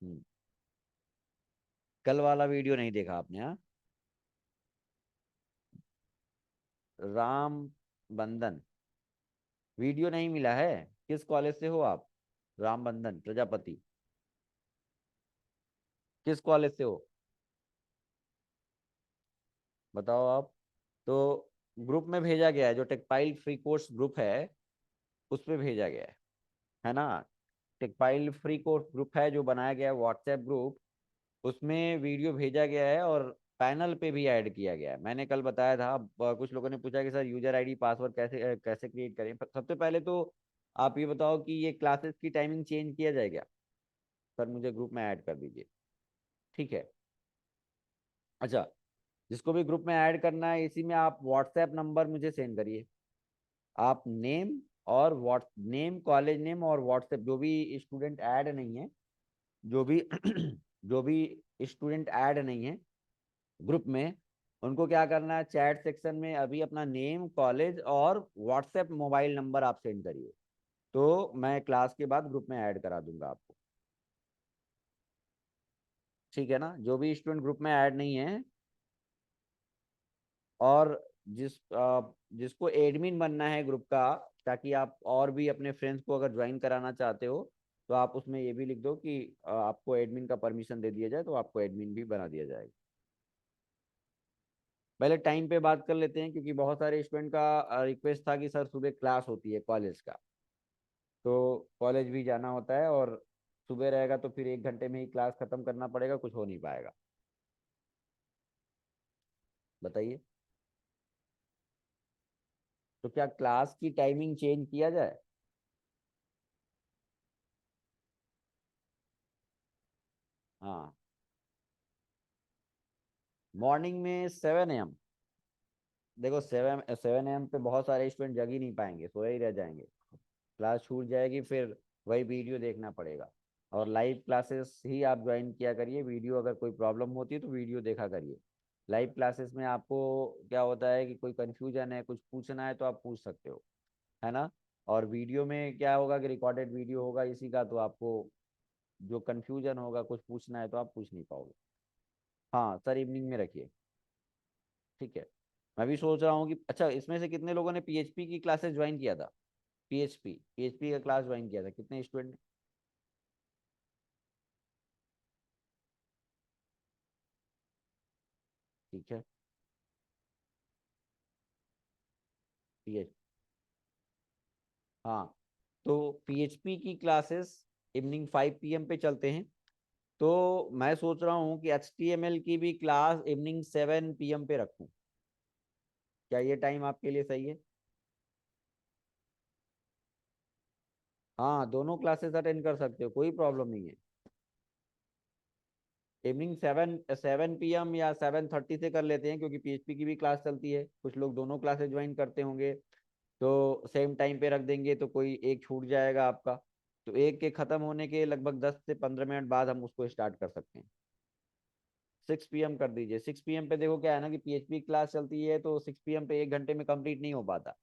हम्म, कल वाला वीडियो नहीं देखा आपने? हाँ, राम बंधन वीडियो नहीं मिला है? किस कॉलेज से हो आप? राम बंधन प्रजापति, किस कॉलेज से हो? बताओ आप। तो ग्रुप में भेजा गया है, जो टेक्सटाइल फ्री कोर्स ग्रुप है उस पे भेजा गया है ना? टेक्सटाइल फ्री कोर्स ग्रुप है जो बनाया गया है, व्हाट्सएप ग्रुप। उसमें वीडियो भेजा गया है और पैनल पे भी ऐड किया गया है। मैंने कल बताया था। अब, कुछ लोगों ने पूछा कि सर यूजर आईडी पासवर्ड कैसे क्रिएट करें। सबसे पहले तो आप ये बताओ कि ये क्लासेस की टाइमिंग चेंज किया जाएगा? सर मुझे ग्रुप में ऐड कर दीजिए। ठीक है। अच्छा, जिसको भी ग्रुप में ऐड करना है, इसी में आप व्हाट्सएप नंबर मुझे सेंड करिए। आप नेम और व्हाट्स नेम, कॉलेज नेम और व्हाट्सएप, जो भी स्टूडेंट ऐड नहीं है, जो भी जो भी स्टूडेंट ऐड नहीं है ग्रुप में, उनको क्या करना है, चैट सेक्शन में अभी अपना नेम, कॉलेज और व्हाट्सएप मोबाइल नंबर आप सेंड करिए। तो मैं क्लास के बाद ग्रुप में ऐड करा दूंगा आपको। ठीक है ना? जो भी स्टूडेंट ग्रुप में ऐड नहीं है, और जिसको एडमिन बनना है ग्रुप का, ताकि आप और भी अपने फ्रेंड्स को अगर ज्वाइन कराना चाहते हो, तो आप उसमें ये भी लिख दो कि आपको एडमिन का परमिशन दे दिया जाए, तो आपको एडमिन भी बना दिया जाएगा। पहले टाइम पे बात कर लेते हैं, क्योंकि बहुत सारे स्टूडेंट का रिक्वेस्ट था कि सर सुबह क्लास होती है कॉलेज का, तो कॉलेज भी जाना होता है, और सुबह रहेगा तो फिर 1 घंटे में ही क्लास खत्म करना पड़ेगा, कुछ हो नहीं पाएगा। बताइए। तो क्या क्लास की टाइमिंग चेंज किया जाए? हाँ, मॉर्निंग में 7 AM। देखो, 7 7 AM पे बहुत सारे स्टूडेंट जग ही नहीं पाएंगे, सोए ही रह जाएंगे। क्लास छूट जाएगी, फिर वही वीडियो देखना पड़ेगा। और लाइव क्लासेस ही आप ज्वाइन किया करिए। वीडियो अगर कोई प्रॉब्लम होती है तो वीडियो देखा करिए। लाइव क्लासेस में आपको क्या होता है कि कोई कंफ्यूजन है, कुछ पूछना है तो आप पूछ सकते हो, है ना? और वीडियो में क्या होगा कि रिकॉर्डेड वीडियो होगा इसी का, तो आपको जो कंफ्यूजन होगा, कुछ पूछना है तो आप पूछ नहीं पाओगे। हाँ सर, इवनिंग में रखिए। ठीक है। मैं भी सोच रहा हूँ कि अच्छा, इसमें से कितने लोगों ने पीएचपी की क्लासेस ज्वाइन किया था? पीएचपी पीएचपी का क्लास ज्वाइन किया था, कितने स्टूडेंट ने? ठीक है। पीएच हाँ, तो पीएचपी की क्लासेस इवनिंग 5 PM पे चलते हैं। तो मैं सोच रहा हूँ कि एचटीएमएल की भी क्लास इवनिंग 7 PM पे रखूँ। क्या ये टाइम आपके लिए सही है? हाँ, दोनों क्लासेस अटेंड कर सकते हो, कोई प्रॉब्लम नहीं है। इवनिंग 7 7 PM या 7:30 से कर लेते हैं, क्योंकि पीएचपी की भी क्लास चलती है, कुछ लोग दोनों क्लासेस ज्वाइन करते होंगे। तो सेम टाइम पे रख देंगे तो कोई एक छूट जाएगा आपका। तो एक के खत्म होने के लगभग 10 से 15 मिनट बाद हम उसको स्टार्ट कर सकते हैं। 6 PM कर दीजिए। 6 PM पे देखो क्या है ना, कि पीएचपी क्लास चलती है, तो 6 PM पे 1 घंटे में कंप्लीट नहीं हो पाता।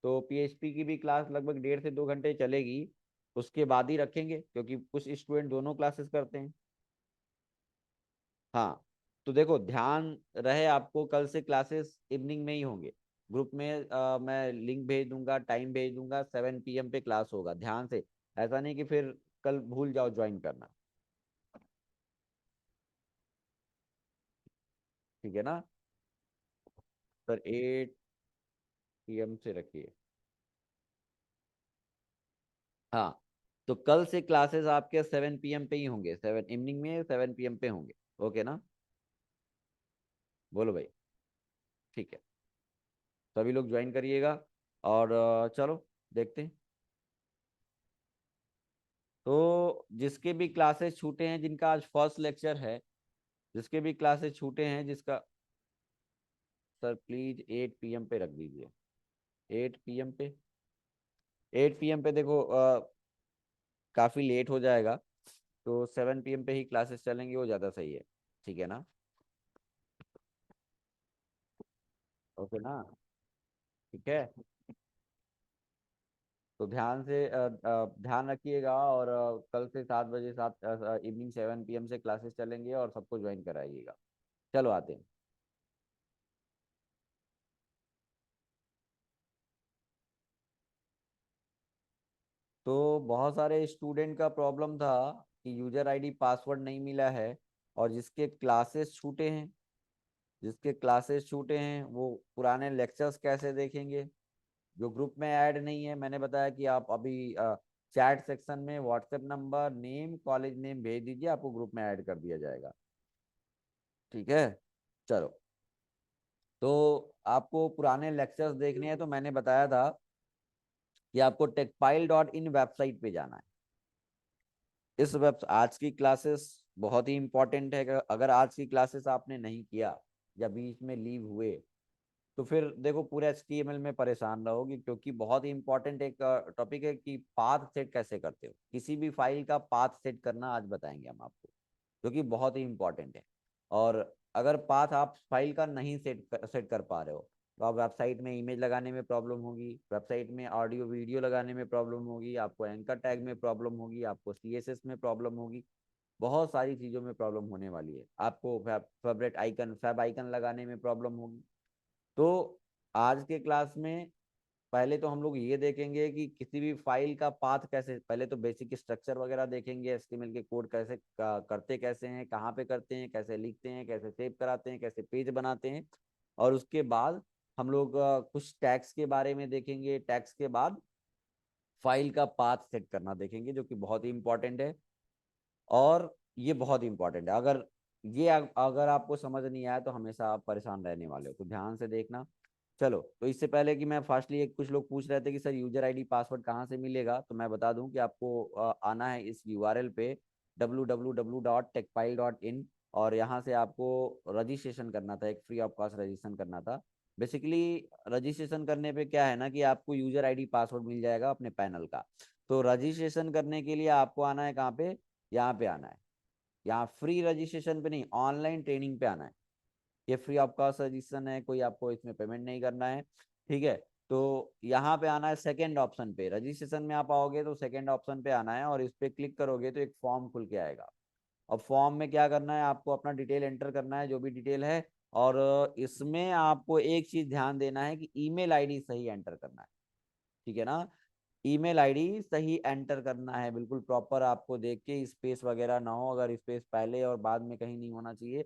तो पीएचपी की भी क्लास लगभग 1.5 से 2 घंटे चलेगी। उसके बाद ही रखेंगे, क्योंकि कुछ स्टूडेंट दोनों क्लासेस करते हैं। हाँ, तो देखो, ध्यान रहे आपको, कल से क्लासेस इवनिंग में ही होंगे। ग्रुप में मैं लिंक भेज दूंगा, टाइम भेज दूंगा, 7 PM पे क्लास होगा, ध्यान से। ऐसा नहीं कि फिर कल भूल जाओ ज्वाइन करना। ठीक है ना? सर 8 PM से रखिए। हाँ, तो कल से क्लासेस आपके 7 PM पे ही होंगे, 7 इवनिंग में 7 PM पे होंगे। ओके ना? बोलो भाई। ठीक है। सभी लोग ज्वाइन करिएगा। और चलो देखते हैं। तो जिसके भी क्लासेस छूटे हैं, जिनका आज फर्स्ट लेक्चर है, जिसके भी क्लासेस छूटे हैं, जिसका, सर प्लीज 8 PM पे रख दीजिए। 8 PM पे, 8 PM पे देखो, काफी लेट हो जाएगा। तो 7 PM पे ही क्लासेस चलेंगे, वो ज्यादा सही है। ठीक है ना? ओके ना? ठीक है। तो ध्यान रखिएगा, और कल से 7 बजे, 7 इवनिंग 7 PM से क्लासेस चलेंगे, और सबको ज्वाइन कराइएगा। चलो आते हैं। तो बहुत सारे स्टूडेंट का प्रॉब्लम था कि यूजर आईडी पासवर्ड नहीं मिला है, और जिसके क्लासेस छूटे हैं वो पुराने लेक्चर्स कैसे देखेंगे, जो ग्रुप में ऐड नहीं है। मैंने बताया कि आप अभी चैट सेक्शन में WhatsApp number, name, college name भेज दीजिए, आपको ग्रुप में ऐड कर दिया जाएगा। ठीक है। चलो, तो आपको पुराने लेक्चर्स देखने हैं, तो मैंने बताया था कि आपको techpile.in वेबसाइट पे जाना है। इस वेब आज की क्लासेस बहुत ही इंपॉर्टेंट है। अगर आज की क्लासेस आपने नहीं किया या बीच में लीव हुए, तो फिर देखो पूरे HTML में परेशान रहोगे, क्योंकि बहुत ही इंपॉर्टेंट एक टॉपिक है कि पाथ सेट कैसे करते हो। किसी भी फाइल का पाथ सेट करना आज बताएंगे हम आपको, जो कि बहुत ही इंपॉर्टेंट है। और अगर पाथ आप फाइल का नहीं सेट कर पा रहे हो, तो आप वेबसाइट में इमेज लगाने में प्रॉब्लम होगी, वेबसाइट में ऑडियो वीडियो लगाने में प्रॉब्लम होगी, आपको एंकर टैग में प्रॉब्लम होगी, आपको CSS में प्रॉब्लम होगी, बहुत सारी चीज़ों में प्रॉब्लम होने वाली है। आपको फेवरेट आइकन, फैब आइकन लगाने में प्रॉब्लम होगी। तो आज के क्लास में पहले तो हम लोग ये देखेंगे कि किसी भी फाइल का पाथ कैसे, पहले तो बेसिक स्ट्रक्चर वगैरह देखेंगे, HTML के कोड कैसे करते कैसे हैं, कहाँ पे करते हैं, कैसे लिखते हैं, कैसे सेव कराते हैं, कैसे पेज बनाते हैं। और उसके बाद हम लोग कुछ टैग्स के बारे में देखेंगे। टैग्स के बाद फाइल का पाथ सेट करना देखेंगे, जो कि बहुत ही इंपॉर्टेंट है। और ये बहुत इंपॉर्टेंट है। अगर आपको समझ नहीं आया तो हमेशा आप परेशान रहने वाले हो, तो ध्यान से देखना। चलो, तो इससे पहले कि मैं फास्टली, एक कुछ लोग पूछ रहे थे कि सर यूजर आईडी पासवर्ड कहाँ से मिलेगा, तो मैं बता दूं कि आपको आना है इस URL पे www.techpile.in, और यहाँ से आपको रजिस्ट्रेशन करना था, एक फ्री ऑफ कॉस्ट रजिस्ट्रेशन करना था। बेसिकली रजिस्ट्रेशन करने पे क्या है ना, कि आपको यूजर आईडी पासवर्ड मिल जाएगा अपने पैनल का। तो रजिस्ट्रेशन करने के लिए आपको आना है कहाँ पे, यहाँ पे आना है। यहाँ फ्री रजिस्ट्रेशन पे नहीं, ऑनलाइन ट्रेनिंग पे आना है। ये फ्री ऑफ कॉस्ट रजिस्ट्रेशन है, कोई आपको इसमें पेमेंट नहीं करना है। ठीक है। तो यहाँ पे आना है सेकंड ऑप्शन पे, रजिस्ट्रेशन में आप आओगे तो सेकंड ऑप्शन पे आना है, और इस पे क्लिक करोगे तो एक फॉर्म खुल के आएगा। और फॉर्म में क्या करना है, आपको अपना डिटेल एंटर करना है, जो भी डिटेल है। और इसमें आपको एक चीज ध्यान देना है कि ईमेल आईडी सही एंटर करना है। ठीक है ना। ईमेल आईडी सही एंटर करना है, बिल्कुल प्रॉपर, आपको देख के स्पेस वगैरह ना हो। अगर स्पेस पहले और बाद में कहीं नहीं होना चाहिए।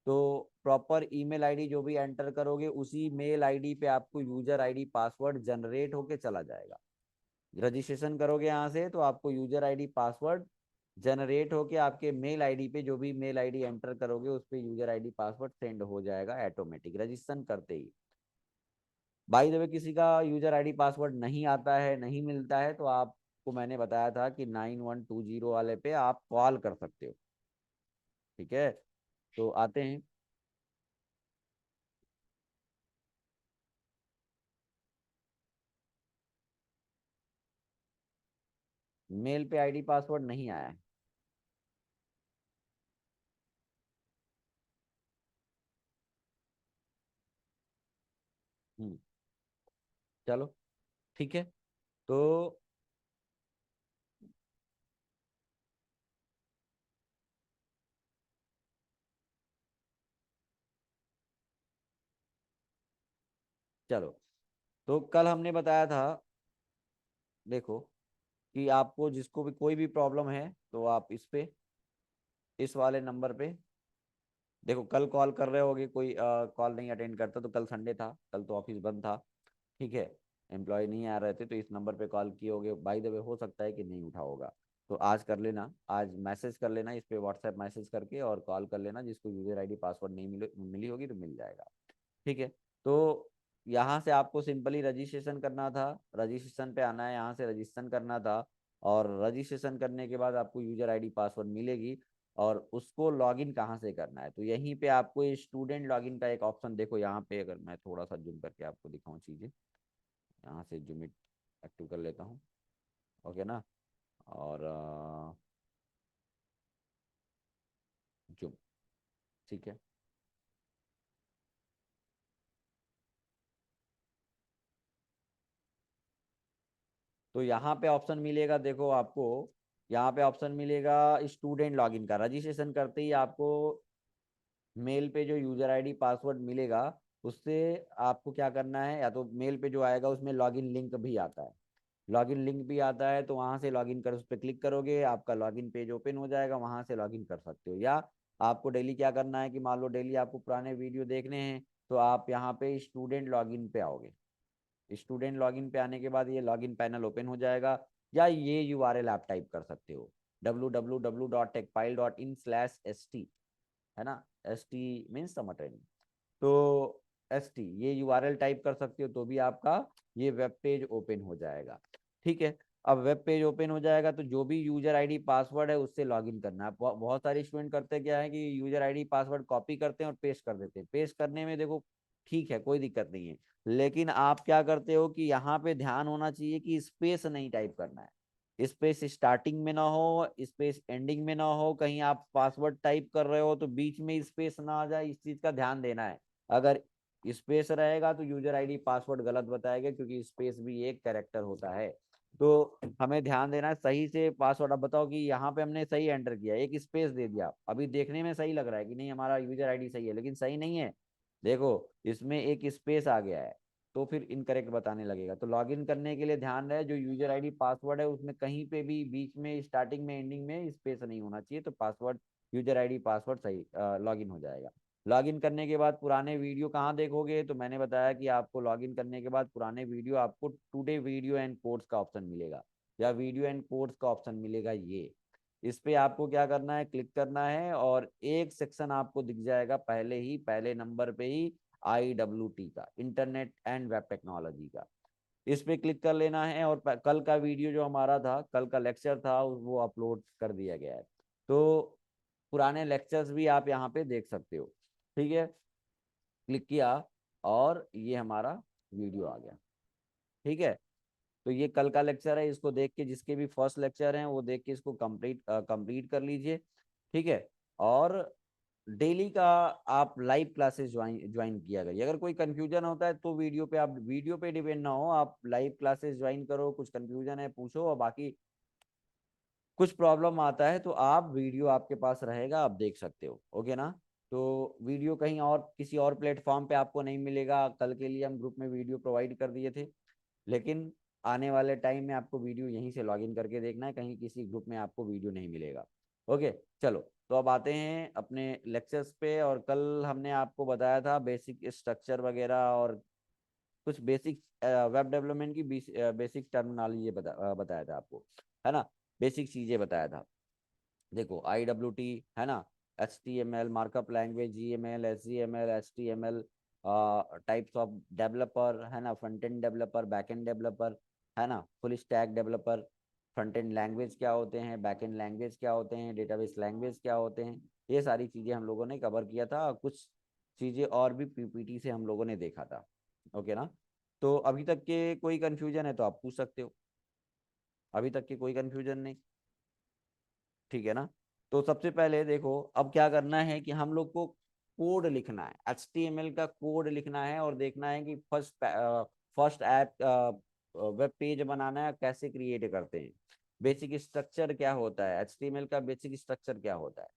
तो प्रॉपर ईमेल आईडी जो भी एंटर करोगे, उसी मेल आईडी पे आपको यूजर आईडी पासवर्ड जनरेट होके चला जाएगा। रजिस्ट्रेशन करोगे यहाँ से तो आपको यूजर आईडी पासवर्ड जनरेट होके आपके मेल आईडी पे, जो भी मेल आईडी एंटर करोगे उस पे यूजर आईडी पासवर्ड सेंड हो जाएगा ऑटोमेटिक रजिस्ट्रेशन करते ही। बाय द वे, किसी का यूजर आईडी पासवर्ड नहीं आता है, नहीं मिलता है, तो आपको मैंने बताया था कि 9120 वाले पे आप कॉल कर सकते हो। ठीक है। तो आते हैं। मेल पे आईडी पासवर्ड नहीं आया है। हम्म। चलो, ठीक है। तो चलो, तो कल हमने बताया था, देखो, कि आपको जिसको भी कोई भी प्रॉब्लम है तो आप इस वाले नंबर पे, देखो कल कॉल कर रहे होगे, कोई कॉल नहीं अटेंड करता, तो कल संडे था, कल तो ऑफिस बंद था। ठीक है। एम्प्लॉय नहीं आ रहे थे, तो इस नंबर पे कॉल किए होगे, बाय द वे हो सकता है कि नहीं उठा होगा। तो आज कर लेना, आज मैसेज कर लेना इस पे, व्हाट्सएप मैसेज करके, और कॉल कर लेना। जिसको यूजर आईडी पासवर्ड नहीं मिली होगी तो मिल जाएगा। ठीक है। तो यहाँ से आपको सिंपली रजिस्ट्रेशन करना था, रजिस्ट्रेशन पे आना है, यहाँ से रजिस्ट्रेशन करना था। और रजिस्ट्रेशन करने के बाद आपको यूजर आईडी पासवर्ड मिलेगी, और उसको लॉगिन कहाँ से करना है, तो यहीं पे आपको स्टूडेंट लॉगिन का एक ऑप्शन, देखो यहाँ पे, अगर मैं थोड़ा सा जूम करके आपको दिखाऊं चीज़ें, यहाँ से जूम इट एक्टिव कर लेता हूँ। ओके ना। और जूम। ठीक है। तो यहाँ पे ऑप्शन मिलेगा, देखो आपको यहाँ पे ऑप्शन मिलेगा स्टूडेंट लॉगिन का। रजिस्ट्रेशन करते ही आपको मेल पे जो यूजर आईडी पासवर्ड मिलेगा, उससे आपको क्या करना है, या तो मेल पे जो आएगा उसमें लॉगिन लिंक भी आता है। लॉगिन लिंक भी आता है, तो वहां से लॉगिन कर, उस पर क्लिक करोगे, आपका लॉगिन पेज ओपन हो जाएगा, वहां से लॉगिन कर सकते हो। या आपको डेली क्या करना है कि मान लो डेली आपको पुराने वीडियो देखने हैं, तो आप यहाँ पे स्टूडेंट लॉगिन पे आओगे। स्टूडेंट लॉगिन पे आने के बाद ये लॉगिन पैनल ओपन हो जाएगा। या ये यूआरएल आप टाइप कर सकते हो, www.techpile.in/st, है ना, S T means summer training. तो एस टी ये यूआरएल टाइप कर सकते हो, तो भी आपका ये वेब पेज ओपन हो जाएगा। ठीक है। अब वेब पेज ओपन हो जाएगा, तो जो भी यूजर आईडी पासवर्ड है उससे लॉगिन करना है। बहुत सारे स्टूडेंट करते क्या है कि यूजर आईडी पासवर्ड कॉपी करते हैं और पेस्ट कर देते हैं। पेस्ट करने में देखो ठीक है, कोई दिक्कत नहीं है, लेकिन आप क्या करते हो कि यहाँ पे ध्यान होना चाहिए कि स्पेस नहीं टाइप करना है। स्पेस स्टार्टिंग में ना हो, स्पेस एंडिंग में ना हो, कहीं आप पासवर्ड टाइप कर रहे हो तो बीच में स्पेस ना आ जाए, इस चीज का ध्यान देना है। अगर स्पेस रहेगा तो यूजर आईडी पासवर्ड गलत बताएगा, क्योंकि स्पेस भी एक कैरेक्टर होता है। तो हमें ध्यान देना है सही से पासवर्ड। अब बताओ कि यहाँ पे हमने सही एंटर किया, एक स्पेस दे दिया, अभी देखने में सही लग रहा है कि नहीं हमारा यूजर आईडी सही है, लेकिन सही नहीं है। देखो इसमें एक स्पेस आ गया है, तो फिर इनकरेक्ट बताने लगेगा। तो लॉगिन करने के लिए ध्यान रहे, जो यूजर आईडी पासवर्ड है उसमें कहीं पे भी बीच में, स्टार्टिंग में, एंडिंग में स्पेस नहीं होना चाहिए, तो पासवर्ड, यूजर आईडी पासवर्ड सही लॉगिन हो जाएगा। लॉगिन करने के बाद पुराने वीडियो कहाँ देखोगे, तो मैंने बताया कि आपको लॉगिन करने के बाद पुराने वीडियो, आपको टुडे वीडियो एंड कोर्स का ऑप्शन मिलेगा, या वीडियो एंड कोर्स का ऑप्शन मिलेगा। ये इस पे आपको क्या करना है, क्लिक करना है, और एक सेक्शन आपको दिख जाएगा पहले ही, पहले नंबर पे ही, IWT का, इंटरनेट एंड वेब टेक्नोलॉजी का। इस पे क्लिक कर लेना है, और कल का वीडियो जो हमारा था, कल का लेक्चर था, वो अपलोड कर दिया गया है। तो पुराने लेक्चर्स भी आप यहाँ पे देख सकते हो। ठीक है, क्लिक किया और ये हमारा वीडियो आ गया। ठीक है, तो ये कल का लेक्चर है, इसको देख के, जिसके भी फर्स्ट लेक्चर हैं वो देख के इसको कंप्लीट कर लीजिए। ठीक है। और डेली का आप लाइव क्लासेस ज्वाइन किया करिए। अगर कोई कंफ्यूजन होता है तो वीडियो पे, आप वीडियो पे डिपेंड ना हो, आप लाइव क्लासेस ज्वाइन करो, कुछ कंफ्यूजन है पूछो, और बाकी कुछ प्रॉब्लम आता है तो आप वीडियो आपके पास रहेगा, आप देख सकते हो। ओके ना। तो वीडियो कहीं और किसी और प्लेटफॉर्म पे आपको नहीं मिलेगा। कल के लिए हम ग्रुप में वीडियो प्रोवाइड कर दिए थे, लेकिन आने वाले टाइम में आपको वीडियो यहीं से लॉगिन करके देखना है, कहीं किसी ग्रुप में आपको वीडियो नहीं मिलेगा। ओके। चलो, तो अब आते हैं अपने लेक्चर्स पे। और कल हमने आपको बताया था बेसिक स्ट्रक्चर वगैरह, और कुछ बेसिक वेब डेवलपमेंट की बेसिक टर्मिनोलॉजी बताया था आपको, है ना, बेसिक चीजें बताया था। देखो IWT, है ना, HTML markup language, GML, HTML, HTML, types of developer, है ना, front end developer, back end developer, है ना, full stack developer, front end language क्या होते हैं, बैक एंड लैंग्वेज क्या होते हैं, डेटाबेस लैंग्वेज क्या होते हैं, ये सारी चीज़ें हम लोगों ने कवर किया था। और कुछ चीज़ें और भी PPT से हम लोगों ने देखा था। ओके ना। तो अभी तक के कोई कंफ्यूजन है तो आप पूछ सकते हो। अभी तक के कोई कंफ्यूजन नहीं, ठीक है ना। तो सबसे पहले देखो, अब क्या करना है कि हम लोग को कोड लिखना है, HTML का कोड लिखना है, और देखना है कि फर्स्ट ऐप वेब पेज बनाना है, कैसे क्रिएट करते हैं, बेसिक स्ट्रक्चर क्या होता है, HTML का बेसिक स्ट्रक्चर क्या होता है।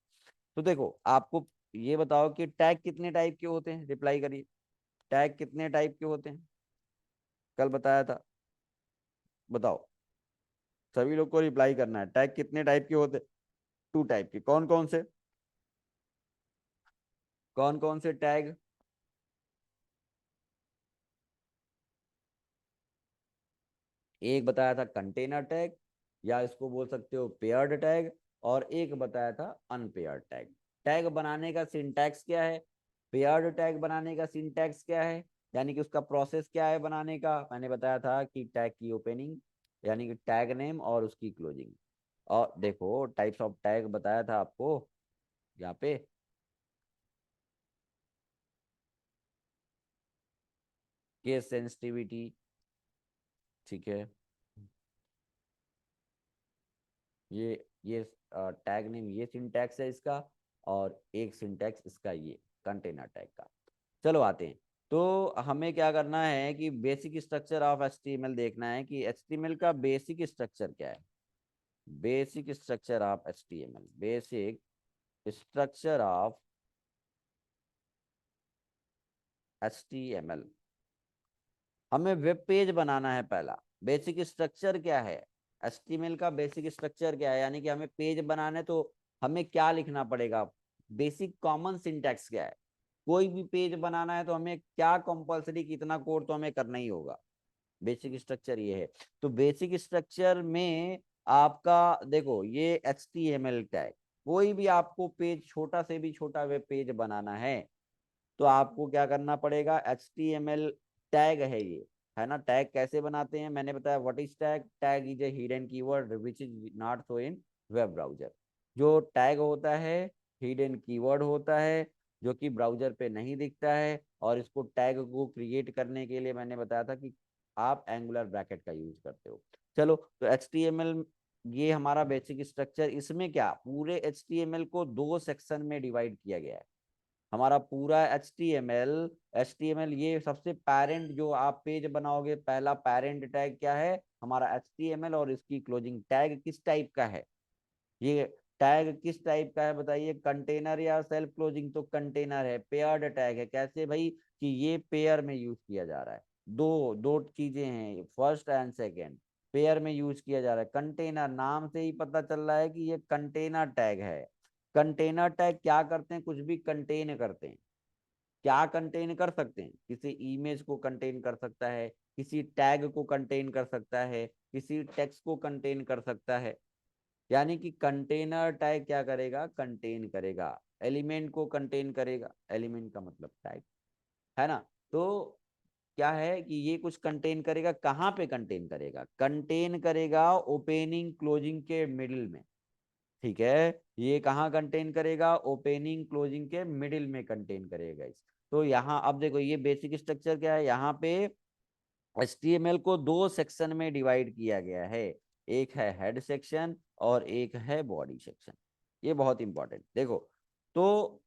तो देखो आपको ये बताओ कि टैग कितने टाइप के होते हैं, रिप्लाई करिए। टैग कितने टाइप के होते हैं, कल बताया था, बताओ। सभी लोग को रिप्लाई करना है, टैग कितने टाइप के होते हैं। 2 टाइप के, कौन कौन से, कौन कौन से टैग। एक बताया था कंटेनर टैग, या इसको बोल सकते हो पेयर्ड टैग, और एक बताया था अनपेयर्ड टैग। टैग बनाने का सिंटैक्स क्या है, पेयर्ड टैग बनाने का सिंटैक्स क्या है, यानी कि उसका प्रोसेस क्या है बनाने का। मैंने बताया था कि टैग की ओपनिंग, यानी कि टैग नेम, और उसकी क्लोजिंग। और देखो टाइप्स ऑफ टैग बताया था आपको यहाँ पे। केस सेंसिटिविटी, ठीक है, ये टैग नेम, ये सिंटैक्स है इसका, और एक सिंटैक्स इसका ये कंटेनर टैग का। चलो आते हैं, तो हमें क्या करना है कि बेसिक स्ट्रक्चर ऑफ एचटीएमएल देखना है कि एचटीएमएल का बेसिक स्ट्रक्चर क्या है। Basic structure of HTML, basic structure of HTML. हमें वेब पेज बनाना है पहला। बेसिक स्ट्रक्चर क्या है एचटीएमएल का, बेसिक स्ट्रक्चर क्या है, यानी कि हमें पेज बनाने तो हमें क्या लिखना पड़ेगा, बेसिक कॉमन सिंटैक्स क्या है। कोई भी पेज बनाना है तो हमें क्या कंपलसरी, कितना कोड तो हमें करना ही होगा। बेसिक स्ट्रक्चर ये है। तो बेसिक स्ट्रक्चर में आपका देखो ये HTML टैग, कोई भी आपको पेज, छोटा से भी छोटा वेब पेज बनाना है तो आपको क्या करना पड़ेगा, HTML टैग है ये, है ना। टैग कैसे बनाते हैं मैंने बताया। What is tag? Tag is a hidden keyword which is not show in web browser. जो टैग होता है हिडन कीवर्ड होता है, जो कि ब्राउजर पे नहीं दिखता है। और इसको टैग को क्रिएट करने के लिए मैंने बताया था कि आप एंगुलर ब्रैकेट का यूज करते हो। चलो, तो HTML ये हमारा बेसिक स्ट्रक्चर। इसमें क्या, पूरे HTML को दो सेक्शन में डिवाइड किया गया है। हमारा पूरा एच टी एम एल ये सबसे पेरेंट, जो आप पेज बनाओगे पहला पेरेंट टैग क्या है हमारा HTML, और इसकी क्लोजिंग टैग किस टाइप का है, ये टैग किस टाइप का है बताइए, कंटेनर या सेल्फ क्लोजिंग? तो कंटेनर है। पेयर्ड टैग है, कैसे भाई, कि ये पेयर में यूज किया जा रहा है। दो दो चीजें हैं, फर्स्ट एंड सेकेंड, पेयर में यूज किया जा रहा है। कंटेनर, नाम से ही पता चल रहा है कि ये कंटेनर टैग है। कंटेनर टैग क्या करते हैं, कुछ भी कंटेन करते हैं। क्या कंटेन कर सकते हैं, किसी इमेज को कंटेन कर सकता है, किसी टैग को कंटेन कर सकता है, किसी टेक्स्ट को कंटेन कर सकता है। यानी कि कंटेनर टैग क्या करेगा, कंटेन करेगा। एलिमेंट को कंटेन करेगा, एलिमेंट का मतलब टैग, है ना। तो क्या है कि ये कुछ कंटेन करेगा, कहाँ पे कंटेन करेगा, कंटेन करेगा ओपनिंग क्लोजिंग के मिडिल में। ठीक है, ये कहाँ कंटेन करेगा, ओपनिंग क्लोजिंग के मिडिल में कंटेन करेगा इस। तो यहाँ अब देखो ये बेसिक स्ट्रक्चर क्या है, यहाँ पे HTML को दो सेक्शन में डिवाइड किया गया है। एक है हेड सेक्शन और एक है बॉडी सेक्शन। ये बहुत इंपॉर्टेंट देखो। तो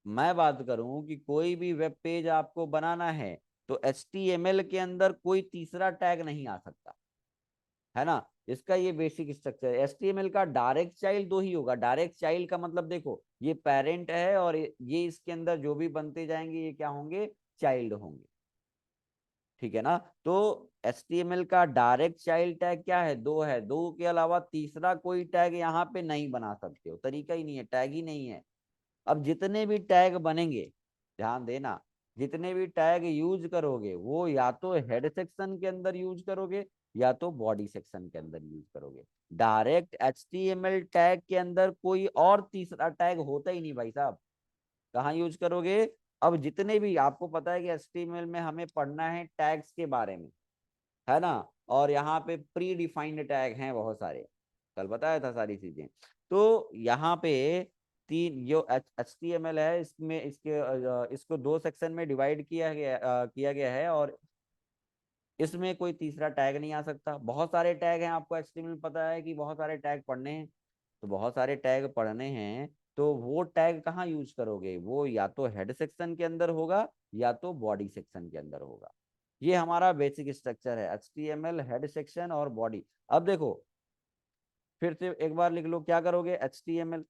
मैं बात करूं कि कोई भी वेब पेज आपको बनाना है तो HTML के अंदर कोई तीसरा टैग नहीं आ सकता, है ना। इसका ये बेसिक स्ट्रक्चर है। HTML का डायरेक्ट चाइल्ड दो ही होगा। डायरेक्ट चाइल्ड का मतलब देखो, ये पेरेंट है और ये इसके अंदर जो भी बनते जाएंगे ये क्या होंगे, चाइल्ड होंगे। ठीक है ना। तो HTML का डायरेक्ट चाइल्ड टैग क्या है, दो है। दो के अलावा तीसरा कोई टैग यहाँ पे नहीं बना सकते हो, तरीका ही नहीं है, टैग ही नहीं है। अब जितने भी टैग बनेंगे, ध्यान देना, जितने भी टैग यूज करोगे वो या तो हेड सेक्शन के अंदर यूज करोगे या तो बॉडी सेक्शन के अंदर यूज करोगे। डायरेक्ट HTML टैग के अंदर कोई और तीसरा टैग होता ही नहीं भाई साहब। कहाँ यूज करोगे? अब जितने भी आपको पता है कि HTML में हमें पढ़ना है टैग्स के बारे में, है ना। और यहाँ पे प्री डिफाइंड टैग हैं बहुत सारे, कल बताया था सारी चीजें। तो यहाँ पे तीन जो HTML है इसमें इसको दो सेक्शन में डिवाइड किया गया है। और इसमें कोई तीसरा टैग नहीं आ सकता। बहुत सारे टैग हैं, आपको HTML में पता है कि बहुत सारे टैग पढ़ने हैं। तो बहुत सारे टैग पढ़ने हैं तो वो टैग कहाँ यूज करोगे, वो या तो हेड सेक्शन के अंदर होगा या तो बॉडी सेक्शन के अंदर होगा। ये हमारा बेसिक स्ट्रक्चर है, HTML हेड सेक्शन और बॉडी। अब देखो फिर से एक बार लिख लो, क्या करोगे, एच टी एम एल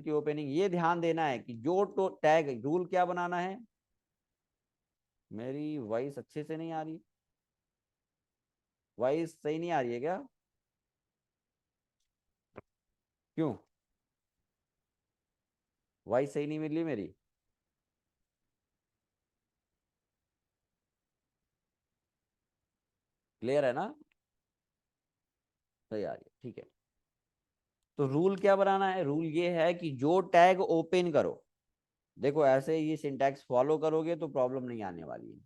की ओपनिंग, ये ध्यान देना है कि जो तो टैग रूल क्या बनाना है। मेरी वॉइस अच्छे से नहीं आ रही, वॉइस सही नहीं आ रही है क्या? क्यों, वॉइस सही नहीं मिल रही मेरी? क्लियर है ना? सही आ रही है, ठीक है। तो रूल क्या बनाना है, रूल ये है कि जो टैग ओपन करो, देखो ऐसे ये सिंटैक्स फॉलो करोगे तो प्रॉब्लम नहीं आने वाली है।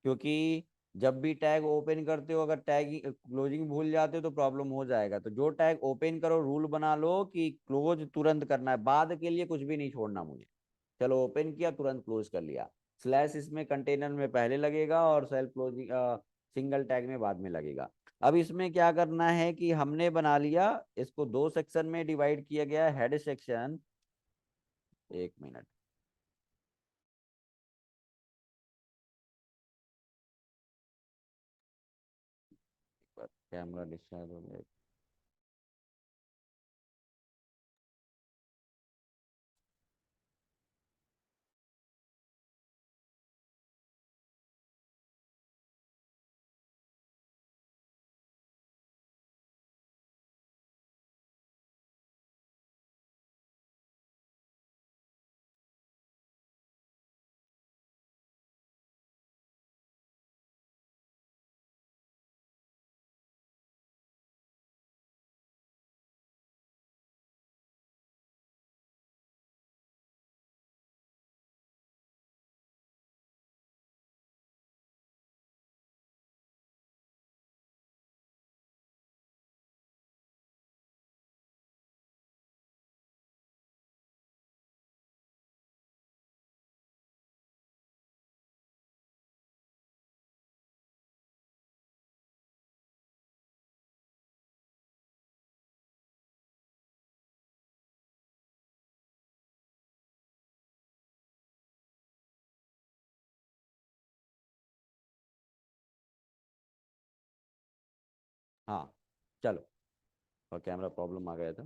क्योंकि जब भी टैग ओपन करते हो अगर टैग क्लोजिंग भूल जाते हो तो प्रॉब्लम हो जाएगा। तो जो टैग ओपन करो रूल बना लो कि क्लोज तुरंत करना है, बाद के लिए कुछ भी नहीं छोड़ना मुझे। चलो ओपन किया तुरंत क्लोज कर लिया। स्लैश इसमें कंटेनर में पहले लगेगा और सेल्फ क्लोजिंग सिंगल टैग में बाद में लगेगा। अब इसमें क्या करना है कि हमने बना लिया, इसको दो सेक्शन में डिवाइड किया गया, हेड सेक्शन। एक मिनट। कैमरा डिस्चार्ज हो गया। हाँ चलो, और कैमरा प्रॉब्लम आ गया था।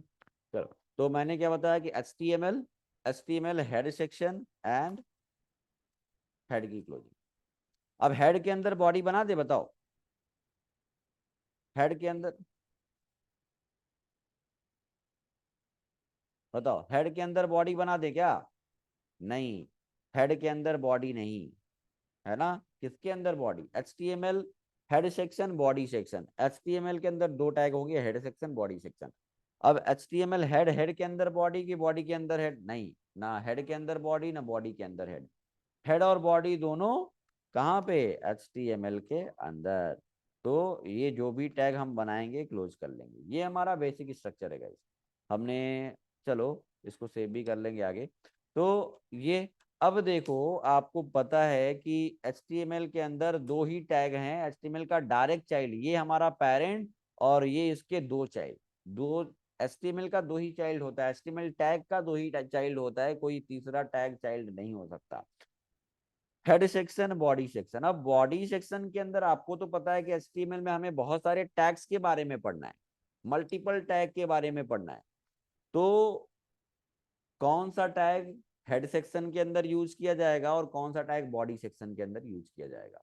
चलो, तो मैंने क्या बताया कि H T M L head section and head की क्लोजिंग। अब हेड के अंदर बॉडी बना दे, बताओ। हेड के अंदर, बताओ, हेड के अंदर बॉडी बना दे क्या? नहीं, हेड के अंदर बॉडी नहीं, है ना। किसके अंदर body? H T M L head section body section. H T M L के अंदर दो टैग हो गए, हेड सेक्शन बॉडी सेक्शन। अब H T M L head, head के अंदर बॉडी की, बॉडी के अंदर हेड नहीं, ना हेड के अंदर बॉडी ना बॉडी के अंदर हेड। हेड और बॉडी दोनों कहाँ पे? एच टी एम एल के अंदर। तो ये जो भी टैग हम बनाएंगे क्लोज कर लेंगे। ये हमारा बेसिक स्ट्रक्चर है गाइस। हमने, चलो इसको सेव भी कर लेंगे आगे। तो ये, अब देखो, आपको पता है कि HTML के अंदर दो ही टैग हैं। HTML का डायरेक्ट चाइल्ड, ये हमारा पेरेंट, और ये इसके दो चाइल्ड। दो, HTML का दो ही चाइल्ड होता है, HTML टैग का दो ही चाइल्ड होता है, कोई तीसरा टैग चाइल्ड नहीं हो सकता। Head section body section. अब बॉडी सेक्शन के अंदर आपको तो पता है कि HTML में हमें बहुत सारे टैग्स के बारे में पढ़ना है, मल्टीपल टैग के बारे में पढ़ना है। तो कौन सा टैग हेड सेक्शन के अंदर यूज किया जाएगा और कौन सा टैग बॉडी सेक्शन के अंदर यूज किया जाएगा,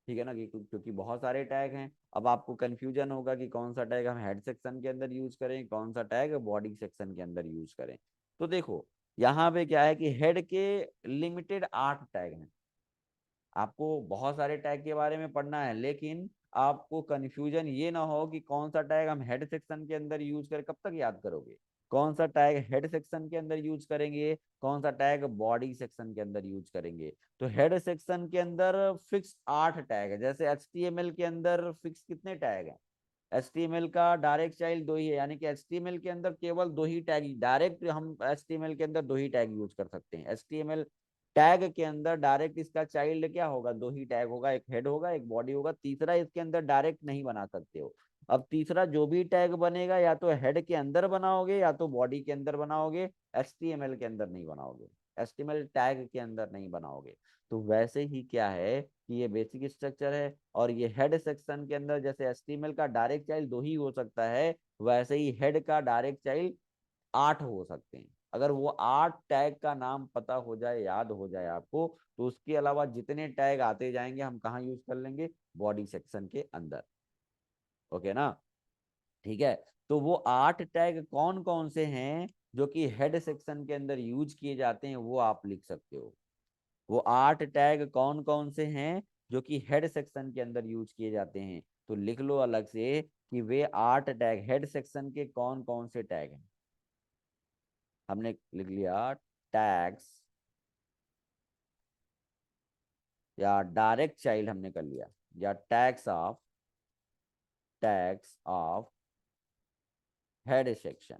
ठीक है ना। क्योंकि बहुत सारे टैग हैं, अब आपको कंफ्यूजन होगा कि कौन सा टैग हम हेड सेक्शन के अंदर यूज करें, कौन सा टैग बॉडी सेक्शन के अंदर यूज करें। तो देखो, यहाँ पे क्या है कि हेड के लिमिटेड 8 टैग हैं। आपको बहुत सारे टैग के बारे में पढ़ना है, लेकिन आपको कंफ्यूजन ये ना हो कि कौन सा टैग हम हेड सेक्शन के अंदर यूज करें। कब तक याद करोगे? कौन सा टैग हेड सेक्शन के अंदर यूज करेंगे, कौन सा टैग बॉडी सेक्शन के अंदर यूज करेंगे। तो हेड सेक्शन के अंदर फिक्स 8 टैग है। जैसे HTML के अंदर फिक्स कितने टैग हैं? HTML का डायरेक्ट चाइल्ड दो ही है, यानी कि HTML के अंदर केवल दो ही टैग, डायरेक्ट हम HTML के अंदर दो ही टैग यूज कर सकते हैं। HTML टैग के अंदर डायरेक्ट इसका चाइल्ड क्या होगा? दो ही टैग होगा, एक हेड होगा एक बॉडी होगा, तीसरा इसके अंदर डायरेक्ट नहीं बना सकते हो। अब तीसरा जो भी टैग बनेगा, या तो हेड के अंदर बनाओगे या तो बॉडी के अंदर बनाओगे, HTML के अंदर नहीं बनाओगे, HTML टैग के अंदर नहीं बनाओगे। तो वैसे ही क्या है कि ये बेसिक स्ट्रक्चर है। और ये हेड सेक्शन के अंदर जैसे HTML का डायरेक्ट चाइल्ड दो ही हो सकता है, वैसे ही हेड का डायरेक्ट चाइल्ड 8 हो सकते हैं। अगर वो 8 टैग का नाम पता हो जाए, याद हो जाए आपको, तो उसके अलावा जितने टैग आते जाएंगे हम कहाँ यूज कर लेंगे? बॉडी सेक्शन के अंदर। ओके ना, ठीक है। तो वो 8 टैग कौन कौन से हैं जो कि हेड सेक्शन के अंदर यूज किए जाते हैं, वो आप लिख सकते हो। वो 8 टैग कौन कौन से हैं जो कि हेड सेक्शन के अंदर यूज किए जाते हैं, तो लिख लो अलग से कि वे 8 टैग हेड सेक्शन के कौन कौन से टैग हैं। हमने लिख लिया टैग्स, या डायरेक्ट चाइल्ड हमने कर लिया, या टैग्स ऑफ हेड सेक्शन,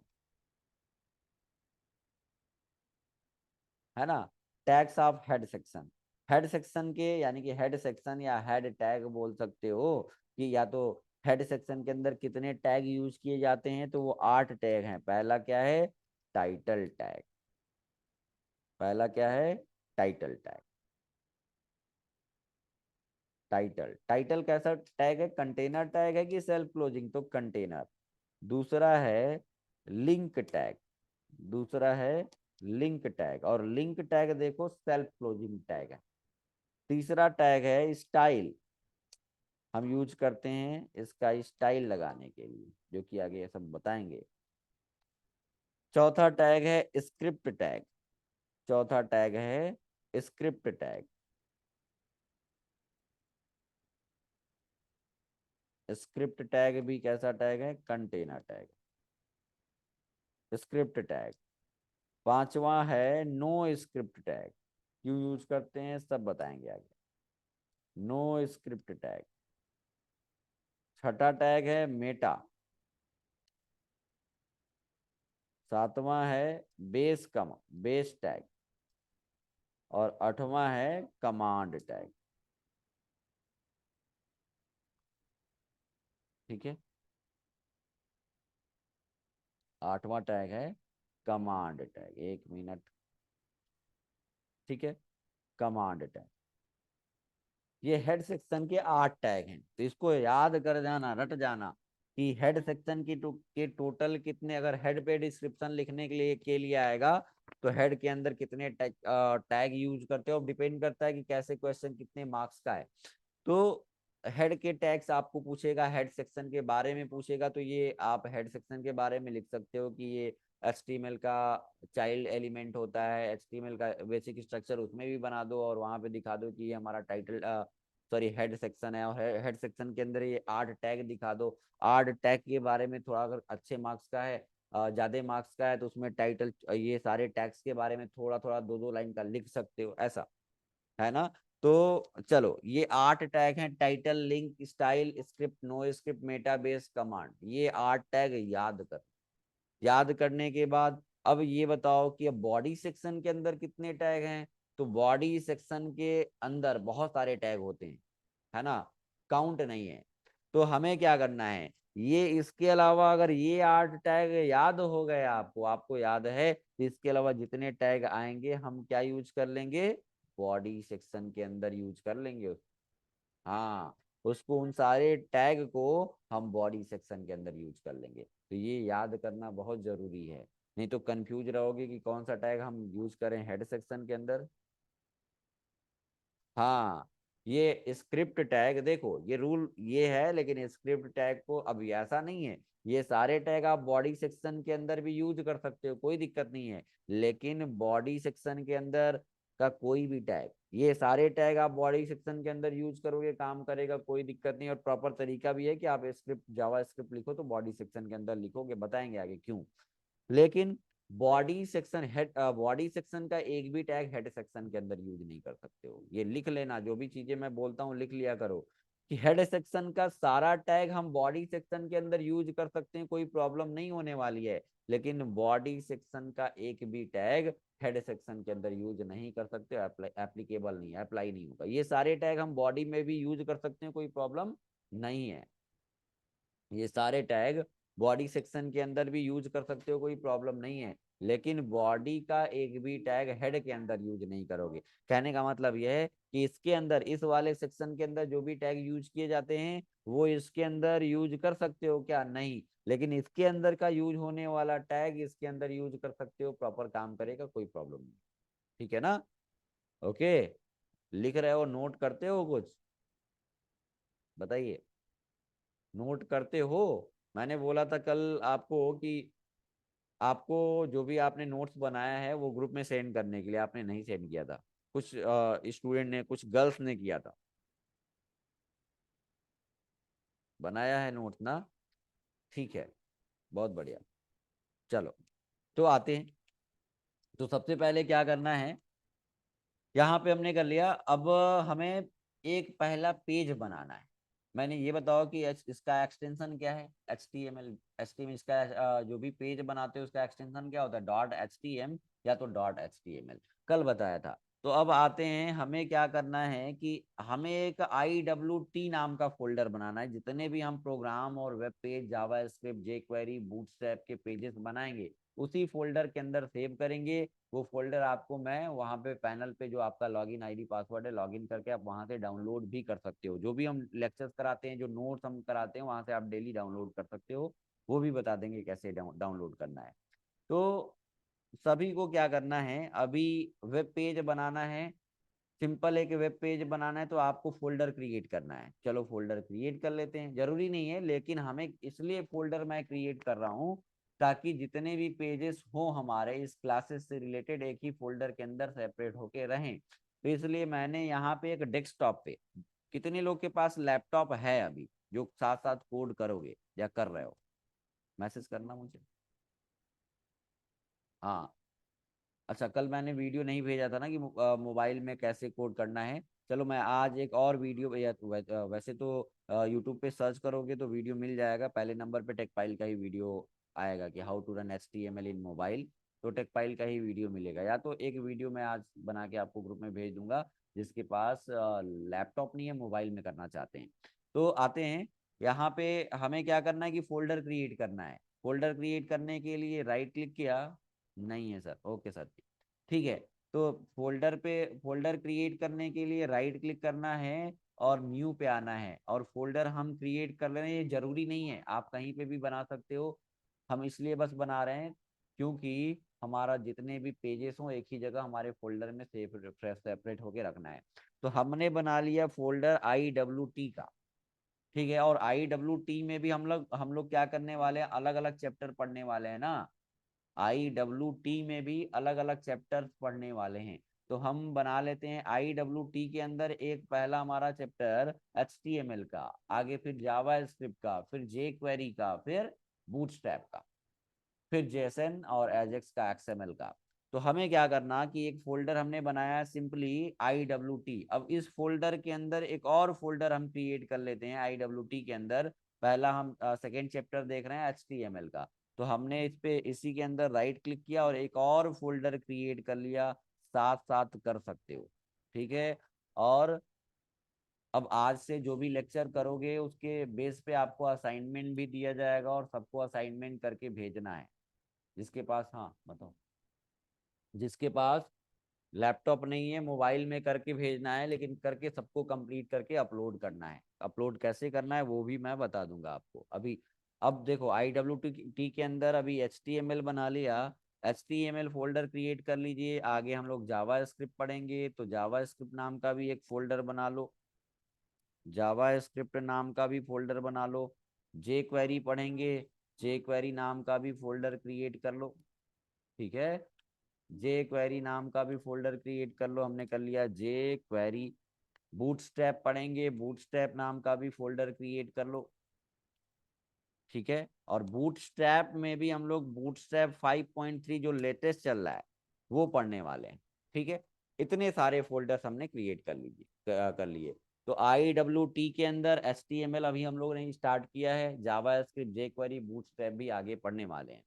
है ना। Tags of head section, head section के, यानी कि हेड सेक्शन या हेड टैग बोल सकते हो। कि या तो हेड सेक्शन के अंदर कितने टैग यूज किए जाते हैं, तो वो 8 टैग हैं। पहला क्या है? Title tag. पहला क्या है? Title tag. टाइटल, टाइटल कैसा टैग है? कंटेनर टैग है कि सेल्फ क्लोजिंग? तो कंटेनर। दूसरा है लिंक टैग, दूसरा है लिंक टैग, और लिंक टैग देखो सेल्फ क्लोजिंग टैग है। तीसरा टैग है स्टाइल, हम यूज करते हैं इसका स्टाइल लगाने के लिए, जो कि आगे सब बताएंगे। चौथा टैग है स्क्रिप्ट टैग, चौथा टैग है स्क्रिप्ट टैग। स्क्रिप्ट टैग भी कैसा टैग है? Container tag, script tag. पांचवा है नो स्क्रिप्ट टैग, क्यों यूज करते हैं सब बताएंगे आगे। No script tag. छठा टैग है मेटा। सातवां है बेस टैग। और आठवां है कमांड टैग। ठीक है, आठवां टैग है कमांड टैग। एक मिनट। ठीक है, कमांड टैग। ये हेड सेक्शन के 8 टैग हैं, तो इसको याद कर जाना, रट जाना कि हेड सेक्शन के टोटल कितने, अगर हेड पे डिस्क्रिप्शन लिखने के लिए आएगा तो हेड के अंदर कितने टैग यूज करते हो, डिपेंड करता है कि कैसे क्वेश्चन कितने मार्क्स का है। तो हेड के टैग्स आपको पूछेगा, हेड सेक्शन के बारे में पूछेगा, तो ये आप हेड सेक्शन के बारे में लिख सकते हो कि ये HTML का चाइल्ड एलिमेंट होता है, HTML का बेसिक स्ट्रक्चर उसमें भी बना दो और वहां पे दिखा दो कि ये हमारा टाइटल सॉरी हेड सेक्शन है, और हेड सेक्शन के अंदर ये 8 टैग दिखा दो। 8 टैग के बारे में थोड़ा अगर अच्छे मार्क्स का है, ज्यादा मार्क्स का है, तो उसमें टाइटल, ये सारे टैग्स के बारे में थोड़ा थोड़ा दो दो लाइन का लिख सकते हो, ऐसा है ना। तो चलो, ये 8 टैग हैं, title, link, style, script, no script, meta, base, command. ये 8 टैग याद कर। याद करने के बाद अब ये बताओ कि अब बॉडी सेक्शन के अंदर कितने टैग हैं? तो बॉडी सेक्शन के अंदर बहुत सारे टैग होते हैं, है ना, काउंट नहीं है। तो हमें क्या करना है, ये इसके अलावा अगर ये 8 टैग याद हो गए आपको, आपको याद है, तो इसके अलावा जितने टैग आएंगे हम क्या यूज कर लेंगे? बॉडी सेक्शन के अंदर यूज कर लेंगे। हाँ, उसको, उन सारे टैग को हम बॉडी सेक्शन के अंदर यूज कर लेंगे। तो ये याद करना बहुत जरूरी है, नहीं तो कंफ्यूज रहोगे कि कौन सा टैग हम यूज करें हेड सेक्शन के अंदर। हाँ, ये स्क्रिप्ट टैग देखो, ये रूल ये है, लेकिन स्क्रिप्ट टैग को अब ऐसा नहीं है, ये सारे टैग आप बॉडी सेक्शन के अंदर भी यूज कर सकते हो, कोई दिक्कत नहीं है। लेकिन बॉडी सेक्शन के अंदर का कोई भी टैग, ये सारे टैग आप बॉडी सेक्शन के अंदर यूज करोगे, काम करेगा, कोई दिक्कत नहीं। और प्रॉपर तरीका भी है कि आप स्क्रिप्ट, जावा स्क्रिप्ट लिखो तो बॉडी सेक्शन के अंदर लिखोगे, बताएंगे आगे क्यों। लेकिन बॉडी सेक्शन का एक भी टैग हेड सेक्शन के अंदर यूज नहीं कर सकते हो, ये लिख लेना, जो भी चीजें मैं बोलता हूँ लिख लिया करो कि हेड सेक्शन का सारा टैग हम बॉडी सेक्शन के अंदर यूज कर सकते हैं, कोई प्रॉब्लम नहीं होने वाली है। लेकिन बॉडी सेक्शन का एक भी टैग हेड सेक्शन के अंदर यूज नहीं कर सकते, एप्लीकेबल नहीं, अप्लाई नहीं होगा। ये सारे टैग हम बॉडी में भी यूज कर सकते हैं, कोई प्रॉब्लम नहीं है। ये सारे टैग बॉडी सेक्शन के अंदर भी यूज कर सकते हो, कोई प्रॉब्लम नहीं है। लेकिन बॉडी का एक भी टैग हेड के अंदर यूज नहीं करोगे। कहने का मतलब यह है कि इसके अंदर, इस वाले सेक्शन के अंदर जो भी टैग यूज किए जाते हैं वो इसके अंदर यूज कर सकते हो क्या? नहीं। लेकिन इसके अंदर का यूज होने वाला टैग इसके अंदर यूज कर सकते हो, प्रॉपर काम करेगा, कोई प्रॉब्लम नहीं। ठीक है ना? ओके, लिख रहे हो, नोट करते हो कुछ? बताइए, नोट करते हो? मैंने बोला था कल आपको कि आपको जो भी आपने नोट्स बनाया है वो ग्रुप में सेंड करने के लिए, आपने नहीं सेंड किया था। कुछ स्टूडेंट ने, कुछ गर्ल्स ने किया था। बनाया है नोट्स ना? ठीक है, बहुत बढ़िया। चलो, तो आते हैं। तो सबसे पहले क्या करना है, यहाँ पे हमने कर लिया। अब हमें एक पहला पेज बनाना है। मैंने ये बताओ कि इसका एक्सटेंशन क्या है? HTML। HTML इसका जो भी पेज बनाते हो उसका एक्सटेंशन क्या होता है? .htm या तो .html। कल बताया था। तो अब आते हैं, हमें क्या करना है कि हमें एक IWT नाम का फोल्डर बनाना है। जितने भी हम प्रोग्राम और वेब पेज, जावा स्क्रिप्ट, जे क्वेरी, बूटस्ट्रैप के पेजेस बनाएंगे उसी फोल्डर के अंदर सेव करेंगे। वो फोल्डर आपको मैं वहाँ पे पैनल पे जो आपका लॉगिन आईडी पासवर्ड है, लॉगिन करके आप वहाँ से डाउनलोड भी कर सकते हो। जो भी हम लेक्चर्स कराते हैं, जो नोट्स हम कराते हैं, वहाँ से आप डेली डाउनलोड कर सकते हो। वो भी बता देंगे कैसे डाउनलोड करना है। तो सभी को क्या करना है, अभी वेब पेज बनाना है। सिंपल एक वेब पेज बनाना है तो आपको फोल्डर क्रिएट करना है। चलो फोल्डर क्रिएट कर लेते हैं, जरूरी नहीं है लेकिन हमें इसलिए फोल्डर मैं क्रिएट कर रहा हूँ ताकि जितने भी पेजेस हो हमारे इस क्लासेस से रिलेटेड एक ही फोल्डर के अंदर सेपरेट होके रहें। तो इसलिए मैंने यहाँ पे एक डेस्कटॉप पे, कितने लोग के पास लैपटॉप है अभी जो साथ साथ कोड करोगे या कर रहे हो, मैसेज करना मुझे। हाँ, अच्छा, कल मैंने वीडियो नहीं भेजा था ना कि मोबाइल में कैसे कोड करना है। चलो मैं आज एक और वीडियो वैसे तो यूट्यूब पे सर्च करोगे तो वीडियो मिल जाएगा। पहले नंबर पे टेकपाइल का ही वीडियो आएगा कि how to run HTML in mobile. तो टेकपाइल का ही वीडियो मिलेगा, या तो एक वीडियो मैं आज बना के आपको ग्रुप में भेज दूंगा जिसके पास लैपटॉप नहीं है, मोबाइल में करना चाहते हैं। तो आते हैं यहाँ पे, हमें क्या करना है कि फोल्डर क्रिएट करना है। फोल्डर क्रिएट करने के लिए राइट क्लिक किया, नहीं है सर, ओके सर, ठीक है। तो फोल्डर क्रिएट करने के लिए राइट क्लिक करना है और न्यू पे आना है, और फोल्डर हम क्रिएट कर रहे हैं, ये जरूरी नहीं है, आप कहीं पे भी बना सकते हो। हम इसलिए बस बना रहे हैं क्योंकि हमारा जितने भी पेजेस हो एक ही जगह हमारे फोल्डर में सेपरेट होके रखना है। तो हमने बना लिया फोल्डर IWT का, ठीक है। और IWT में भी हम लोग क्या करने वाले हैं, अलग अलग चैप्टर पढ़ने वाले हैं ना। IWT में भी अलग अलग चैप्टर्स पढ़ने वाले हैं। तो हम बना लेते हैं IWT के अंदर एक पहला हमारा चैप्टर HTML का, आगे फिर जावा स्क्रिप्ट का, फिर जे क्वेरी का, फिर बूटस्ट्रैप का, फिर जेसन और एजेक्स का, XML का। तो हमें क्या करना कि एक फोल्डर हमने बनाया सिंपली IWT। अब इस फोल्डर के अंदर एक और फोल्डर हम क्रिएट कर लेते हैं IWT के अंदर। पहला हम सेकेंड चैप्टर देख रहे हैं HTML का। तो हमने इसी के अंदर राइट क्लिक किया और एक और फोल्डर क्रिएट कर लिया, साथ साथ कर सकते हो, ठीक है। और अब आज से जो भी लेक्चर करोगे उसके बेस पे आपको असाइनमेंट भी दिया जाएगा और सबको असाइनमेंट करके भेजना है। जिसके पास, हाँ बताओ, जिसके पास लैपटॉप नहीं है मोबाइल में करके भेजना है, लेकिन करके सबको कंप्लीट करके अपलोड करना है। अपलोड कैसे करना है वो भी मैं बता दूंगा आपको अभी। अब देखो IWT के अंदर अभी HTML बना लिया, HTML फोल्डर क्रिएट कर लीजिए। आगे हम लोग जावा स्क्रिप्ट पढ़ेंगे तो जावा स्क्रिप्ट नाम का भी एक फोल्डर बना लो, जावा स्क्रिप्ट नाम का भी फोल्डर बना लो। जे क्वेरी पढ़ेंगे, जे क्वेरी नाम का भी फोल्डर क्रिएट कर लो, ठीक है। जे क्वेरी नाम का भी फोल्डर क्रिएट कर लो, हमने कर लिया जे क्वेरी। बूटस्ट्रैप पढ़ेंगे, बूटस्ट्रैप नाम का भी फोल्डर क्रिएट कर लो, ठीक है। और बूटस्ट्रैप में भी हम लोग बूटस्ट्रैप 5.3 जो लेटेस्ट चल रहा है वो पढ़ने वाले हैं, ठीक है। इतने सारे फोल्डर्स हमने क्रिएट कर लिए। तो IWT के अंदर HTML अभी हम लोग ने स्टार्ट किया है, जावा स्क्रिप्ट, जे क्वेरी, बूटस्ट्रैप भी आगे पढ़ने वाले हैं।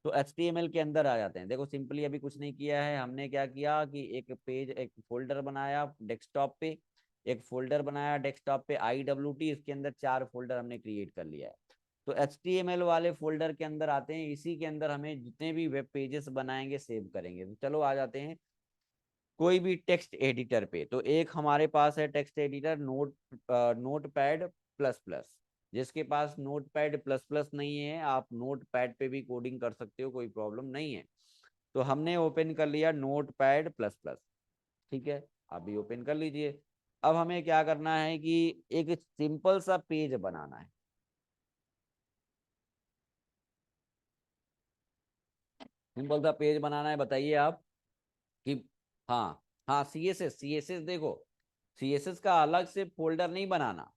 तो HTML के अंदर आ जाते हैं। देखो सिंपली अभी कुछ नहीं किया है, हमने क्या किया कि एक फोल्डर बनाया डेस्कटॉप पे, एक फोल्डर बनाया डेस्कटॉप पे IWT, इसके अंदर 4 फोल्डर हमने क्रिएट कर लिया है। तो HTML वाले फोल्डर के अंदर आते हैं, इसी के अंदर हमें जितने भी वेब पेजेस बनाएंगे सेव करेंगे। तो चलो आ जाते हैं कोई भी टेक्स्ट एडिटर पे। तो एक हमारे पास है text editor note pad plus plus. जिसके पास नोट पैड प्लस प्लस नहीं है, आप नोट पैड पे भी कोडिंग कर सकते हो, कोई प्रॉब्लम नहीं है। तो हमने ओपन कर लिया नोट पैड प्लस प्लस, ठीक है। आप भी ओपन कर लीजिए। अब हमें क्या करना है कि एक सिंपल सा पेज बनाना है। सिंपल सा पेज बनाना है, बताइए आप कि, हाँ हाँ, CSS देखो, CSS का अलग से फोल्डर नहीं बनाना।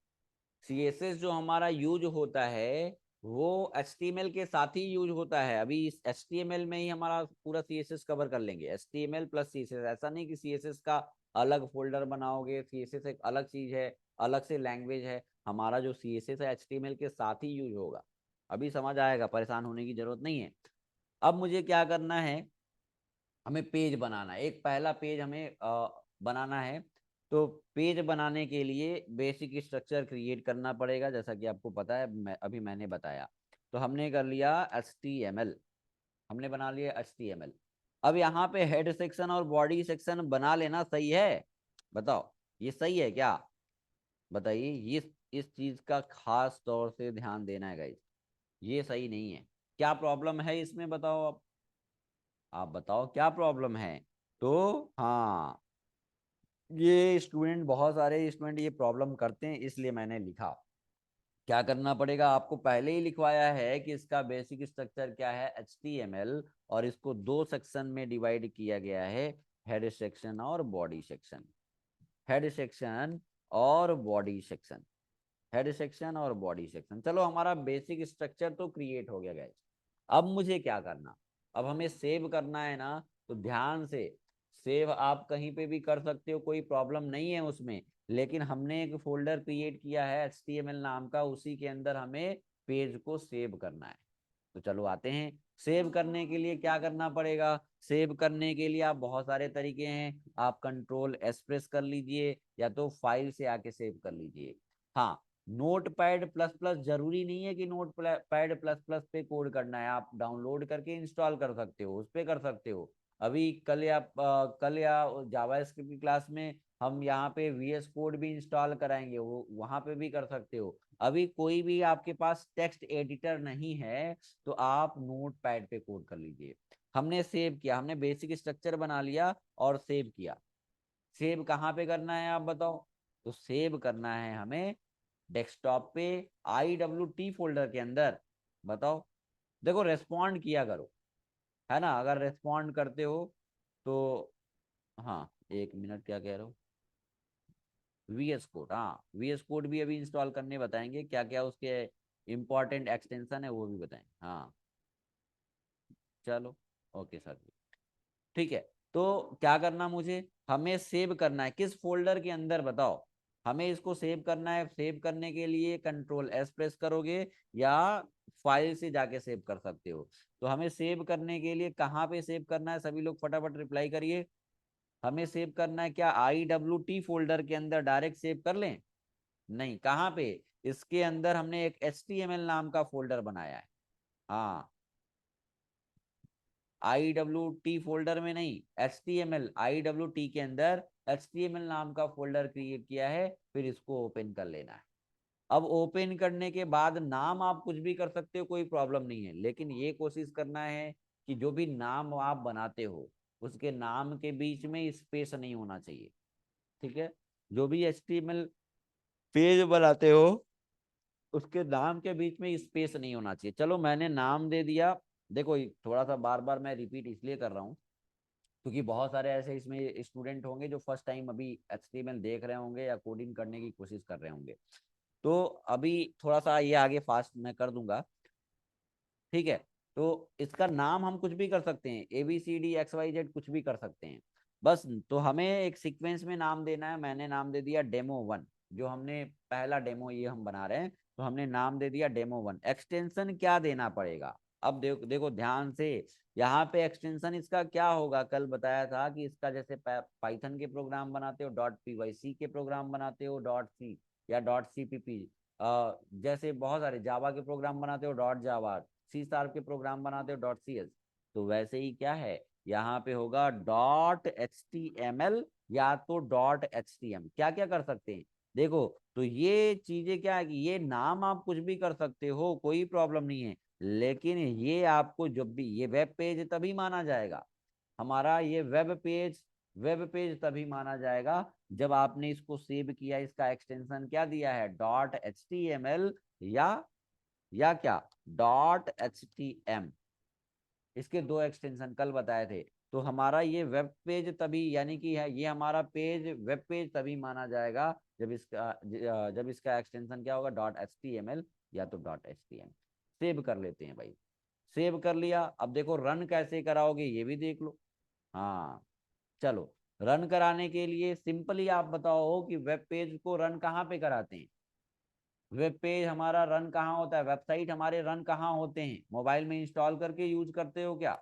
CSS जो हमारा यूज होता है वो HTML के साथ ही यूज होता है। अभी इस HTML में ही हमारा पूरा CSS कवर कर लेंगे, HTML प्लस CSS। ऐसा नहीं कि CSS का अलग फोल्डर बनाओगे, CSS एक अलग चीज है, अलग से लैंग्वेज है। हमारा जो CSS है HTML के साथ ही यूज होगा। अभी समझ आएगा, परेशान होने की जरूरत नहीं है। अब मुझे क्या करना है हमें पेज बनाना है, एक पहला पेज हमें बनाना है। तो पेज बनाने के लिए बेसिक स्ट्रक्चर क्रिएट करना पड़ेगा, जैसा कि आपको पता है, मैंने बताया। तो हमने कर लिया HTML, हमने बना लिया HTML। अब यहाँ पे हेड सेक्शन और बॉडी सेक्शन बना लेना सही है? बताओ, ये सही है क्या? बताइए, ये इस चीज का खास तौर से ध्यान देना है गाइस, ये सही नहीं है। क्या प्रॉब्लम है इसमें, बताओ आप बताओ क्या प्रॉब्लम है? तो हाँ, ये स्टूडेंट, बहुत सारे स्टूडेंट ये प्रॉब्लम करते हैं, इसलिए मैंने लिखा। क्या करना पड़ेगा, आपको पहले ही लिखवाया है कि इसका बेसिक स्ट्रक्चर क्या है, HTML, और इसको दो सेक्शन में डिवाइड किया गया है, हेड सेक्शन और बॉडी सेक्शन। हेड सेक्शन और बॉडी सेक्शन, हेड सेक्शन और बॉडी सेक्शन। चलो, हमारा बेसिक स्ट्रक्चर तो क्रिएट हो गया गाइस। अब मुझे क्या करना, अब हमें सेव करना है ना। तो ध्यान से, सेव आप कहीं पे भी कर सकते हो, कोई प्रॉब्लम नहीं है उसमें। लेकिन हमने एक फोल्डर क्रिएट किया है HTML नाम का, उसी के अंदर हमें पेज को सेव करना है। तो चलो आते हैं। सेव करने के लिए क्या करना पड़ेगा? सेव करने के लिए आप, बहुत सारे तरीके हैं, आप Ctrl+S प्रेस कर लीजिए, या तो फाइल से आके सेव कर लीजिए। हाँ, नोटपैड प्लस प्लस जरूरी नहीं है कि नोटपैड प्लस प्लस पे कोड करना है, आप डाउनलोड करके इंस्टॉल कर सकते हो, उस पे कर सकते हो। अभी कल या जावास्क्रिप्ट की क्लास में हम यहाँ पे VS कोड भी इंस्टॉल कराएंगे, वो वहां पे भी कर सकते हो। अभी कोई भी आपके पास टेक्स्ट एडिटर नहीं है, तो आप नोटपैड पे कोड कर लीजिए। हमने सेव किया, हमने बेसिक स्ट्रक्चर बना लिया और सेव किया। सेव कहाँ पे करना है आप बताओ? तो सेव करना है हमें डेस्कटॉप पे, IWT फोल्डर के अंदर। बताओ, देखो रेस्पॉन्ड किया करो, है ना? अगर रेस्पॉन्ड करते हो तो। हाँ, एक मिनट, क्या कह रहे हो? VS कोड, हाँ, VS कोड भी अभी इंस्टॉल करने बताएंगे, क्या क्या उसके इंपॉर्टेंट एक्सटेंशन है वो भी बताएंगे। हाँ, चलो, ओके सर, ठीक है। तो क्या करना मुझे, हमें सेव करना है किस फोल्डर के अंदर, बताओ? हमें इसको सेव करना है, सेव करने के लिए Ctrl+S प्रेस करोगे, या फाइल से जाके सेव कर सकते हो। तो हमें सेव करने के लिए कहाँ पे सेव करना है, सभी लोग फटाफट रिप्लाई करिए। हमें सेव करना है क्या IWT फोल्डर के अंदर डायरेक्ट सेव कर लें? नहीं, कहाँ पे? इसके अंदर हमने एक HTML नाम का फोल्डर बनाया है। हाँ, IWT फोल्डर में नहीं, HTML, IWT के अंदर HTML नाम का फोल्डर क्रिएट किया है, फिर इसको ओपन कर लेना है। अब ओपन करने के बाद नाम आप कुछ भी कर सकते हो, कोई प्रॉब्लम नहीं है, लेकिन ये कोशिश करना है कि जो भी नाम आप बनाते हो, उसके नाम के बीच में स्पेस नहीं होना चाहिए। ठीक है? जो भी HTML पेज बनाते हो, उसके नाम के बीच में स्पेस नहीं होना चाहिए। चलो, मैंने नाम दे दिया। देखो, थोड़ा सा बार बार मैं रिपीट इसलिए कर रहा हूँ, क्योंकि बहुत सारे ऐसे इसमें स्टूडेंट होंगे जो फर्स्ट टाइम अभी HTML देख रहे होंगे या कोडिंग करने की कोशिश कर रहे होंगे। तो अभी थोड़ा सा ये आगे फास्ट मैं कर दूंगा। ठीक है? तो इसका नाम हम कुछ भी कर सकते हैं, ABCDXYZ कुछ भी कर सकते हैं। बस, तो हमें एक सीक्वेंस में नाम देना है। मैंने नाम दे दिया Demo 1, जो हमने पहला डेमो ये हम बना रहे हैं, तो हमने नाम दे दिया Demo 1। एक्सटेंशन क्या देना पड़ेगा? अब देखो देखो ध्यान से, यहाँ पे एक्सटेंशन इसका क्या होगा, कल बताया था कि इसका जैसे पाइथन के प्रोग्राम बनाते हो, .pyc के प्रोग्राम बनाते हो, .c या .cpp, जैसे बहुत सारे जावा के प्रोग्राम बनाते हो, .java, C# के प्रोग्राम बनाते हो, .cs, तो वैसे ही क्या है, यहाँ पे होगा .html या तो .htm। क्या क्या कर सकते हैं, देखो। तो ये चीजें क्या है कि ये नाम आप कुछ भी कर सकते हो, कोई प्रॉब्लम नहीं है, लेकिन ये आपको जब भी ये वेब पेज तभी माना जाएगा, हमारा ये वेब पेज तभी माना जाएगा जब आपने इसको सेव किया, इसका एक्सटेंशन क्या दिया है, .html या क्या, .htm। इसके दो एक्सटेंशन कल बताए थे। तो हमारा ये वेब पेज तभी, यानी कि है ये हमारा पेज, वेब पेज तभी माना जाएगा जब इसका एक्सटेंशन क्या होगा, .html या तो .htm। सेव कर लेते हैं भाई, सेव कर लिया। अब देखो रन कैसे कराओगे ये भी देख लो। हाँ, चलो, रन कराने के लिए सिंपली आप बताओ कि वेब पेज को रन कहाँ पे कराते हैं? वेब पेज हमारा रन कहाँ होता है, वेबसाइट हमारे रन कहाँ होते हैं? मोबाइल में इंस्टॉल करके यूज करते हो क्या?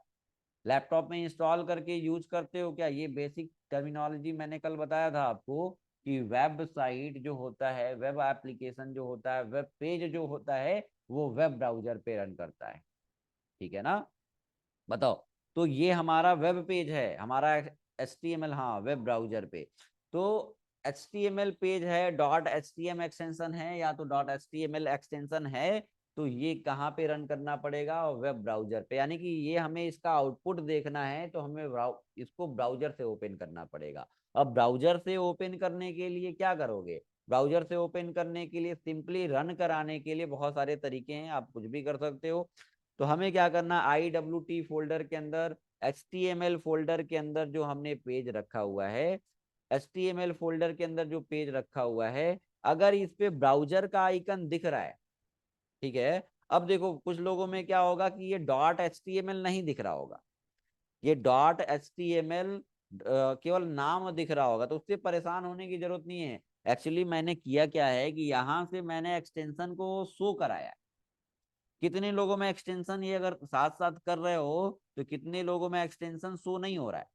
लैपटॉप में इंस्टॉल करके यूज करते हो क्या? ये बेसिक टर्मिनोलॉजी मैंने कल बताया था आपको कि वेबसाइट जो होता है, वेब एप्लीकेशन जो होता है, वेब पेज जो होता है, वो वेब ब्राउजर पे रन करता है। ठीक है ना? बताओ। तो ये हमारा वेब पेज है, हमारा HTML, हाँ, वेब ब्राउजर पे। तो HTML पेज है, डॉट HTML एक्सटेंशन है, या तो डॉट HTML एक्सटेंशन है, तो ये कहाँ पे रन करना पड़ेगा? वेब ब्राउजर पे। यानी कि ये हमें इसका आउटपुट देखना है, तो हमें इसको ब्राउजर से ओपन करना पड़ेगा। अब ब्राउजर से ओपन करने के लिए क्या करोगे? ब्राउजर से ओपन करने के लिए, सिंपली रन कराने के लिए बहुत सारे तरीके हैं, आप कुछ भी कर सकते हो। तो हमें क्या करना, IWT फोल्डर के अंदर, HTML फोल्डर के अंदर जो हमने पेज रखा हुआ है, HTML फोल्डर के अंदर जो पेज रखा हुआ है, अगर इस पे ब्राउजर का आइकन दिख रहा है, ठीक है। अब देखो कुछ लोगों में क्या होगा कि ये डॉट HTML नहीं दिख रहा होगा, ये डॉट HTML केवल नाम दिख रहा होगा, तो उससे परेशान होने की जरूरत नहीं है। एक्चुअली मैंने किया क्या है कि यहाँ से मैंने एक्सटेंशन को शो कराया। कितने लोगों में एक्सटेंशन, ये अगर साथ साथ कर रहे हो तो कितने लोगों में एक्सटेंशन शो नहीं हो रहा है?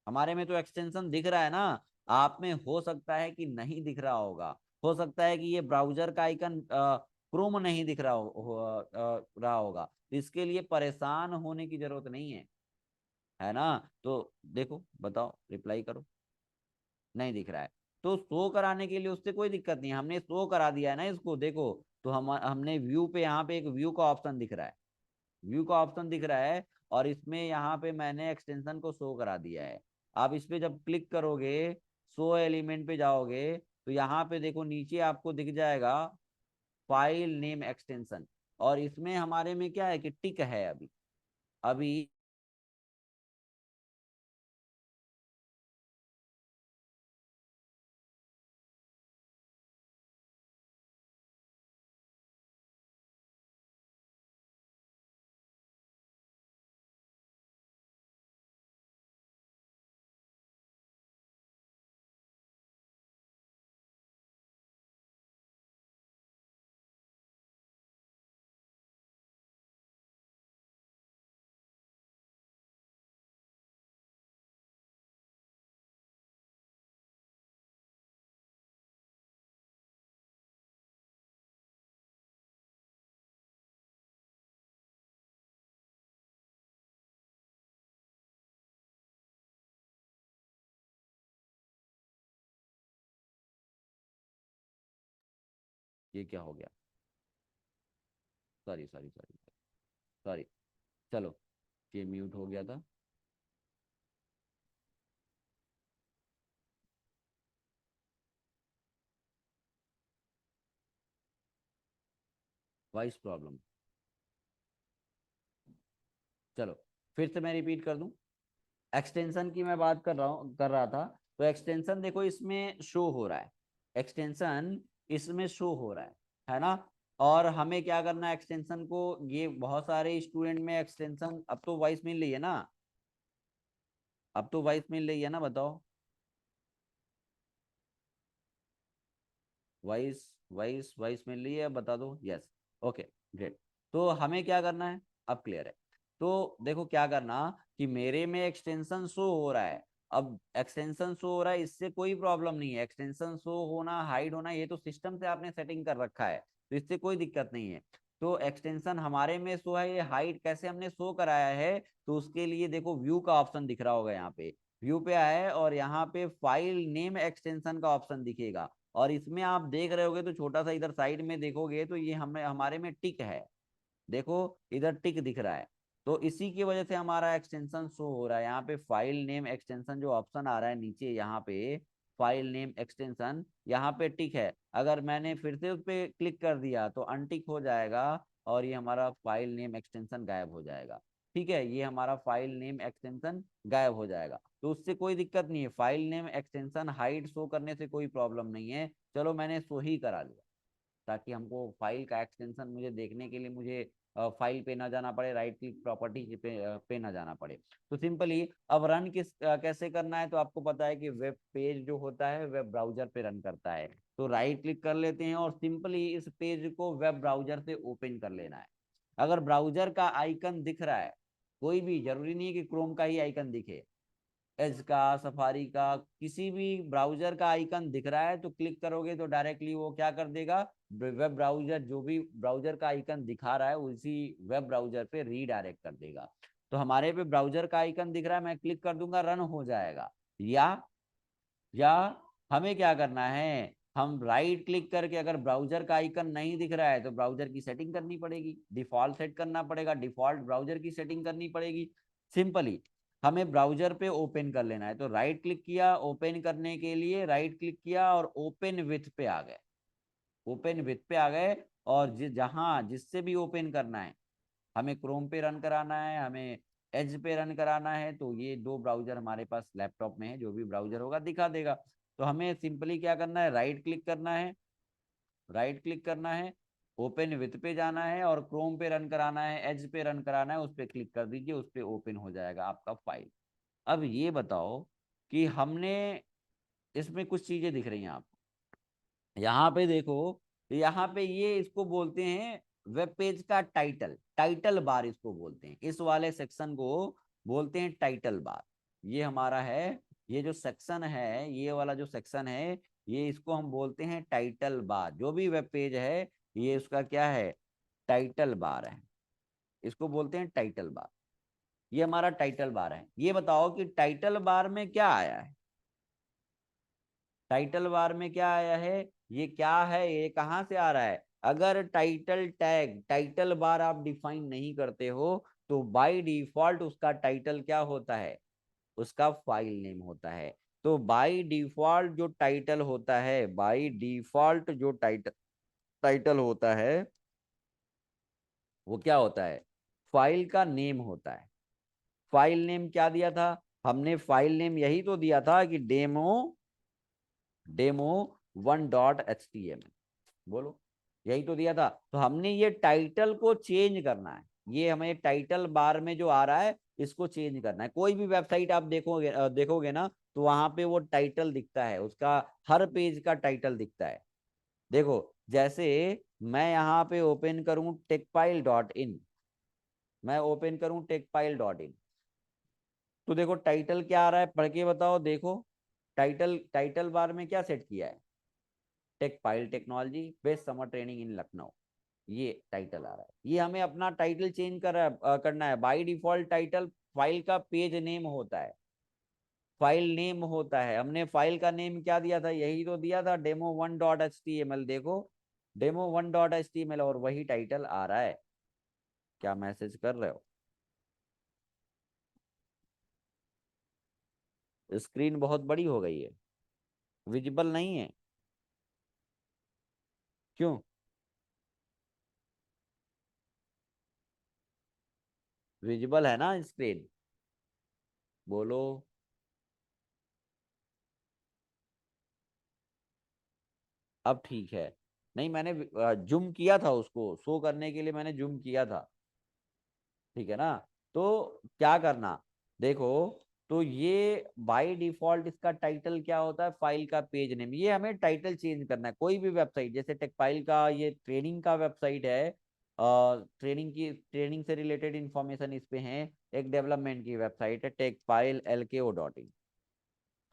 हमारे में तो एक्सटेंशन दिख रहा है ना। आप में हो सकता है कि नहीं दिख रहा होगा, हो सकता है कि ये ब्राउजर का आइकन क्रोम नहीं दिख रहा होगा, तो इसके लिए परेशान होने की जरूरत नहीं है ना? तो देखो, बताओ, रिप्लाई करो। नहीं दिख रहा है, तो शो कराने के लिए उससे कोई दिक्कत नहीं है, हमने शो करा दिया है ना इसको, देखो। तो हमने व्यू पे, यहाँ पे एक व्यू का ऑप्शन दिख रहा है, व्यू का ऑप्शन दिख रहा है, और इसमें यहाँ पे मैंने एक्सटेंशन को शो करा दिया है। आप इस पे जब क्लिक करोगे, शो एलिमेंट पे जाओगे, तो यहाँ पे देखो नीचे आपको दिख जाएगा फाइल नेम एक्सटेंशन, और इसमें हमारे में क्या है कि टिक है अभी। अभी ये क्या हो गया? सॉरी सॉरी सॉरी सॉरी, चलो, ये म्यूट हो गया था। Voice problem. चलो, फिर से मैं रिपीट कर दूं। एक्सटेंशन की मैं बात कर रहा था। तो एक्सटेंशन देखो इसमें शो हो रहा है, एक्सटेंशन इसमें शो हो रहा है ना? और हमें क्या करना है एक्सटेंशन को, ये बहुत सारे स्टूडेंट में एक्सटेंशन, अब तो वॉइस मिल रही है ना? अब तो वॉइस मिल रही है ना, बताओ। वॉइस वॉइस वॉइस मिल रही है, बता दो यस। Okay, great. तो हमें क्या करना है, अब क्लियर है। तो देखो क्या करना, कि मेरे में एक्सटेंशन शो हो रहा है। अब एक्सटेंशन शो हो रहा है, इससे कोई प्रॉब्लम नहीं है, एक्सटेंशन शो होना, हाइड होना, ये तो सिस्टम से आपने सेटिंग कर रखा है, तो इससे कोई दिक्कत नहीं है। तो एक्सटेंशन हमारे में शो है, ये हाइड कैसे हमने शो कराया है, तो उसके लिए देखो व्यू का ऑप्शन दिख रहा होगा, यहाँ पे व्यू पे आए, और यहाँ पे फाइल नेम एक्सटेंशन का ऑप्शन दिखेगा। और इसमें आप देख रहे होगे, तो छोटा सा इधर साइड में देखोगे, तो ये हमें, हमारे में टिक है, देखो, इधर टिक दिख रहा है। तो इसी की वजह से हमारा एक्सटेंशन शो हो रहा है, यहाँ पे फाइल नेम एक्सटेंशन जो ऑप्शन आ रहा है नीचे, यहाँ पे फाइल नेम एक्सटेंशन, यहाँ पे टिक है। अगर मैंने फिर से उस पर क्लिक कर दिया तो अनटिक हो जाएगा, और ये हमारा फाइल नेम एक्सटेंशन गायब हो जाएगा। ठीक है, ये हमारा फाइल नेम एक्सटेंशन गायब हो जाएगा, तो उससे कोई दिक्कत नहीं है, file name extension hide show करने से कोई प्रॉब्लम नहीं है। चलो, मैंने शो ही करा लिया, ताकि हमको फाइल का एक्सटेंशन मुझे देखने के लिए, मुझे फाइल पे ना जाना पड़े, राइट क्लिक प्रॉपर्टी पे ना जाना पड़े। तो सिंपली अब रन कैसे करना है, तो आपको पता है कि वेब पेज जो होता है वेब ब्राउजर पे रन करता है। तो राइट क्लिक कर लेते हैं, और सिंपली इस पेज को वेब ब्राउजर से ओपन कर लेना है। अगर ब्राउजर का आइकन दिख रहा है, कोई भी, जरूरी नहीं है कि क्रोम का ही आइकन दिखे, एज का, सफारी का, किसी भी ब्राउजर का आइकन दिख रहा है तो क्लिक करोगे तो डायरेक्टली वो क्या कर देगा, वेब ब्राउजर, जो भी ब्राउजर का आइकन दिखा रहा है उसी वेब ब्राउजर पे रीडायरेक्ट कर देगा। तो हमारे पे ब्राउजर का आइकन दिख रहा है, मैं क्लिक कर दूंगा, रन हो जाएगा। या हमें क्या करना है, हम राइट क्लिक करके अगर ब्राउजर का आइकन नहीं दिख रहा है तो ब्राउजर की सेटिंग करनी पड़ेगी, डिफॉल्ट सेट करना पड़ेगा, डिफॉल्ट ब्राउजर की सेटिंग करनी पड़ेगी। सिंपली हमें ब्राउजर पे ओपन कर लेना है, तो राइट क्लिक किया, ओपन करने के लिए राइट क्लिक किया और ओपन विथ पे आ गए, ओपन विथ पे आ गए। और जहां जिससे भी ओपन करना है, हमें क्रोम पे रन कराना है, हमें एज पे रन कराना है, तो ये दो ब्राउजर हमारे पास लैपटॉप में है, जो भी ब्राउजर होगा दिखा देगा। तो हमें सिंपली क्या करना है, राइट क्लिक करना है, राइट क्लिक करना है, ओपन विथ पे जाना है और क्रोम पे रन कराना है, एज पे रन कराना है, उस पर क्लिक कर दीजिए, उस पर ओपन हो जाएगा आपका फाइल। अब ये बताओ कि हमने, इसमें कुछ चीजें दिख रही हैं आपको, यहाँ पे देखो, यहाँ पे ये इसको बोलते हैं वेब पेज का टाइटल, टाइटल बार इसको बोलते हैं, इस वाले सेक्शन को बोलते हैं टाइटल बार। ये हमारा है, ये जो सेक्शन है, ये वाला जो सेक्शन है, ये इसको हम बोलते हैं टाइटल बार। जो भी वेब पेज है ये उसका क्या है, टाइटल बार है, इसको बोलते हैं टाइटल बार। ये हमारा टाइटल बार है। ये बताओ कि टाइटल बार में क्या आया है, टाइटल बार में क्या आया है, ये क्या है, ये कहाँ से आ रहा है। अगर टाइटल टैग, टाइटल बार आप डिफाइन नहीं करते हो तो बाय डिफॉल्ट उसका टाइटल क्या होता है, उसका फाइल नेम होता है। तो बाय डिफॉल्ट जो टाइटल होता है, बाय डिफॉल्ट जो टाइटल टाइटल होता है वो क्या होता है, फाइल का नेम होता है। फाइल नेम क्या दिया था, हमने फाइल नेम यही तो दिया था कि डेमो, डेमो 1.html, बोलो, यही तो दिया था। तो हमने ये टाइटल को चेंज करना है, ये हमें टाइटल बार में जो आ रहा है इसको चेंज करना है। कोई भी वेबसाइट आप देखोगे देखोगे ना तो वहां पे वो टाइटल दिखता है, उसका हर पेज का टाइटल दिखता है। देखो, जैसे मैं यहाँ पे ओपन करूं टेकपाइल.इन, मैं ओपन करूं टेकपाइल.इन, तो देखो टाइटल क्या आ रहा है, पढ़ के बताओ। देखो टाइटल, टाइटल बार में क्या सेट किया है, Tech Pile Technology best summer training in Lucknow, ये टाइटल आ रहा है। ये हमें अपना टाइटल चेंज करना है। बाय डिफॉल्ट टाइटल फाइल का पेज नेम होता है, फाइल नेम होता है। हमने फाइल का नेम क्या दिया था, यही तो दिया था, demo1.html। देखो demo1.html और वही टाइटल आ रहा है। क्या मैसेज कर रहे हो, स्क्रीन बहुत बड़ी हो गई है, विजिबल नहीं है, क्यों, विजिबल है ना स्क्रीन, बोलो। अब ठीक है, नहीं मैंने जूम किया था, उसको शो करने के लिए मैंने जूम किया था, ठीक है ना। तो क्या करना, देखो, तो ये बाय डिफॉल्ट इसका टाइटल क्या होता है, फाइल का पेज नेम। ये हमें टाइटल चेंज करना है। कोई भी वेबसाइट, जैसे टेकपाइल का ये ट्रेनिंग का वेबसाइट है, ट्रेनिंग की, ट्रेनिंग से रिलेटेड इंफॉर्मेशन इस पे है। एक डेवलपमेंट की वेबसाइट है टेकपाइल LKO.in,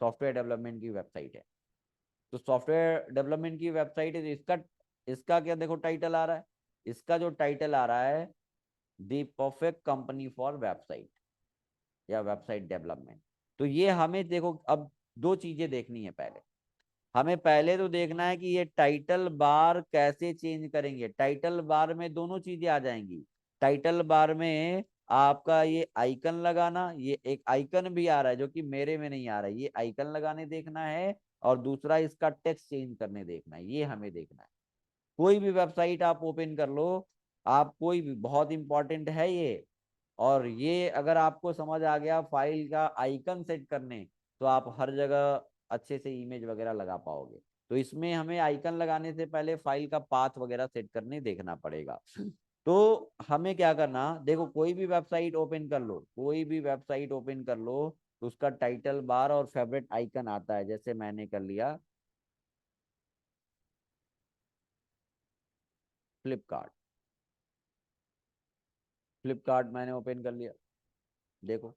सॉफ्टवेयर डेवलपमेंट की वेबसाइट है। तो सॉफ्टवेयर डेवलपमेंट की वेबसाइट है, तो इसका, इसका क्या देखो टाइटल आ रहा है, इसका जो टाइटल आ रहा है, दी परफेक्ट कंपनी फॉर वेबसाइट या वेबसाइट डेवलपमेंट। तो ये हमें देखो, अब दो चीजें देखनी है पहले। हमें पहले तो देखना है कि ये टाइटल बार कैसे चेंज करेंगे। टाइटल बार में दोनों चीजें आ जाएंगी। टाइटल बार में आपका ये आइकन लगाना, ये एक आइकन भी आ रहा है जो कि मेरे में नहीं आ रहा है, ये आइकन लगाने देखना है। और दूसरा इसका टेक्स्ट चेंज करने देखना है, ये हमें देखना है। कोई भी वेबसाइट आप ओपन कर लो, आप कोई भी, बहुत इंपॉर्टेंट है ये। और ये अगर आपको समझ आ गया फाइल का आइकन सेट करने, तो आप हर जगह अच्छे से इमेज वगैरह लगा पाओगे। तो इसमें हमें आइकन लगाने से पहले फाइल का पाथ वगैरह सेट करने देखना पड़ेगा। तो हमें क्या करना, देखो कोई भी वेबसाइट ओपन कर लो, कोई भी वेबसाइट ओपन कर लो, तो उसका टाइटल बार और फेवरेट आइकन आता है। जैसे मैंने कर लिया फ्लिपकार्ट, फ्लिपकार्ट मैंने ओपन कर लिया। देखो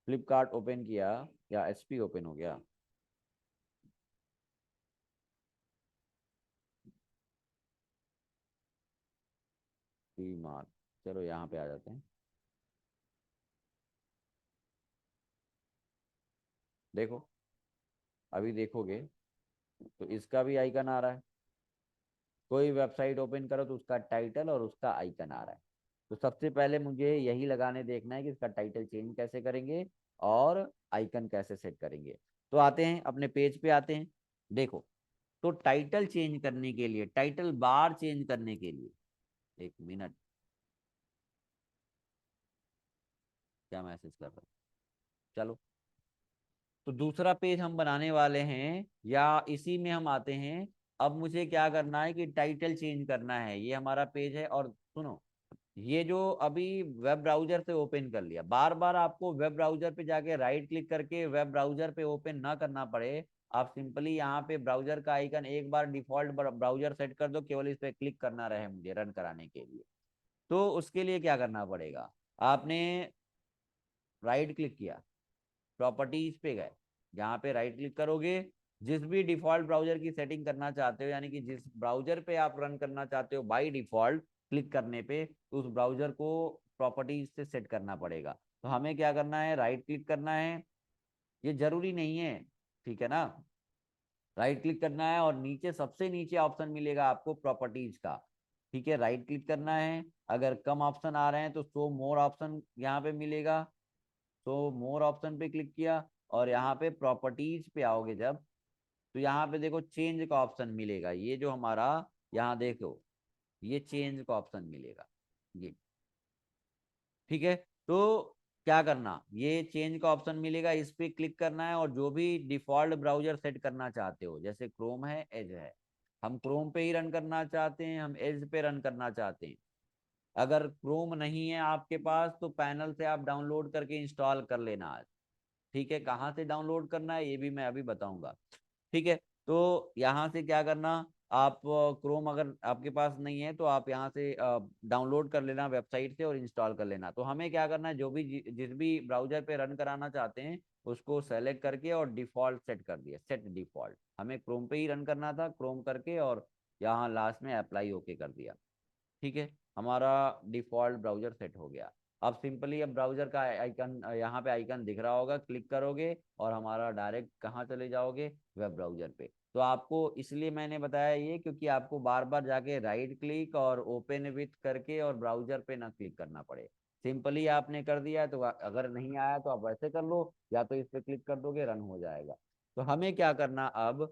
फ्लिपकार्ट ओपन किया या एचपी ओपन हो गया। डी मार्ट, चलो यहाँ पे आ जाते हैं। देखो अभी देखोगे तो इसका भी आइकन आ रहा है। कोई वेबसाइट ओपन करो तो उसका टाइटल और उसका आइकन आ रहा है। तो सबसे पहले मुझे यही लगाने देखना है कि इसका टाइटल चेंज कैसे करेंगे और आइकन कैसे सेट करेंगे। तो आते हैं अपने पेज पे आते हैं। देखो, तो टाइटल चेंज करने के लिए, टाइटल बार चेंज करने के लिए, एक मिनट, क्या मैसेज कर रहा हूँ, चलो। तो दूसरा पेज हम बनाने वाले हैं या इसी में हम आते हैं। अब मुझे क्या करना है कि टाइटल चेंज करना है। ये हमारा पेज है और सुनो, ये जो अभी वेब ब्राउजर से ओपन कर लिया, बार बार आपको वेब ब्राउजर पे जाके राइट क्लिक करके वेब ब्राउजर पे ओपन ना करना पड़े। आप सिंपली यहाँ पे ब्राउजर का आइकन एक बार डिफॉल्ट ब्राउजर सेट कर दो, केवल इस पे क्लिक करना रहे मुझे रन कराने के लिए। तो उसके लिए क्या करना पड़ेगा, आपने राइट क्लिक किया, प्रॉपर्टीज पे गए, यहाँ पे राइट क्लिक करोगे, जिस भी डिफॉल्ट ब्राउजर की सेटिंग करना चाहते हो, यानी कि जिस ब्राउजर पे आप रन करना चाहते हो बाय डिफॉल्ट, क्लिक करने पे तो उस ब्राउजर को प्रॉपर्टीज से सेट करना पड़ेगा। तो हमें क्या करना है, राइट क्लिक करना है। ये जरूरी नहीं है, ठीक है ना। राइट क्लिक करना है और नीचे सबसे नीचे ऑप्शन मिलेगा आपको प्रॉपर्टीज का। ठीक है, राइट क्लिक करना है। अगर कम ऑप्शन आ रहे हैं तो शो मोर ऑप्शन यहाँ पे मिलेगा। तो मोर ऑप्शन पे क्लिक किया और यहाँ पे प्रॉपर्टीज पे आओगे जब, तो यहाँ पे देखो चेंज का ऑप्शन मिलेगा। ये जो हमारा, यहाँ देखो, ये चेंज का ऑप्शन मिलेगा ये। ठीक है, तो क्या करना, ये चेंज का ऑप्शन मिलेगा, इस पे क्लिक करना है और जो भी डिफॉल्ट ब्राउजर सेट करना चाहते हो, जैसे क्रोम है, एज है, हम क्रोम पे ही रन करना चाहते हैं, हम एज पे रन करना चाहते हैं। अगर क्रोम नहीं है आपके पास तो पैनल से आप डाउनलोड करके इंस्टॉल कर लेना आज। ठीक है, कहाँ से डाउनलोड करना है ये भी मैं अभी बताऊंगा। ठीक है, तो यहाँ से क्या करना, आप क्रोम अगर आपके पास नहीं है तो आप यहाँ से डाउनलोड कर लेना वेबसाइट से और इंस्टॉल कर लेना। तो हमें क्या करना है, जो भी जिस भी ब्राउजर पे रन कराना चाहते हैं उसको सेलेक्ट करके और डिफॉल्ट सेट कर दिया, सेट डिफॉल्ट। हमें क्रोम पे ही रन करना था, क्रोम करके और यहाँ लास्ट में अप्लाई ओके कर दिया। ठीक है, हमारा डिफॉल्ट ब्राउजर सेट हो गया। अब सिंपली अब ब्राउजर का आइकन यहाँ पे आइकन दिख रहा होगा, क्लिक करोगे और हमारा डायरेक्ट कहाँ चले जाओगे, वेब ब्राउजर पे। तो आपको इसलिए मैंने बताया ये, क्योंकि आपको बार बार जाके राइट क्लिक और ओपन विथ करके और ब्राउजर पे ना क्लिक करना पड़े। सिंपली आपने कर दिया तो अगर नहीं आया तो आप वैसे कर लो, या तो इस पे क्लिक कर दोगे, रन हो जाएगा। तो हमें क्या करना अब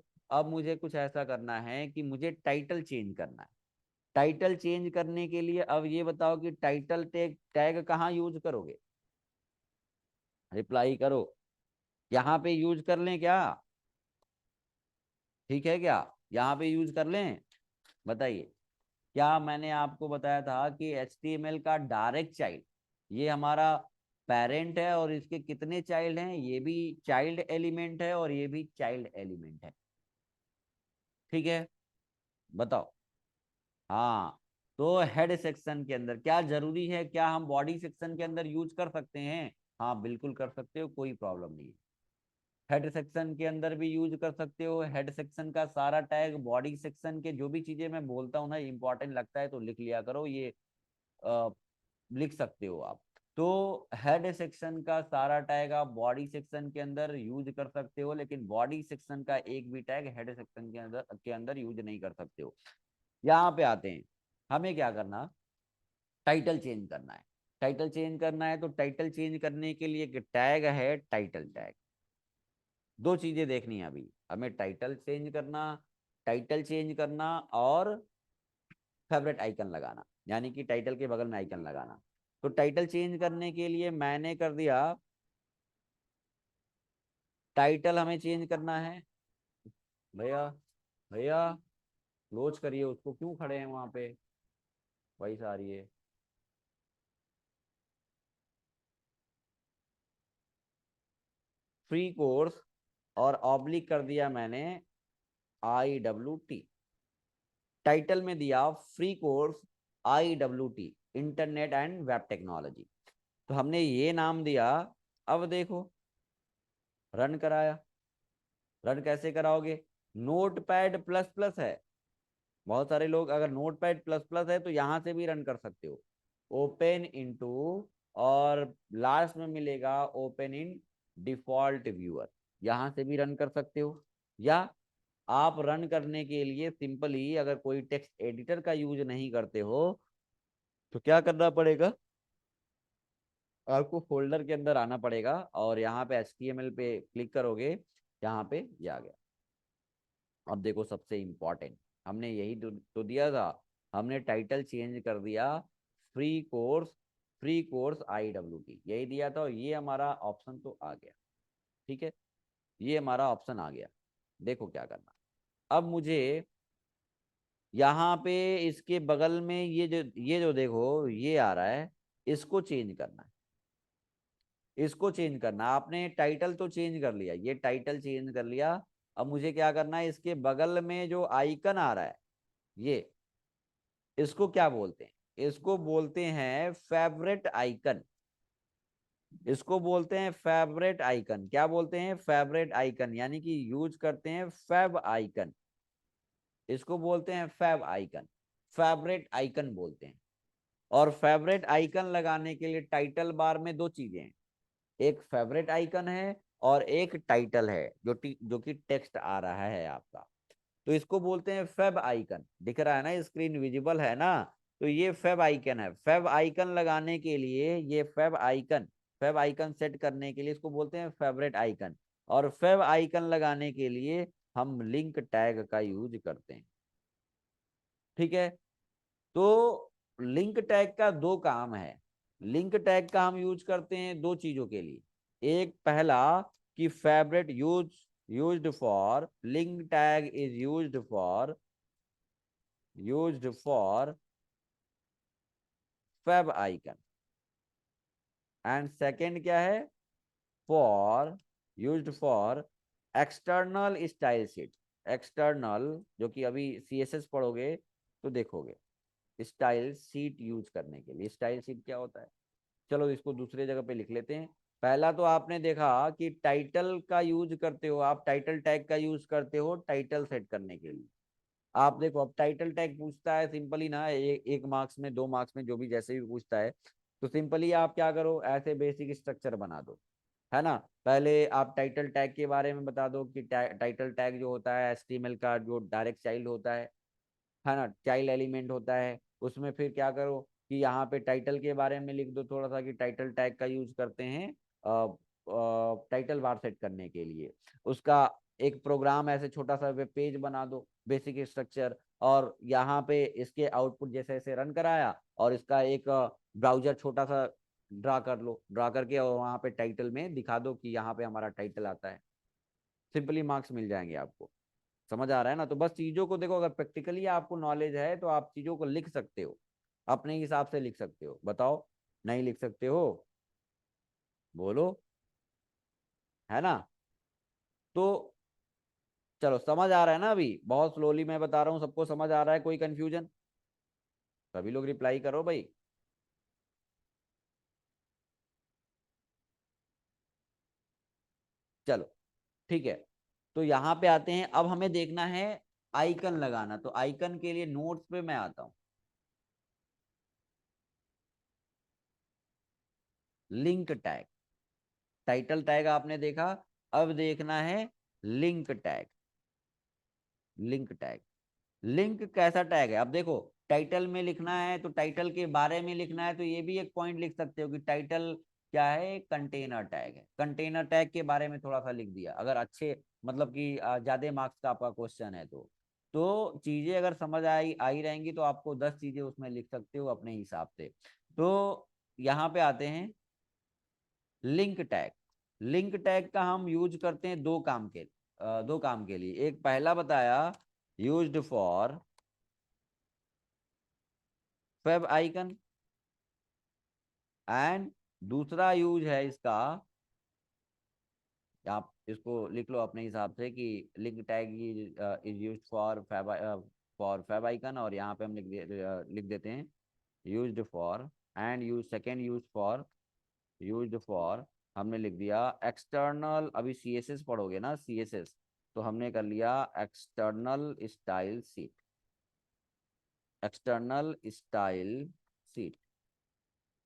मुझे कुछ ऐसा करना है कि मुझे टाइटल चेंज करना है। टाइटल चेंज करने के लिए अब ये बताओ कि टाइटल टैग टैग कहाँ यूज करोगे, रिप्लाई करो। यहाँ पे यूज कर लें क्या, ठीक है क्या, यहाँ पे यूज कर लें, बताइए। क्या मैंने आपको बताया था कि HTML का डायरेक्ट चाइल्ड, ये हमारा पेरेंट है और इसके कितने चाइल्ड हैं, ये भी चाइल्ड एलिमेंट है और ये भी चाइल्ड एलिमेंट है। ठीक है, बताओ। हाँ, तो हेड सेक्शन के अंदर क्या जरूरी है, क्या हम बॉडी सेक्शन के अंदर यूज कर सकते हैं। हाँ बिल्कुल कर सकते हो, कोई प्रॉब्लम नहीं है। हेड सेक्शन के अंदर भी यूज कर सकते हो। हेड सेक्शन का सारा टैग, बॉडी सेक्शन के जो भी चीजें मैं बोलता हूँ ना इंपॉर्टेंट लगता है तो लिख लिया करो, ये आ, लिख सकते हो आप। तो हेड सेक्शन का सारा टैग आप बॉडी सेक्शन के अंदर यूज कर सकते हो, लेकिन बॉडी सेक्शन का एक भी टैग हेड सेक्शन के अंदर यूज नहीं कर सकते हो। यहाँ पे आते हैं, हमें क्या करना, टाइटल चेंज करना है। टाइटल चेंज करना है तो टाइटल चेंज करने के लिए एक टैग है, टाइटल टैग। दो चीजें देखनी है अभी हमें, टाइटल चेंज करना और फेवरेट आइकन लगाना, यानी कि टाइटल के बगल में आइकन लगाना। तो टाइटल चेंज करने के लिए मैंने कर दिया, टाइटल हमें चेंज करना है। भैया, भैया क्लोज करिए उसको, क्यों खड़े हैं वहां पे, वॉइस आ रही है। फ्री कोर्स और ऑब्लिक कर दिया मैंने IWT। टाइटल में दिया free course IWT, internet and web technology. तो हमने ये नाम दिया। अब देखो, रन कराया। रन कैसे कराओगे? नोटपैड प्लस प्लस है। बहुत सारे लोग, अगर नोटपैड प्लस प्लस है तो यहां से भी रन कर सकते हो। ओपन इनटू, और लास्ट में मिलेगा ओपन इन डिफॉल्ट व्यूअर, यहां से भी रन कर सकते हो। या आप रन करने के लिए सिंपली, अगर कोई टेक्स्ट एडिटर का यूज नहीं करते हो तो क्या करना पड़ेगा? आपको फोल्डर के अंदर आना पड़ेगा और यहाँ पे HTML पे क्लिक करोगे। यहाँ पे ये आ गया। अब देखो, सबसे इंपॉर्टेंट, हमने यही तो दिया था। हमने टाइटल चेंज कर दिया, free course, free course IWT, यही दिया था और ये हमारा ऑप्शन तो आ गया। ठीक है, ये हमारा ऑप्शन आ गया। देखो क्या करना। अब मुझे यहाँ पे इसके बगल में ये जो देखो ये आ रहा है, इसको चेंज करना है। इसको चेंज करना, आपने टाइटल तो चेंज कर लिया, ये टाइटल चेंज कर लिया। अब मुझे क्या करना है, इसके बगल में जो आइकन आ रहा है ये, इसको क्या बोलते हैं? इसको बोलते हैं फेवरेट आइकन। इसको बोलते हैं फेवरेट आइकन। क्या बोलते हैं? फेवरेट आइकन, यानी कि यूज करते हैं फेव आइकन। इसको बोलते हैं फेव आइकन, फेवरेट आइकन बोलते हैं। और फेवरेट आइकन लगाने के लिए टाइटल बार में दो चीजें हैं, एक फेवरेट आइकन है और एक टाइटल है, जो कि टेक्स्ट आ रहा है आपका। तो इसको बोलते हैं फेब आइकन। दिख रहा है ना, स्क्रीन विजिबल है ना? तो ये फेब आइकन है। फेब आइकन लगाने के लिए, ये फेब आइकन सेट करने के लिए इसको बोलते हैं फेवरेट आइकन। और फेब आइकन लगाने के लिए हम लिंक टैग का यूज करते हैं। ठीक है, तो लिंक टैग का दो काम है। लिंक टैग का हम यूज करते हैं दो चीजों के लिए। एक, पहला कि favourite used for, link tag is used for Feb icon. And second क्या है? For, used for external style sheet. External, जो कि अभी CSS पढ़ोगे तो देखोगे, स्टाइल शीट यूज करने के लिए। स्टाइल शीट क्या होता है? चलो इसको दूसरे जगह पे लिख लेते हैं। पहला तो आपने देखा कि टाइटल का यूज करते हो, आप टाइटल टैग का यूज करते हो टाइटल सेट करने के लिए। आप देखो, अब टाइटल टैग पूछता है सिंपली ना, एक मार्क्स में, 2 मार्क्स में, जो भी जैसे भी पूछता है, तो सिंपली आप क्या करो, ऐसे बेसिक स्ट्रक्चर बना दो, है ना? पहले आप टाइटल टैग के बारे में बता दो कि टाइटल टैग जो होता है HTML का जो डायरेक्ट चाइल्ड होता है ना, चाइल्ड एलिमेंट होता है उसमें। फिर क्या करो कि यहाँ पे टाइटल के बारे में लिख दो थोड़ा सा, कि टाइटल टैग का यूज करते हैं टाइटल बार सेट करने के लिए। उसका एक प्रोग्राम ऐसे छोटा सा वेब पेज बना दो, बेसिक स्ट्रक्चर। और यहाँ पे इसके आउटपुट जैसे ऐसे रन कराया, और इसका एक ब्राउजर छोटा सा ड्रा कर लो, ड्रा करके और वहाँ पे टाइटल में दिखा दो कि यहाँ पे हमारा टाइटल आता है। सिंपली मार्क्स मिल जाएंगे आपको। समझ आ रहा है ना? तो बस चीजों को देखो, अगर प्रैक्टिकली आपको नॉलेज है तो आप चीजों को लिख सकते हो, अपने हिसाब से लिख सकते हो। बताओ, नहीं लिख सकते हो? बोलो, है ना? तो चलो, समझ आ रहा है ना? अभी बहुत स्लोली मैं बता रहा हूँ, सबको समझ आ रहा है? कोई कंफ्यूजन? सभी लोग रिप्लाई करो भाई। चलो, ठीक है। तो यहाँ पे आते हैं, अब हमें देखना है आइकन लगाना। तो आइकन के लिए नोट्स पे मैं आता हूँ। लिंक टैग, टाइटल टैग आपने देखा। अब देखना है link tag. Link tag, link कैसा टैग है? अब देखो, टाइटल में लिखना है तो टाइटल के बारे में लिखना है, तो ये भी एक पॉइंट लिख सकते हो कि टाइटल क्या है? कंटेनर टैग है। कंटेनर टैग के बारे में थोड़ा सा लिख दिया, अगर अच्छे, मतलब कि ज्यादा मार्क्स का आपका क्वेश्चन है तो चीजें अगर समझ आई आई रहेंगी तो आपको 10 चीजें उसमें लिख सकते हो अपने हिसाब से। तो यहाँ पे आते हैं लिंक टैग। लिंक टैग का हम यूज करते हैं दो काम के लिए। एक, पहला बताया, used for web icon. And दूसरा यूज है इसका, आप इसको लिख लो अपने हिसाब से कि link tag is used for favicon, और यहाँ पे हम लिख देते हैं used for, and use second used for हमने लिख दिया एक्सटर्नल। अभी सीएसएस पढ़ोगे ना, सीएसएस, तो हमने कर लिया external style seat, external style seat.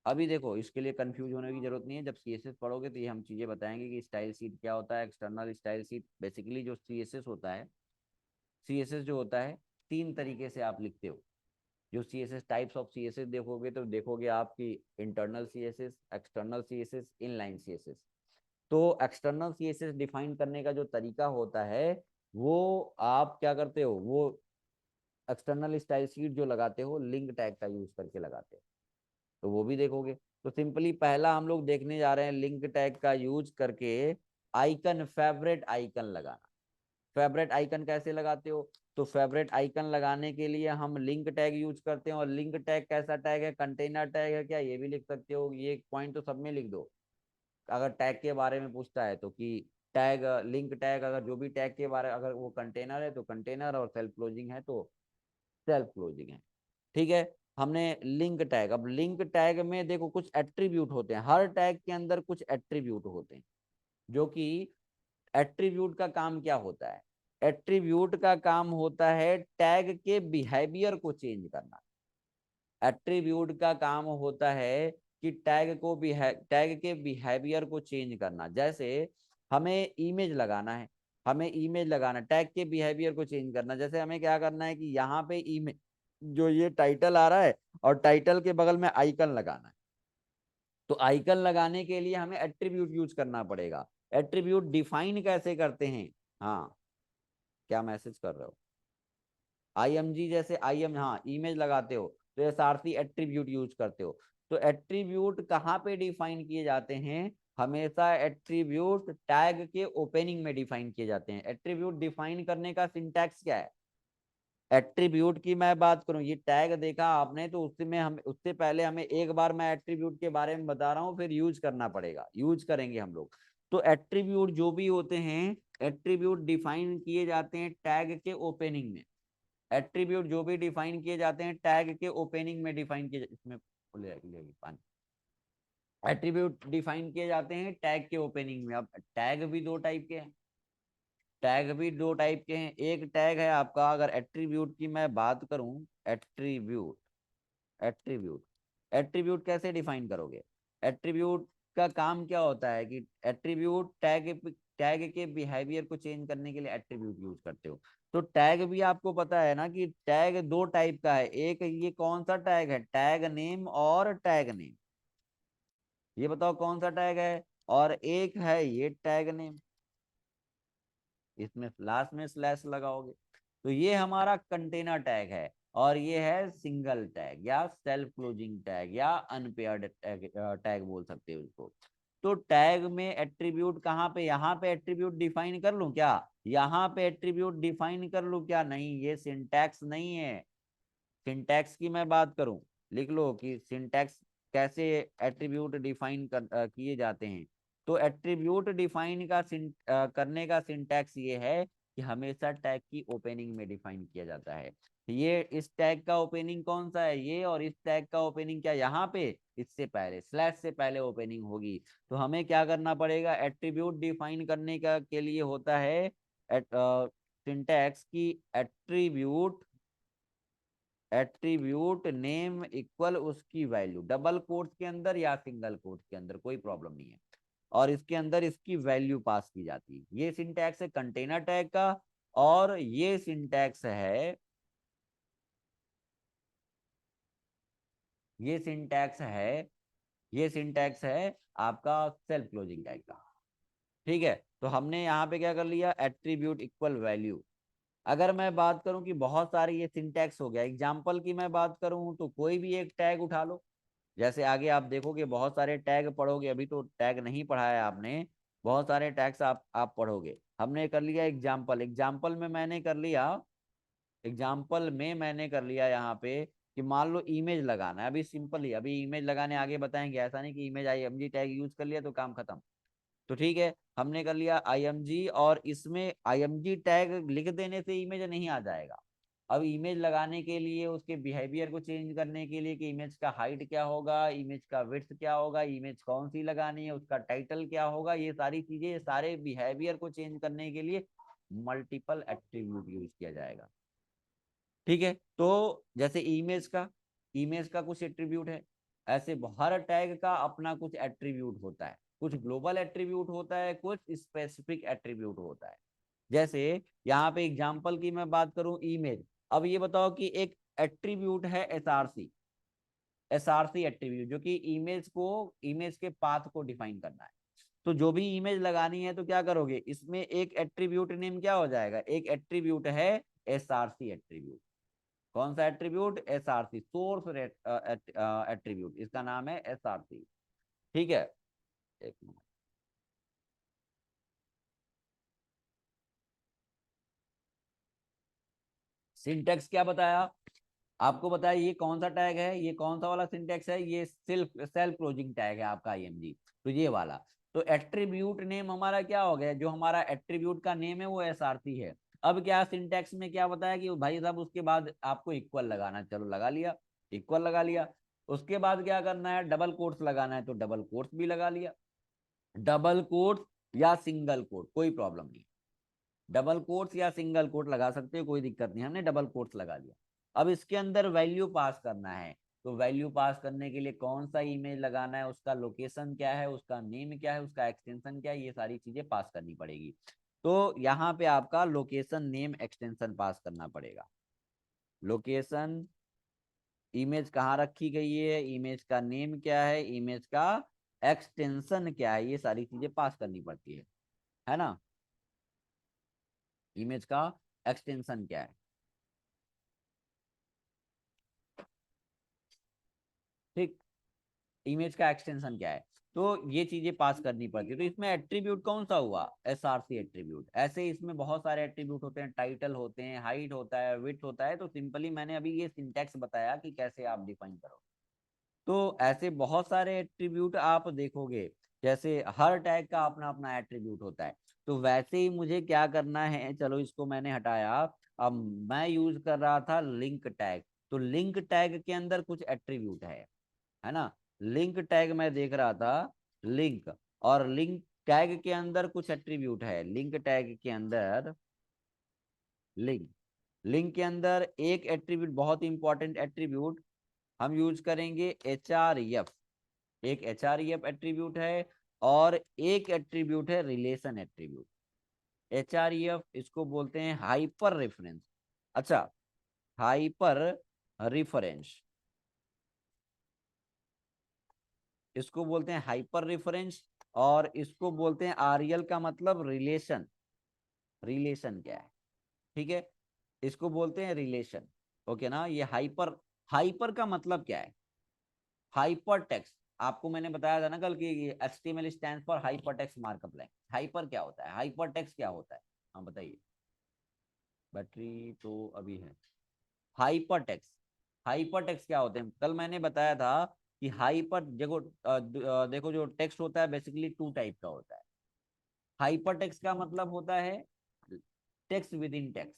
अभी देखो इसके लिए कंफ्यूज होने की जरूरत नहीं है, जब सीएसएस पढ़ोगे तो ये हम चीजें बताएंगे कि स्टाइल सीट क्या होता है, एक्सटर्नल स्टाइल सीट। बेसिकली जो सीएसएस होता है, सीएसएस जो होता है, तीन तरीके से आप लिखते हो। जो सीएसएस टाइप्स ऑफ सीएसएस देखोगे तो देखोगे आपकी internal CSS, external CSS, inline CSS. तो एक्सटर्नल सीएसएस डिफाइन करने का जो तरीका होता है, वो आप क्या करते हो, वो एक्सटर्नल स्टाइल शीट जो लगाते हो लिंक टैग का यूज करके लगाते हो, तो वो भी देखोगे। तो सिंपली पहला हम लोग देखने जा रहे हैं लिंक टैग का यूज करके आइकन, फेवरेट आइकन लगाना। फेवरेट आइकन कैसे लगाते हो, तो फेवरेट आइकन लगाने के लिए हम लिंक टैग यूज करते हैं। और लिंक टैग कैसा टैग है, कंटेनर टैग है क्या, ये भी लिख सकते हो। ये पॉइंट तो सब में लिख दो अगर टैग के बारे में पूछता है तो, कि टैग, लिंक टैग, अगर जो भी टैग के बारे, अगर वो कंटेनर है तो कंटेनर, और सेल्फ क्लोजिंग है तो सेल्फ क्लोजिंग है। ठीक है। हमने लिंक टैग, अब लिंक टैग में देखो कुछ एट्रीब्यूट होते हैं, हर टैग के अंदर कुछ एट्रीब्यूट होते हैं। जो कि एट्रीब्यूट का काम क्या होता है, एट्रीब्यूट का काम होता है टैग के बिहेवियर को चेंज करना। एट्रीब्यूट का काम होता है कि टैग के बिहेवियर को चेंज करना। जैसे हमें इमेज लगाना है, हमें इमेज लगाना, टैग के बिहेवियर को चेंज करना। जैसे हमें क्या करना है कि यहाँ पे इमेज, जो ये टाइटल आ रहा है और टाइटल के बगल में आइकन लगाना है, तो आइकन लगाने के लिए हमें एट्रीब्यूट यूज करना पड़ेगा। एट्रीब्यूट डिफाइन कैसे करते हैं, हाँ, क्या मैसेज कर रहे हो, आईएमजी, जैसे आईएम, हाँ, इमेज लगाते हो तो ये सारथी एट्रीब्यूट यूज करते हो। तो एट्रीब्यूट कहाँ पे डिफाइन किए जाते हैं, हमेशा एट्रीब्यूट टैग के ओपनिंग में डिफाइन किए जाते हैं। एट्रीब्यूट डिफाइन करने का सिंटैक्स क्या है, एट्रीब्यूट की मैं बात करूं, ये टैग देखा आपने, तो उससे में हम, उससे पहले हमें एक बार मैं एट्रीब्यूट के बारे में बता रहा हूं, फिर यूज करना पड़ेगा, यूज करेंगे हम लोग। तो एट्रीब्यूट जो भी होते हैं, एट्रीब्यूट डिफाइन किए जाते हैं टैग के ओपनिंग में। एट्रीब्यूट जो भी डिफाइन किए जाते हैं टैग के ओपनिंग में डिफाइन किए, इसमें पानी, एट्रीब्यूट डिफाइन किए जाते हैं टैग के ओपनिंग में। अब टैग भी दो टाइप के हैं, टैग भी दो टाइप के हैं। एक टैग है आपका, अगर एट्रीब्यूट की मैं बात करूं, एट्रीब्यूट, एट्रीब्यूट, एट्रीब्यूट कैसे डिफाइन करोगे, एट्रीब्यूट का काम क्या होता है कि एट्रीब्यूट टैग के बिहेवियर को चेंज करने के लिए एट्रीब्यूट यूज करते हो। तो टैग भी आपको पता है ना कि टैग दो टाइप का है, एक ये कौन सा टैग है, टैग नेम और टैग नेम। ये बताओ कौन सा टैग है, और एक है ये टैग नेम, इसमें लास्ट में स्लैश लगाओगे। तो ये हमारा कंटेनर टैग है, और ये है सिंगल टैग या सेल्फ क्लोजिंग टैग या अनपेयर्ड टैग, टैग बोल सकते हो इसको। तो टैग में एट्रीब्यूट कहाँ पे, यहाँ पे एट्रीब्यूट डिफाइन कर लूं क्या, यहाँ पे एट्रीब्यूट डिफाइन कर लूं क्या, नहीं, ये सिंटैक्स नहीं है। सिंटैक्स की मैं बात करूं, लिख लो कि सिंटैक्स कैसे एट्रीब्यूट डिफाइन किए जाते हैं। तो एट्रीब्यूट डिफाइन का करने का सिंटैक्स ये है कि हमेशा टैग की ओपनिंग में डिफाइन किया जाता है। ये इस टैग का ओपनिंग कौन सा है, ये, और इस टैग का ओपनिंग क्या, यहाँ पे इससे पहले, स्लैश से पहले ओपनिंग होगी। तो हमें क्या करना पड़ेगा, एट्रीब्यूट डिफाइन करने का के लिए होता है सिंटैक्स की एट्रीब्यूट, एट्रीब्यूट नेम इक्वल उसकी वैल्यू, डबल कोट्स के अंदर या सिंगल कोट्स के अंदर कोई प्रॉब्लम नहीं है, और इसके अंदर इसकी वैल्यू पास की जाती है। ये सिंटैक्स है कंटेनर टैग का, और ये सिंटैक्स है, ये सिंटैक्स है, ये सिंटैक्स है आपका सेल्फ क्लोजिंग टैग का। ठीक है। तो हमने यहाँ पे क्या कर लिया, एट्रीब्यूट इक्वल वैल्यू। अगर मैं बात करूं कि बहुत सारे ये सिंटैक्स हो गया, एग्जांपल की मैं बात करूं तो कोई भी एक टैग उठा लो। जैसे आगे आप देखोगे बहुत सारे टैग पढ़ोगे, अभी तो टैग नहीं पढ़ा है आपने, बहुत सारे टैग्स आप पढ़ोगे। हमने कर लिया एग्जाम्पल, एग्जाम्पल में मैंने कर लिया, एग्जाम्पल में मैंने कर लिया यहाँ पे कि मान लो इमेज लगाना है, अभी सिंपल ही, अभी इमेज लगाने आगे बताएंगे, ऐसा नहीं कि इमेज आईएमजी टैग यूज कर लिया तो काम खत्म। तो ठीक है, हमने कर लिया आईएमजी, और इसमें आईएमजी टैग लिख देने से इमेज नहीं आ जाएगा। अब इमेज लगाने के लिए उसके बिहेवियर को चेंज करने के लिए कि इमेज का हाइट क्या होगा, इमेज का विड्थ क्या होगा, इमेज कौन सी लगानी है, उसका टाइटल क्या होगा, ये सारी चीजें, ये सारे बिहेवियर को चेंज करने के लिए मल्टीपल एट्रीब्यूट यूज किया जाएगा। ठीक है, तो जैसे इमेज का कुछ एट्रीब्यूट है, ऐसे हर टैग का अपना कुछ एट्रीब्यूट होता है, कुछ ग्लोबल एट्रीब्यूट होता है, कुछ स्पेसिफिक एट्रीब्यूट होता है। जैसे यहाँ पे एग्जांपल की मैं बात करूं इमेज, अब ये बताओ कि एक एट्रीब्यूट है एसआरसी एट्रीब्यूट, जो कि इमेज के पाथ को डिफाइन करना है। तो जो भी इमेज लगानी है तो क्या करोगे, इसमें एक एट्रीब्यूट नेम क्या हो जाएगा, एक एट्रीब्यूट है एसआरसी एट्रीब्यूट। कौन सा एट्रीब्यूट, एसआरसी, सोर्स एट्रीब्यूट, इसका नाम है एसआरसी। ठीक है, एक मिनट। सिंटेक्स क्या बताया आपको, बताया ये कौन सा टैग है, ये कौन सा वाला सिंटेक्स है, ये सेल्फ क्लोजिंग टैग है आपका आईएमजी, तो ये वाला। तो एट्रीब्यूट नेम हमारा क्या हो गया, जो हमारा एट्रीब्यूट का नेम है वो एसआरसी है। अब क्या सिंटेक्स में क्या बताया कि भाई साहब उसके बाद आपको इक्वल लगाना, चलो लगा लिया, इक्वल लगा लिया। उसके बाद क्या करना है, डबल कोट्स लगाना है, तो डबल कोट्स भी लगा लिया। डबल कोट्स या सिंगल कोट कोई प्रॉब्लम नहीं, डबल कोट्स या सिंगल कोट लगा सकते हो, कोई दिक्कत नहीं, हमने डबल कोट्स लगा लिया। अब इसके अंदर वैल्यू पास करना है, तो वैल्यू पास करने के लिए कौन सा इमेज लगाना है, उसका लोकेशन क्या है, उसका नेम क्या है, उसका एक्सटेंशन क्या है, ये सारी चीजें पास करनी पड़ेगी। तो यहाँ पे आपका लोकेशन नेम एक्सटेंशन पास करना पड़ेगा। लोकेशन, इमेज कहाँ रखी गई है, इमेज का नेम क्या है, इमेज का एक्सटेंशन क्या है, ये सारी चीजें पास करनी पड़ती है ना। इमेज का एक्सटेंशन क्या है, ठीक, इमेज का एक्सटेंशन क्या है, तो ये चीजें पास करनी पड़ती है। तो इसमें एट्रीब्यूट कौन सा हुआ, एसआरसी एट्रीब्यूट। ऐसे इसमें बहुत सारे एट्रीब्यूट होते हैं, टाइटल होते हैं, हाइट होता है, विड्थ होता है। तो सिंपली मैंने अभी ये सिंटैक्स बताया कि कैसे आप डिफाइन करो। तो ऐसे बहुत सारे एट्रीब्यूट आप देखोगे, जैसे हर टैग का अपना अपना एट्रीब्यूट होता है। तो वैसे ही मुझे क्या करना है, चलो इसको मैंने हटाया, अब मैं यूज कर रहा था लिंक टैग। तो लिंक टैग के अंदर कुछ एट्रीब्यूट है ना। लिंक टैग मैं देख रहा था, लिंक, और लिंक टैग के अंदर कुछ एट्रीब्यूट है, लिंक टैग के अंदर, लिंक, लिंक के अंदर एक एट्रीब्यूट, बहुत इंपॉर्टेंट एट्रीब्यूट हम यूज करेंगे, एच आर एफ। एक एच आर एफ एट्रीब्यूट है, और एक एट्रीब्यूट है relation attribute. H R F इसको बोलते हैं हाइपर रेफरेंस। अच्छा, हाइपर रिफरेंस, इसको बोलते हैं हाइपर रेफरेंस। और इसको बोलते हैं आरएल का मतलब रिलेशन, रिलेशन क्या है, ठीक है, इसको बोलते हैं रिलेशन। ओके ना, ये हाइपर, हाइपर का मतलब क्या है, हाइपर टेक्स्ट। आपको मैंने बताया था ना कल कि HTML stands for hyper text markup language. Hyper क्या होता है, हाइपर टेक्स्ट क्या होता है, हाँ बताइए। बैटरी तो अभी है। हाइपर टेक्स्ट, हाइपर टेक्स्ट क्या होते हैं, कल मैंने बताया था कि हाइपर, देखो देखो जो टेक्स्ट होता है बेसिकली टू टाइप का होता है। हाइपर टेक्स्ट का मतलब होता है text with in text,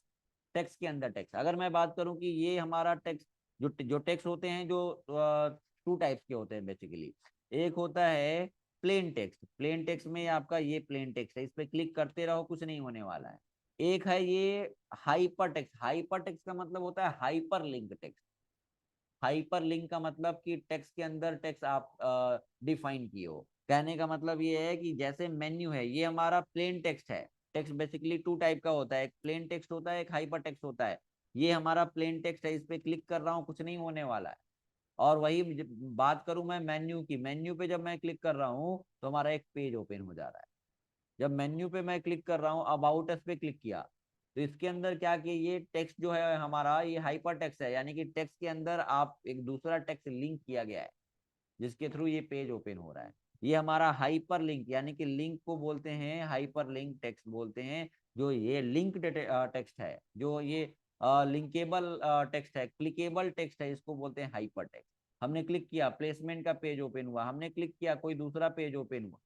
text के अंदर टेक्स्ट। अगर मैं बात करूं कि ये हमारा टेक्स्ट, जो जो टेक्स्ट होते हैं, जो टू टाइप्स के होते हैं बेसिकली। एक होता है प्लेन टेक्स्ट, प्लेन टेक्स्ट में आपका ये प्लेन टेक्स्ट है, इस पे क्लिक करते रहो कुछ नहीं होने वाला है। एक है ये हाइपर टेक्स्ट, हाइपर टेक्स्ट का मतलब होता है hyper link text. Hyper link का मतलब कि टेक्स्ट के अंदर टेक्स्ट आप डिफाइन किए हो। कहने का मतलब ये है कि जैसे मेन्यू है, ये हमारा प्लेन टेक्स्ट है। टेक्स्ट बेसिकली टू टाइप का होता है, एक प्लेन टेक्स्ट होता है, एक हाइपर टेक्स्ट होता है। ये हमारा प्लेन टेक्स्ट है, इस पे क्लिक कर रहा हूँ कुछ नहीं होने वाला है। और वही बात करूं मैं मेन्यू की, मेन्यू पे जब मैं क्लिक कर रहा हूँ तो हमारा एक पेज ओपन हो जा रहा है। जब मेन्यू पे मैं क्लिक कर रहा हूँ, अबाउट अस पे क्लिक किया, तो इसके अंदर क्या कि ये टेक्स्ट जो है हमारा, ये हाइपर टेक्स्ट है, यानी कि टेक्स्ट के अंदर आप एक दूसरा टेक्स्ट लिंक किया गया है, जिसके थ्रू ये पेज ओपन हो रहा है। ये हमारा हाइपर लिंक, यानी कि लिंक को बोलते हैं हाइपर लिंक टेक्स्ट बोलते हैं। जो ये लिंक टेक्स्ट है, जो ये लिंकेबल टेक्स्ट है, क्लिकेबल टेक्स्ट है, इसको बोलते हैं हाइपर टेक्स्ट। हमने क्लिक किया, प्लेसमेंट का पेज ओपन हुआ, हमने क्लिक किया, कोई दूसरा पेज ओपन हुआ,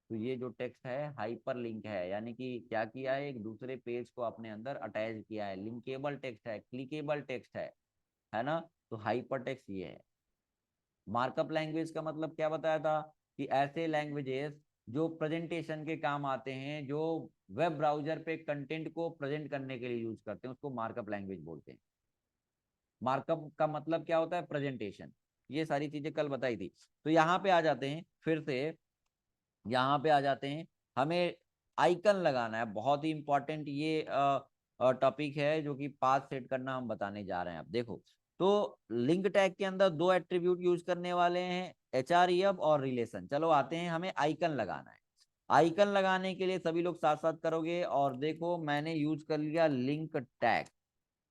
तो ये जो टेक्स्ट है हाइपर लिंक है, यानी कि क्या किया है, एक दूसरे पेज को अपने अंदर अटैच किया है, लिंकेबल टेक्स्ट है, क्लिकेबल टेक्स्ट है ना। तो हाइपर टेक्स्ट ये है। मार्कअप लैंग्वेज का मतलब क्या बताया था, कि ऐसे लैंग्वेजेस जो प्रेजेंटेशन के काम आते हैं, जो वेब ब्राउजर पे कंटेंट को प्रेजेंट करने के लिए यूज करते हैं, उसको मार्कअप लैंग्वेज बोलते हैं। मार्कअप का मतलब क्या होता है, प्रेजेंटेशन। ये सारी चीजें कल बताई थी। तो यहाँ पे आ जाते हैं फिर से, यहाँ पे आ जाते हैं, हमें आइकन लगाना है, बहुत ही इंपॉर्टेंट ये टॉपिक है, जो कि पाथ सेट करना हम बताने जा रहे हैं। अब देखो, तो लिंक टैग के अंदर दो एट्रीब्यूट यूज करने वाले हैं, एचआरईएफ और रिलेशन। चलो आते हैं, हमें आइकन लगाना है। आइकन लगाने के लिए सभी लोग साथ साथ करोगे, और देखो मैंने यूज कर लिया लिंक टैग।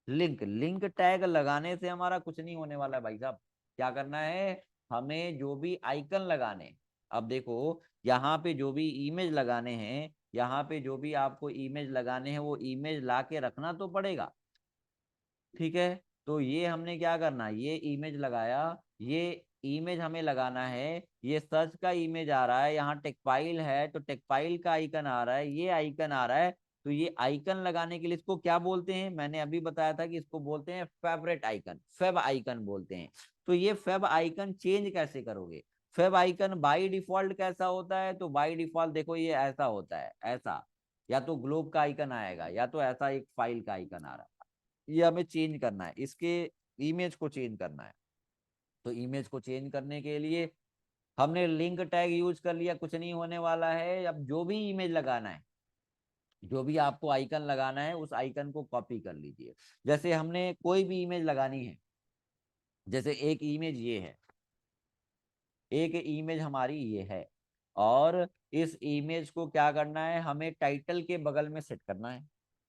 लिंक टैग लगाने से हमारा कुछ नहीं होने वाला है भाई साहब। क्या करना है, हमें जो भी आइकन लगाने, अब देखो यहाँ पे जो भी इमेज लगाने हैं, यहाँ पे जो भी आपको इमेज लगाने हैं, वो इमेज ला के रखना तो पड़ेगा। ठीक है, तो ये हमने क्या करना है, ये इमेज लगाया, ये इमेज हमें लगाना है। ये सर्च का इमेज आ रहा है, यहाँ टेक फाइल है तो टेक फाइल का आइकन आ रहा है, ये आइकन आ रहा है। तो ये आइकन लगाने के लिए इसको क्या बोलते हैं, मैंने अभी बताया था कि इसको बोलते हैं फेवरेट आइकन, फेब आइकन बोलते हैं। तो ये फेब आइकन चेंज कैसे करोगे, फेब आइकन बाय डिफॉल्ट कैसा होता है, तो बाय डिफॉल्ट देखो ये ऐसा होता है, ऐसा, या तो ग्लोब का आइकन आएगा, या तो ऐसा एक फाइल का आइकन आ रहा है। ये हमें चेंज करना है, इसके इमेज को चेंज करना है। तो इमेज को चेंज करने के लिए हमने लिंक टैग यूज कर लिया, कुछ नहीं होने वाला है। अब जो भी इमेज लगाना है, जो भी आपको आइकन लगाना है, उस आइकन को कॉपी कर लीजिए। जैसे हमने कोई भी इमेज लगानी है, जैसे एक इमेज ये है, एक इमेज हमारी ये है, और इस इमेज को क्या करना है, हमें टाइटल के बगल में सेट करना है।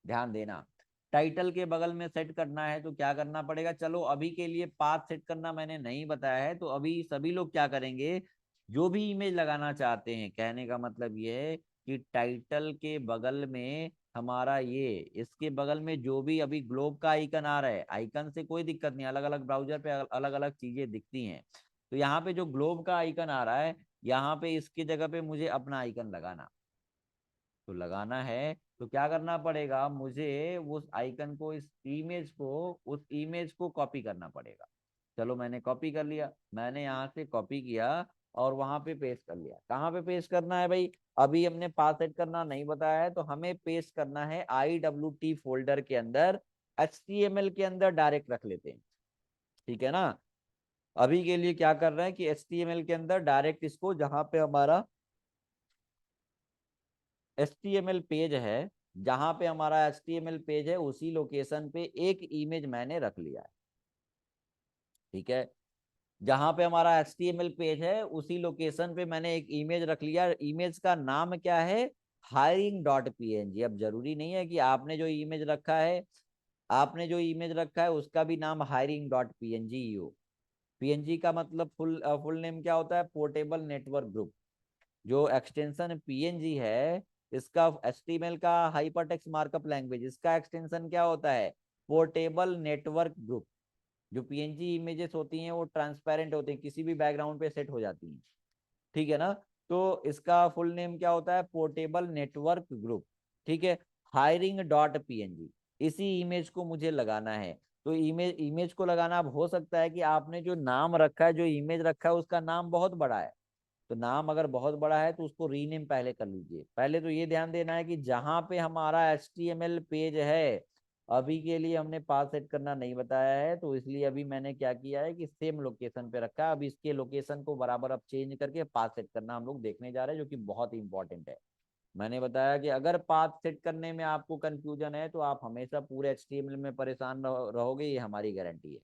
ध्यान देना, टाइटल के बगल में सेट करना है, तो क्या करना पड़ेगा, चलो अभी के लिए पाथ सेट करना मैंने नहीं बताया है, तो अभी सभी लोग क्या करेंगे, जो भी इमेज लगाना चाहते हैं, कहने का मतलब ये है कि टाइटल के बगल में हमारा ये, इसके बगल में जो भी अभी ग्लोब का आइकन आ रहा है, आइकन से कोई दिक्कत नहीं, अलग अलग ब्राउजर पे अलग अलग चीजें दिखती हैं। तो यहाँ पे जो ग्लोब का आइकन आ रहा है, यहाँ पे इसकी जगह पे मुझे अपना आइकन लगाना, तो लगाना है तो क्या करना पड़ेगा, मुझे उस आइकन को, इस इमेज को, उस इमेज को कॉपी करना पड़ेगा। चलो मैंने कॉपी कर लिया, मैंने यहाँ से कॉपी किया और वहां पे पेस्ट कर लिया। कहाँ पे पेस्ट करना है भाई, अभी हमने पास सेट करना नहीं बताया है, तो हमें पेस्ट करना है IWT फोल्डर के अंदर, HTML के अंदर डायरेक्ट रख लेते हैं। ठीक है ना, अभी के लिए क्या कर रहे हैं कि HTML के अंदर डायरेक्ट इसको, जहां पे हमारा HTML पेज है, जहां पे हमारा HTML पेज है, उसी लोकेशन पे एक इमेज मैंने रख लिया है। ठीक है, जहां पे हमारा HTML पेज है, उसी लोकेशन पे मैंने एक इमेज रख लिया। इमेज का नाम क्या है, hiring.png। अब जरूरी नहीं है कि आपने जो इमेज रखा है उसका भी नाम hiring.png हो। पीएनजी का मतलब फुल नेम क्या होता है, पोर्टेबल नेटवर्क ग्रुप। जो एक्सटेंशन पीएनजी है, इसका एचटीएमएल का हाइपरटेक्स्ट मार्कअप लैंग्वेज, इसका एक्सटेंशन क्या होता है, पोर्टेबल नेटवर्क ग्रुप। जो पीएनजी इमेजेस होती हैं वो ट्रांसपेरेंट होती हैं, किसी भी बैकग्राउंड पे सेट हो जाती हैं। ठीक है ना, तो इसका फुल नेम क्या होता है, पोर्टेबल नेटवर्क ग्रुप। ठीक है, hiring.png, इसी इमेज को मुझे लगाना है। तो इमेज इमेज को लगाना, अब हो सकता है कि आपने जो नाम रखा है, जो इमेज रखा है, उसका नाम बहुत बड़ा है। तो नाम अगर बहुत बड़ा है तो उसको रीनेम पहले कर लीजिए। पहले तो ये ध्यान देना है कि जहां पे हमारा HTML पेज है, अभी के लिए हमने पास सेट करना नहीं बताया है, तो इसलिए अभी मैंने क्या किया है कि सेम लोकेशन पे रखा है। अब इसके लोकेशन को बराबर अब चेंज करके पास सेट करना हम लोग देखने जा रहे हैं, जो कि बहुत ही इंपॉर्टेंट है। मैंने बताया कि अगर पाथ सेट करने में आपको कंफ्यूजन है, तो आप हमेशा पूरे HTML में परेशान रहोगे, ये हमारी गारंटी है।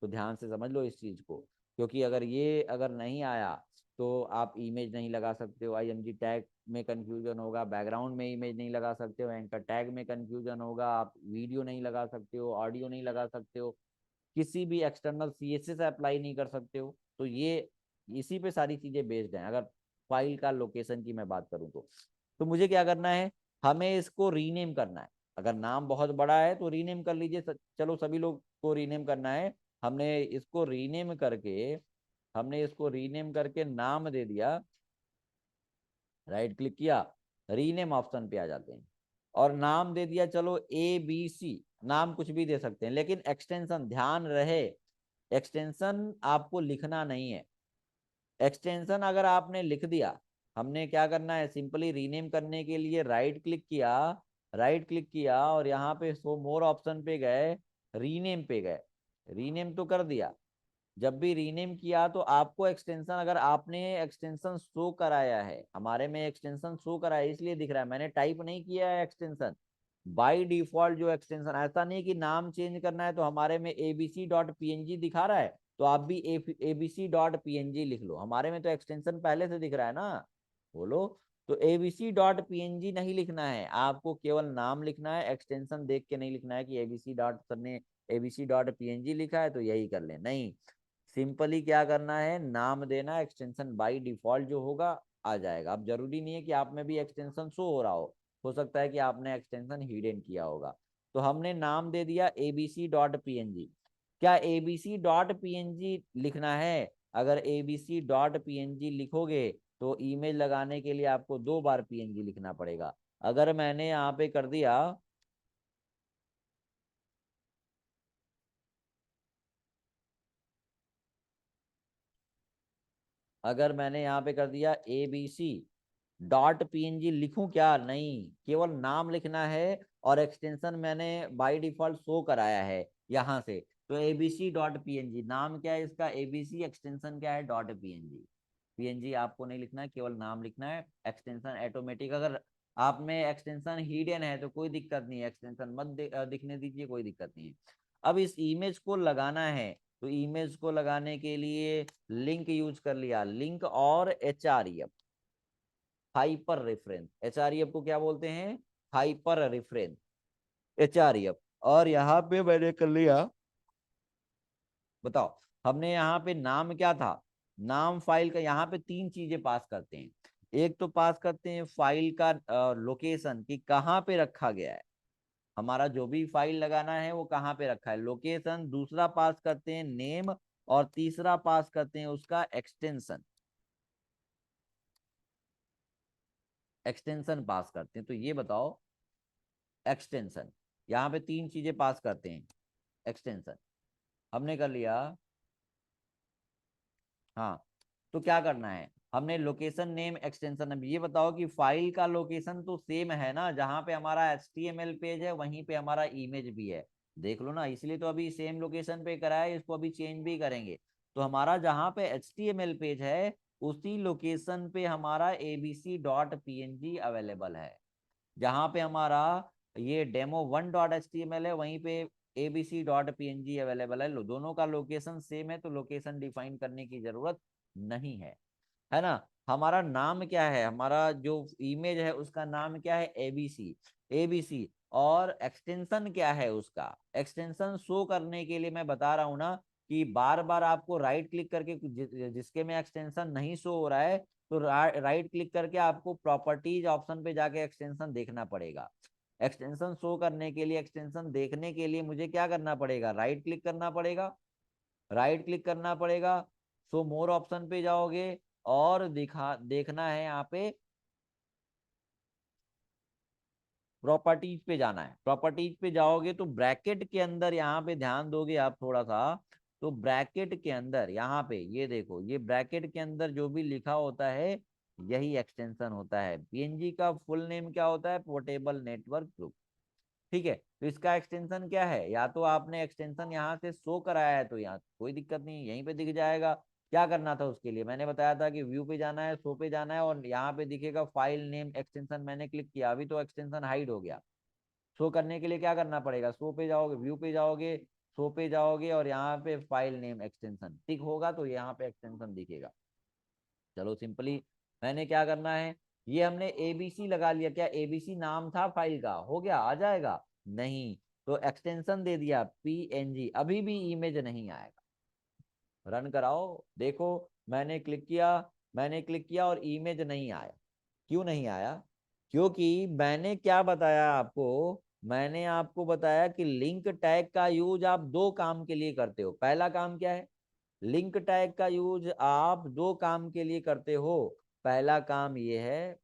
तो ध्यान से समझ लो इस चीज को, क्योंकि अगर नहीं आया, तो आप इमेज नहीं लगा सकते हो, IMG टैग में कंफ्यूजन होगा, बैकग्राउंड में इमेज नहीं लगा सकते हो, एंकर टैग में कंफ्यूजन होगा, आप वीडियो नहीं लगा सकते हो, ऑडियो नहीं लगा सकते हो, किसी भी एक्सटर्नल CSS अप्लाई नहीं कर सकते हो। तो ये इसी पे सारी चीजें बेस्ड हैं। अगर फाइल का लोकेशन की मैं बात करूँ तो मुझे क्या करना है, हमें इसको रीनेम करना है। अगर नाम बहुत बड़ा है तो रीनेम कर लीजिए, चलो सभी लोग को रीनेम करना है। हमने इसको रीनेम करके, नाम दे दिया राइट क्लिक किया, रीनेम ऑप्शन पे आ जाते हैं और नाम दे दिया, चलो ABC, नाम कुछ भी दे सकते हैं, लेकिन एक्सटेंशन ध्यान रहे, एक्सटेंशन आपको लिखना नहीं है। एक्सटेंशन अगर आपने लिख दिया, हमने क्या करना है, सिंपली रीनेम करने के लिए राइट क्लिक किया, राइट क्लिक किया और यहाँ पे शो मोर ऑप्शन पे गए, रीनेम पे गए, रीनेम तो कर दिया। जब भी रीनेम किया तो आपको एक्सटेंशन, अगर आपने एक्सटेंशन शो कराया है, हमारे में एक्सटेंशन शो कराया है इसलिए दिख रहा है, मैंने टाइप नहीं किया है एक्सटेंशन। बाय डिफॉल्ट जो एक्सटेंशन, ऐसा नहीं कि नाम चेंज करना है तो हमारे में abc.png दिखा रहा है तो आप भी abc.png लिख लो, हमारे में तो एक्सटेंशन पहले से दिख रहा है ना। बोलो। तो abc.png नहीं लिखना है, आपको केवल नाम लिखना है, एक्सटेंशन देख के नहीं लिखना है कि abc डॉट सर ने abc.png लिखा है तो यही कर ले, नहीं। सिंपली क्या करना है, नाम देना, एक्सटेंशन बाय डिफॉल्ट जो होगा आ जाएगा। अब जरूरी नहीं है कि आप में भी एक्सटेंशन शो हो रहा हो सकता है कि आपने एक्सटेंशन हिडन किया होगा। तो हमने नाम दे दिया abc.png। क्या abc.png लिखना है? अगर abc.png लिखोगे तो इमेज लगाने के लिए आपको 2 बार png लिखना पड़ेगा। अगर मैंने यहाँ पे कर दिया, अगर मैंने यहाँ पे कर दिया abc.png, लिखूं क्या? नहीं, केवल नाम लिखना है और एक्सटेंशन मैंने बाय डिफॉल्ट शो कराया है यहाँ से। तो abc.png, नाम क्या है इसका abc, एक्सटेंशन क्या है .png। पीएनजी आपको नहीं लिखना है, केवल नाम लिखना है, एक्सटेंशन ऑटोमेटिक। अगर आप में एक्सटेंशन हिडन है तो कोई दिक्कत नहीं है, एक्सटेंशन मत दिखने दीजिए, कोई दिक्कत नहीं है। अब इस इमेज को लगाना है, तो इमेज को लगाने के लिए लिंक यूज कर लिया, लिंक और HREF, हाइपर रेफरेंस। HREF को क्या बोलते हैं? Hyper reference, HREF। और यहाँ पे मैंने कर लिया, बताओ, हमने यहाँ पे नाम क्या था, नाम फाइल का, यहाँ पे 3 चीजें पास करते हैं। एक तो पास करते हैं फाइल का लोकेशन, कि कहाँ पे रखा गया है, हमारा जो भी फाइल लगाना है वो कहाँ पे रखा है, लोकेशन। दूसरा पास करते हैं नेम, और तीसरा पास करते हैं उसका एक्सटेंशन, एक्सटेंशन पास करते हैं। तो ये बताओ, एक्सटेंशन, यहाँ पे 3 चीजें पास करते हैं, एक्सटेंशन हमने कर लिया। हाँ, तो क्या करना है, हमने लोकेशन नेम एक्सटेंशन। अब ये बताओ कि फाइल का लोकेशन तो सेम है ना, जहां पे हमारा HTML पेज है वहीं पे हमारा इमेज भी है, देख लो ना, इसलिए तो अभी सेम लोकेशन पे करा है, इसको अभी चेंज भी करेंगे। तो हमारा जहां पे HTML पेज है उसी लोकेशन पे हमारा abc.png अवेलेबल है। जहां पे हमारा ये demo1.html है वहीं पे abc.png अवेलेबल है। दोनों का लोकेशन सेम है तो लोकेशन डिफाइन करने की जरूरत नहीं है ना। हमारा नाम क्या है, हमारा जो इमेज है उसका नाम क्या है? ABC, ABC. और एक्सटेंशन क्या है उसका? एक्सटेंशन शो करने के लिए मैं बता रहा हूं ना कि बार बार आपको राइट क्लिक करके, जिसके में एक्सटेंशन नहीं शो हो रहा है तो राइट क्लिक करके आपको प्रॉपर्टीज ऑप्शन पे जाके एक्सटेंशन देखना पड़ेगा। एक्सटेंशन शो करने के लिए, एक्सटेंशन देखने के लिए मुझे क्या करना पड़ेगा? राइट क्लिक करना पड़ेगा, राइट क्लिक करना पड़ेगा, सो मोर ऑप्शन पे जाओगे और देखना है यहाँ पे, प्रॉपर्टीज पे जाना है। प्रॉपर्टीज पे जाओगे तो ब्रैकेट के अंदर, यहाँ पे ध्यान दोगे आप थोड़ा सा, तो ब्रैकेट के अंदर यहाँ पे ये देखो, ये ब्रैकेट के अंदर जो भी लिखा होता है यही एक्सटेंशन होता है। पीएनजी का फुल नेम क्या होता है? Portable network group. ठीक है, तो इसका एक्सटेंशन क्या है? या तो आपने एक्सटेंशन यहाँ से शो कराया है तो यहाँ कोई दिक्कत नहीं, यहीं पे दिख जाएगा। क्या करना था उसके लिए? मैंने बताया था कि व्यू पे जाना है, शो पे जाना है, और यहाँ पे दिखेगा फाइल नेम एक्सटेंशन, मैंने क्लिक किया, अभी तो एक्सटेंशन हाइड हो गया। शो करने के लिए क्या करना पड़ेगा? शो पे जाओगे, व्यू पे जाओगे, शो पे जाओगे और यहाँ पे फाइल नेम एक्सटेंशन टिक होगा तो यहाँ पे एक्सटेंशन दिखेगा। चलो सिंपली, मैंने क्या करना है, ये हमने एबीसी लगा लिया, क्या एबीसी नाम था फाइल का? हो गया, आ जाएगा? नहीं, तो एक्सटेंशन दे दिया पीएनजी, अभी भी इमेज नहीं आएगा। रन कराओ, देखो, मैंने क्लिक किया, मैंने क्लिक किया और इमेज नहीं आया। क्यों नहीं आया? क्योंकि मैंने क्या बताया आपको, मैंने आपको बताया कि लिंक टैग का यूज आप 2 काम के लिए करते हो। पहला काम क्या है? लिंक टैग का यूज आप 2 काम के लिए करते हो। पहला काम ये है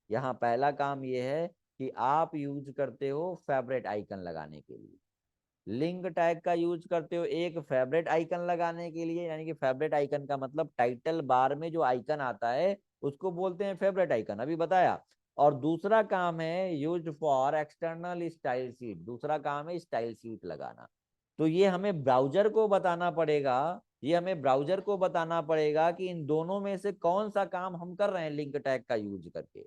यहाँ पहला काम ये है कि आप यूज करते हो फेवरेट आइकन लगाने के लिए, लिंक टैग का यूज करते हो एक फेवरेट आइकन लगाने के लिए, यानी कि फेवरेट आइकन का मतलब टाइटल बार में जो आइकन आता है उसको बोलते हैं फेवरेट आइकन, अभी बताया। और दूसरा काम है use for external style sheet, दूसरा काम है स्टाइल शीट लगाना। तो ये हमें ब्राउजर को बताना पड़ेगा, ये हमें ब्राउजर को बताना पड़ेगा कि इन दोनों में से कौन सा काम हम कर रहे हैं लिंक टैग का यूज करके।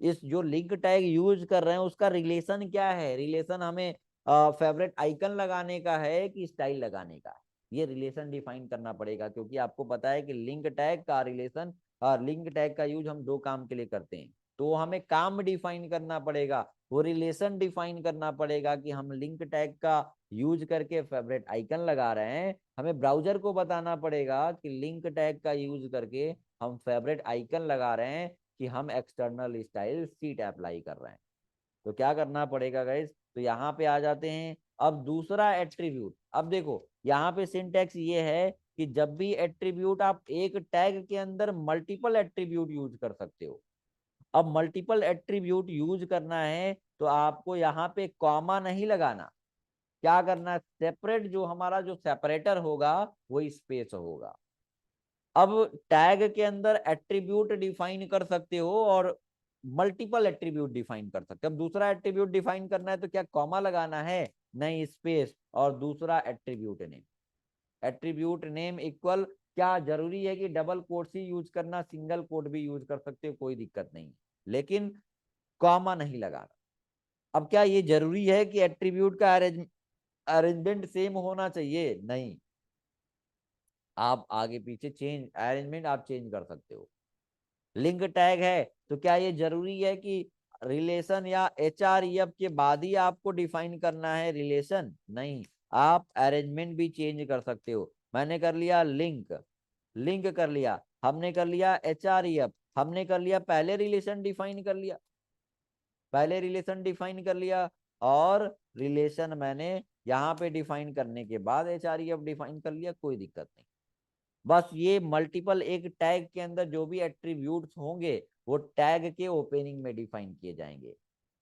इस जो लिंक टैग यूज कर रहे हैं उसका रिलेशन क्या है, रिलेशन हमें फेवरेट आइकन लगाने का है कि स्टाइल लगाने का है, ये रिलेशन डिफाइन करना पड़ेगा। क्योंकि आपको पता है कि लिंक टैग का रिलेशन, लिंक टैग का यूज हम दो काम के लिए करते हैं, तो हमें काम डिफाइन करना पड़ेगा, वो रिलेशन डिफाइन करना पड़ेगा कि हम लिंक टैग का यूज करके फेवरेट आइकन लगा रहे हैं। हमें ब्राउजर को बताना पड़ेगा कि लिंक टैग का यूज करके हम फेवरेट आइकन लगा रहे हैं, कि हम एक्सटर्नल स्टाइल सीट अप्लाई कर रहे हैं। तो क्या करना पड़ेगा गाइस, तो यहाँ पे आ जाते हैं। अब दूसरा एट्रीब्यूट, अब देखो यहाँ पे सिंटैक्स ये है कि जब भी एट्रीब्यूट, आप एक टैग के अंदर मल्टीपल एट्रीब्यूट यूज कर सकते हो। अब मल्टीपल एट्रीब्यूट यूज करना है तो आपको यहाँ पे कॉमा नहीं लगाना, क्या करना है, सेपरेट जो हमारा जो सेपरेटर होगा वो स्पेस होगा। अब टैग के अंदर एट्रीब्यूट डिफाइन कर सकते हो और मल्टीपल एट्रीब्यूट डिफाइन कर सकते हो। अब दूसरा एट्रीब्यूट डिफाइन करना है तो क्या कॉमा लगाना है, नहीं, स्पेस, और दूसरा attribute name, attribute name equal, क्या जरूरी है कि डबल कोट्स ही यूज करना, सिंगल कोट भी यूज कर सकते हो, कोई दिक्कत नहीं, लेकिन कॉमा नहीं लगाना। अब क्या ये जरूरी है कि एट्रीब्यूट का अरेंजमेंट सेम होना चाहिए, नहीं, आप आगे पीछे चेंज, अरेंजमेंट आप चेंज कर सकते हो। लिंक टैग है तो क्या ये जरूरी है कि रिलेशन या एच आर एफ के बाद ही आपको डिफाइन करना है रिलेशन, नहीं, आप अरेंजमेंट भी चेंज कर सकते हो। मैंने कर लिया लिंक, लिंक कर लिया, हमने कर लिया एच आर एफ, हमने कर लिया, पहले रिलेशन डिफाइन कर लिया, पहले रिलेशन डिफाइन कर लिया, और रिलेशन मैंने यहाँ पे डिफाइन करने के बाद एच आर एफ डिफाइन कर लिया, कोई दिक्कत नहीं। बस ये मल्टीपल, एक टैग के अंदर जो भी एट्रीब्यूट्स होंगे वो टैग के ओपनिंग में डिफाइन किए जाएंगे,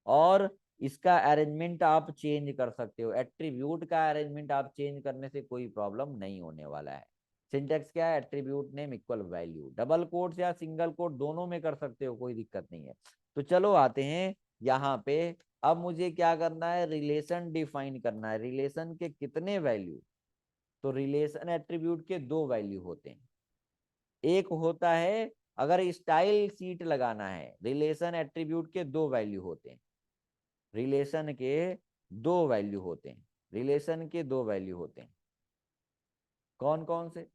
और इसका अरेंजमेंट आप चेंज कर सकते हो, एट्रीब्यूट का अरेंजमेंट आप चेंज करने से कोई प्रॉब्लम नहीं होने वाला है। सिंटेक्स क्या है, attribute name equal value, double quotes या सिंगल कोट दोनों में कर सकते हो, कोई दिक्कत नहीं है। तो चलो आते हैं यहाँ पे। अब मुझे क्या करना है, रिलेशन डिफाइन करना है, रिलेशन के कितने वैल्यू, तो रिलेशन एट्रीब्यूट के दो वैल्यू होते हैं। एक होता है, अगर स्टाइल सीट लगाना है, रिलेशन एट्रीब्यूट के दो वैल्यू होते हैं, रिलेशन के दो वैल्यू होते हैं, रिलेशन के दो वैल्यू होते हैं, कौन कौन से,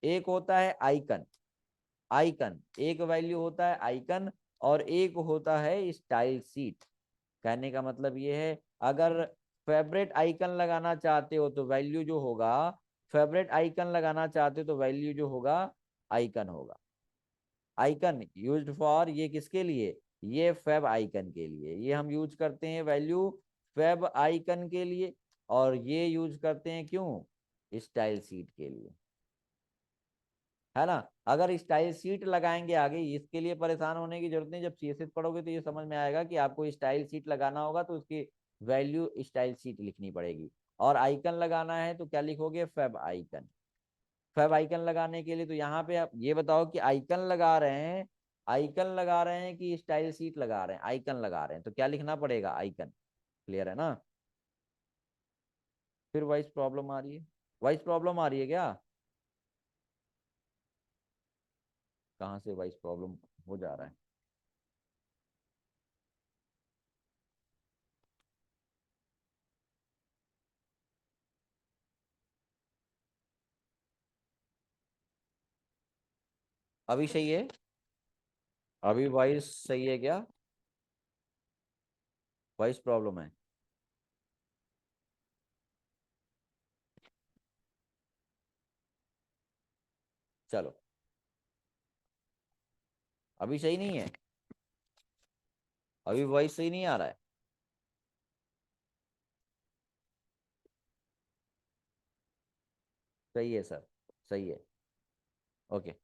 एक होता है आइकन, आइकन एक वैल्यू होता है आइकन, और एक होता है स्टाइल सीट। कहने का मतलब ये है, अगर फेवरेट आइकन लगाना चाहते हो तो वैल्यू जो होगा, फेवरेट आइकन लगाना चाहते हो तो वैल्यू जो होगा आइकन होगा। आइकन यूज्ड फॉर, ये किसके लिए, ये फेब आइकन के लिए, ये हम यूज करते हैं वैल्यू फेब आइकन के लिए, और ये यूज करते हैं क्यों, स्टाइल सीट के लिए, है ना। अगर स्टाइल सीट लगाएंगे आगे, इसके लिए परेशान होने की जरूरत नहीं, जब सीएसएस पढ़ोगे तो ये समझ में आएगा कि आपको स्टाइल सीट लगाना होगा तो उसकी वैल्यू स्टाइल सीट लिखनी पड़ेगी। और आइकन लगाना है तो क्या लिखोगे, फेब आइकन। फेब आइकन लगाने के लिए तो यहाँ पे आप ये बताओ कि आइकन लगा रहे हैं, आइकन लगा रहे हैं कि स्टाइल सीट लगा रहे हैं, आइकन लगा रहे हैं, तो क्या लिखना पड़ेगा, आइकन। क्लियर है ना। फिर वॉइस प्रॉब्लम आ रही है, वॉइस प्रॉब्लम आ रही है क्या, कहाँ से वॉइस प्रॉब्लम हो जा रहा है। अभी सही है, अभी वॉइस सही है क्या, वॉइस प्रॉब्लम है। चलो, अभी सही नहीं है, अभी वॉइस सही नहीं आ रहा है। सही है सर, सही है, ओके,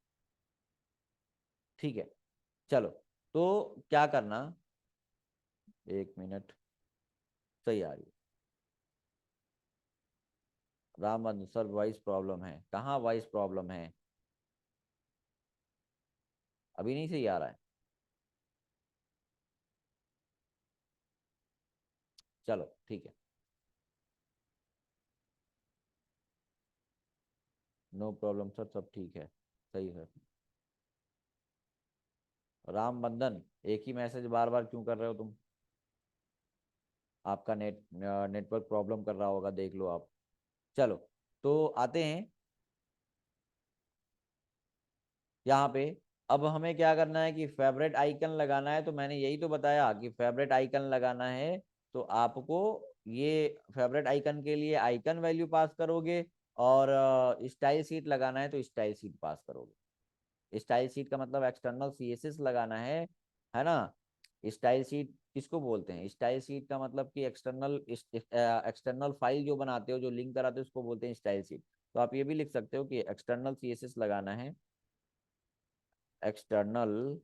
ठीक है, चलो। तो क्या करना, एक मिनट, सही आ रही है। राम सर वॉइस प्रॉब्लम है, कहाँ वॉइस प्रॉब्लम है, अभी नहीं सही आ रहा है। चलो ठीक है, नो प्रॉब्लम सर, सब ठीक है, सही है। राम बंधन, एक ही मैसेज बार बार क्यों कर रहे हो तुम? आपका नेटवर्क प्रॉब्लम कर रहा होगा, देख लो आप। चलो, तो आते हैं यहाँ पे। अब हमें क्या करना है कि फेवरेट आइकन लगाना है, तो मैंने यही तो बताया कि फेवरेट आइकन लगाना है। तो आपको ये फेवरेट आइकन के लिए आइकन वैल्यू पास करोगे, और स्टाइल सीट लगाना है तो स्टाइल सीट पास करोगे। स्टाइल सीट का मतलब एक्सटर्नल सीएसएस लगाना है ना। स्टाइल सीट किसको बोलते हैं? स्टाइल सीट का मतलब कि एक्सटर्नल फाइल जो बनाते हो, जो लिंक कराते हो, उसको बोलते हैं स्टाइल सीट। तो आप ये भी लिख सकते हो कि एक्सटर्नल सीएसएस लगाना है, एक्सटर्नल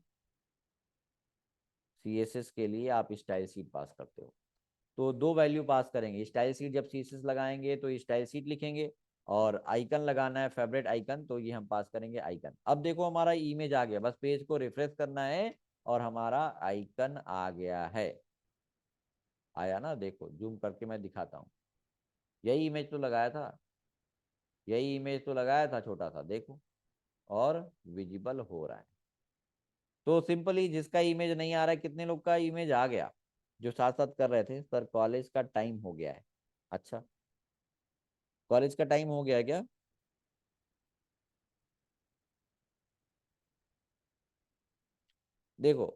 सीएसएस के लिए आप स्टाइल सीट पास करते हो। तो दो वैल्यू पास करेंगे, स्टाइल सीट जब सीएसएस लगाएंगे तो स्टाइल सीट लिखेंगे, और आइकन लगाना है फेवरेट आइकन, तो ये हम पास करेंगे आइकन। अब देखो हमारा इमेज आ गया, बस पेज को रिफ्रेश करना है और हमारा आइकन आ गया है। आया ना, देखो जूम करके मैं दिखाता हूँ। यही इमेज तो लगाया था, यही इमेज तो लगाया था छोटा सा, देखो, और विजिबल हो रहा है। तो सिंपली जिसका इमेज नहीं आ रहा है, कितने लोग का इमेज आ गया? जो साथ साथ कर रहे थे सर कॉलेज का टाइम हो गया है। अच्छा, कॉलेज का टाइम हो गया है क्या? देखो,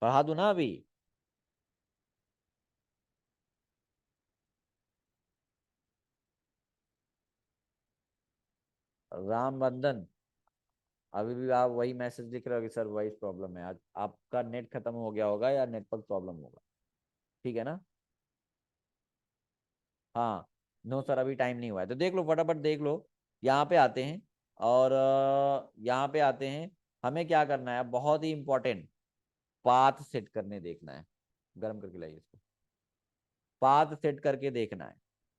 पढ़ा दूं ना अभी? राम बंधन, अभी भी आप वही मैसेज दिख रहा है कि सर वही प्रॉब्लम है, आज आपका नेट खत्म हो गया होगा या नेटवर्क प्रॉब्लम होगा। ठीक है ना? हाँ, नो सर अभी टाइम नहीं हुआ है, तो देख लो फटाफट देख लो। यहाँ पे आते हैं, और यहाँ पे आते हैं। हमें क्या करना है, बहुत ही इंपॉर्टेंट, पाथ सेट करने देखना है। गर्म करके लाइए इसको। पाथ सेट करके देखना है,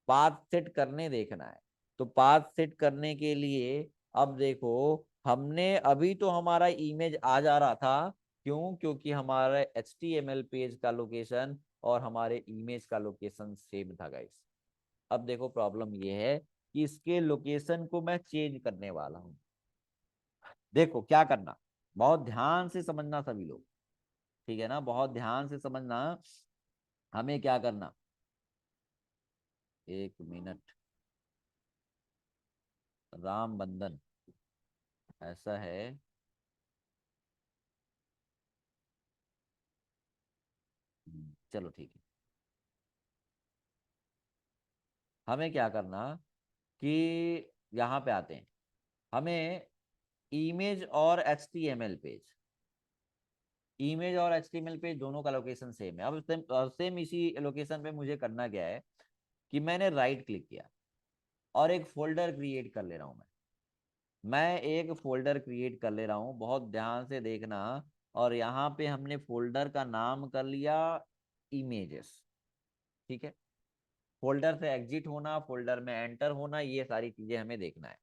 पाथ सेट करने देखना है। तो पाथ सेट करने के लिए, अब देखो, हमने अभी तो हमारा इमेज आ जा रहा था, क्यों? क्योंकि हमारे HTML पेज का लोकेशन और हमारे इमेज का लोकेशन सेम था गाइस। अब देखो प्रॉब्लम ये है कि इसके लोकेशन को मैं चेंज करने वाला हूं। देखो क्या करना, बहुत ध्यान से समझना सभी लोग, ठीक है ना, बहुत ध्यान से समझना। हमें क्या करना, एक मिनट, राम बंधन, ऐसा है। चलो ठीक है। हमें क्या करना कि यहाँ पे आते हैं, हमें इमेज और HTML पेज, इमेज और HTML पेज दोनों का लोकेशन सेम है। अब सेम सेम इसी लोकेशन पे मुझे करना क्या है कि मैंने राइट क्लिक किया और एक फोल्डर क्रिएट कर ले रहा हूँ। मैं एक फोल्डर क्रिएट कर ले रहा हूँ, बहुत ध्यान से देखना। और यहाँ पे हमने फोल्डर का नाम कर लिया इमेजेस। ठीक है, फोल्डर से एग्जिट होना, फोल्डर में एंटर होना, ये सारी चीजें हमें देखना है।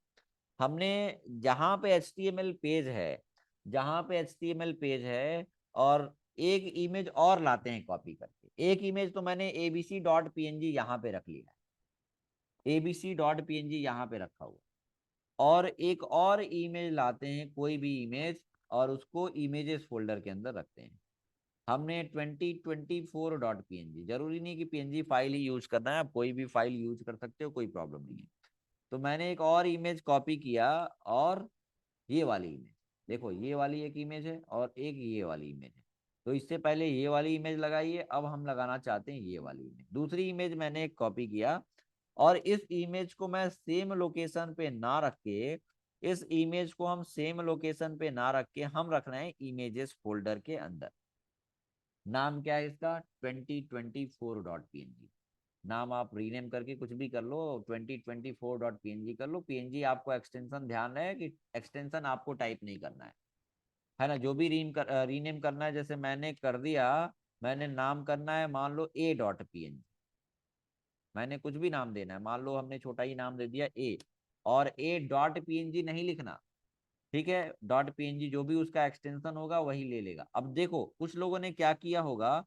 हमने जहां पे HTML पेज है, जहां पे HTML पेज है, और एक इमेज और लाते हैं कॉपी करके। एक इमेज तो मैंने abc.png यहाँ पे रख लिया है, abc.png यहाँ पे रखा हुआ, और एक और इमेज लाते हैं, कोई भी इमेज, और उसको इमेजेस फोल्डर के अंदर रखते हैं। हमने 2024.png, जरूरी नहीं कि PNG फाइल ही यूज करना है, आप कोई भी फाइल यूज कर सकते हो, कोई प्रॉब्लम नहीं है। तो मैंने एक और इमेज कॉपी किया, और ये वाली इमेज, देखो ये वाली एक इमेज है और एक ये वाली इमेज है। तो इससे पहले ये वाली इमेज लगाइए, अब हम लगाना चाहते हैं ये वाली इमेज। दूसरी इमेज मैंने एक कॉपी किया, और इस इमेज को मैं सेम लोकेशन पे ना रख के, इस इमेज को हम सेम लोकेशन पे ना रख के हम रख रहे हैं इमेजेस फोल्डर के अंदर। नाम क्या है इसका? 2024.png। नाम आप रीनेम करके कुछ भी कर लो, 2024.png कर लो। पीएनजी आपको एक्सटेंशन ध्यान रहे कि एक्सटेंशन आपको टाइप नहीं करना है ना। जो भी रीनेम करना है, जैसे मैंने कर दिया, मैंने नाम करना है मान लो a.png, मैंने कुछ भी नाम देना है, मान लो हमने छोटा ही नाम दे दिया ए, और a.png नहीं लिखना, ठीक है। डॉट पीएनजी जो भी उसका एक्सटेंशन होगा वही ले लेगा। अब देखो कुछ लोगों ने क्या किया होगा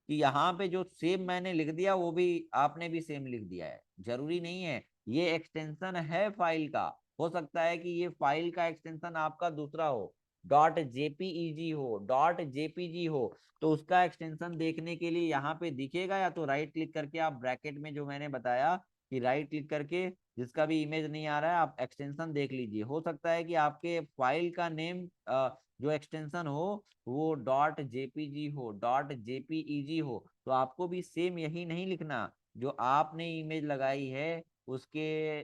कि यहाँ पे जो सेम मैंने लिख दिया वो भी आपने भी सेम लिख दिया है, जरूरी नहीं है। ये एक्सटेंशन है फाइल का, हो सकता है कि ये फाइल का एक्सटेंशन आपका दूसरा हो, डॉट जेपीईजी हो, डॉट जेपीजी हो, तो उसका एक्सटेंशन देखने के लिए यहाँ पे दिखेगा, या तो राइट क्लिक करके आप ब्रैकेट में जो मैंने बताया कि राइट क्लिक करके जिसका भी इमेज नहीं आ रहा है आप एक्सटेंशन देख लीजिए। हो सकता है कि आपके फाइल का नेम जो एक्सटेंशन हो वो डॉट जेपीजी हो, डॉट जेपीईजी हो, तो आपको भी सेम यही नहीं लिखना, जो आपने इमेज लगाई है उसके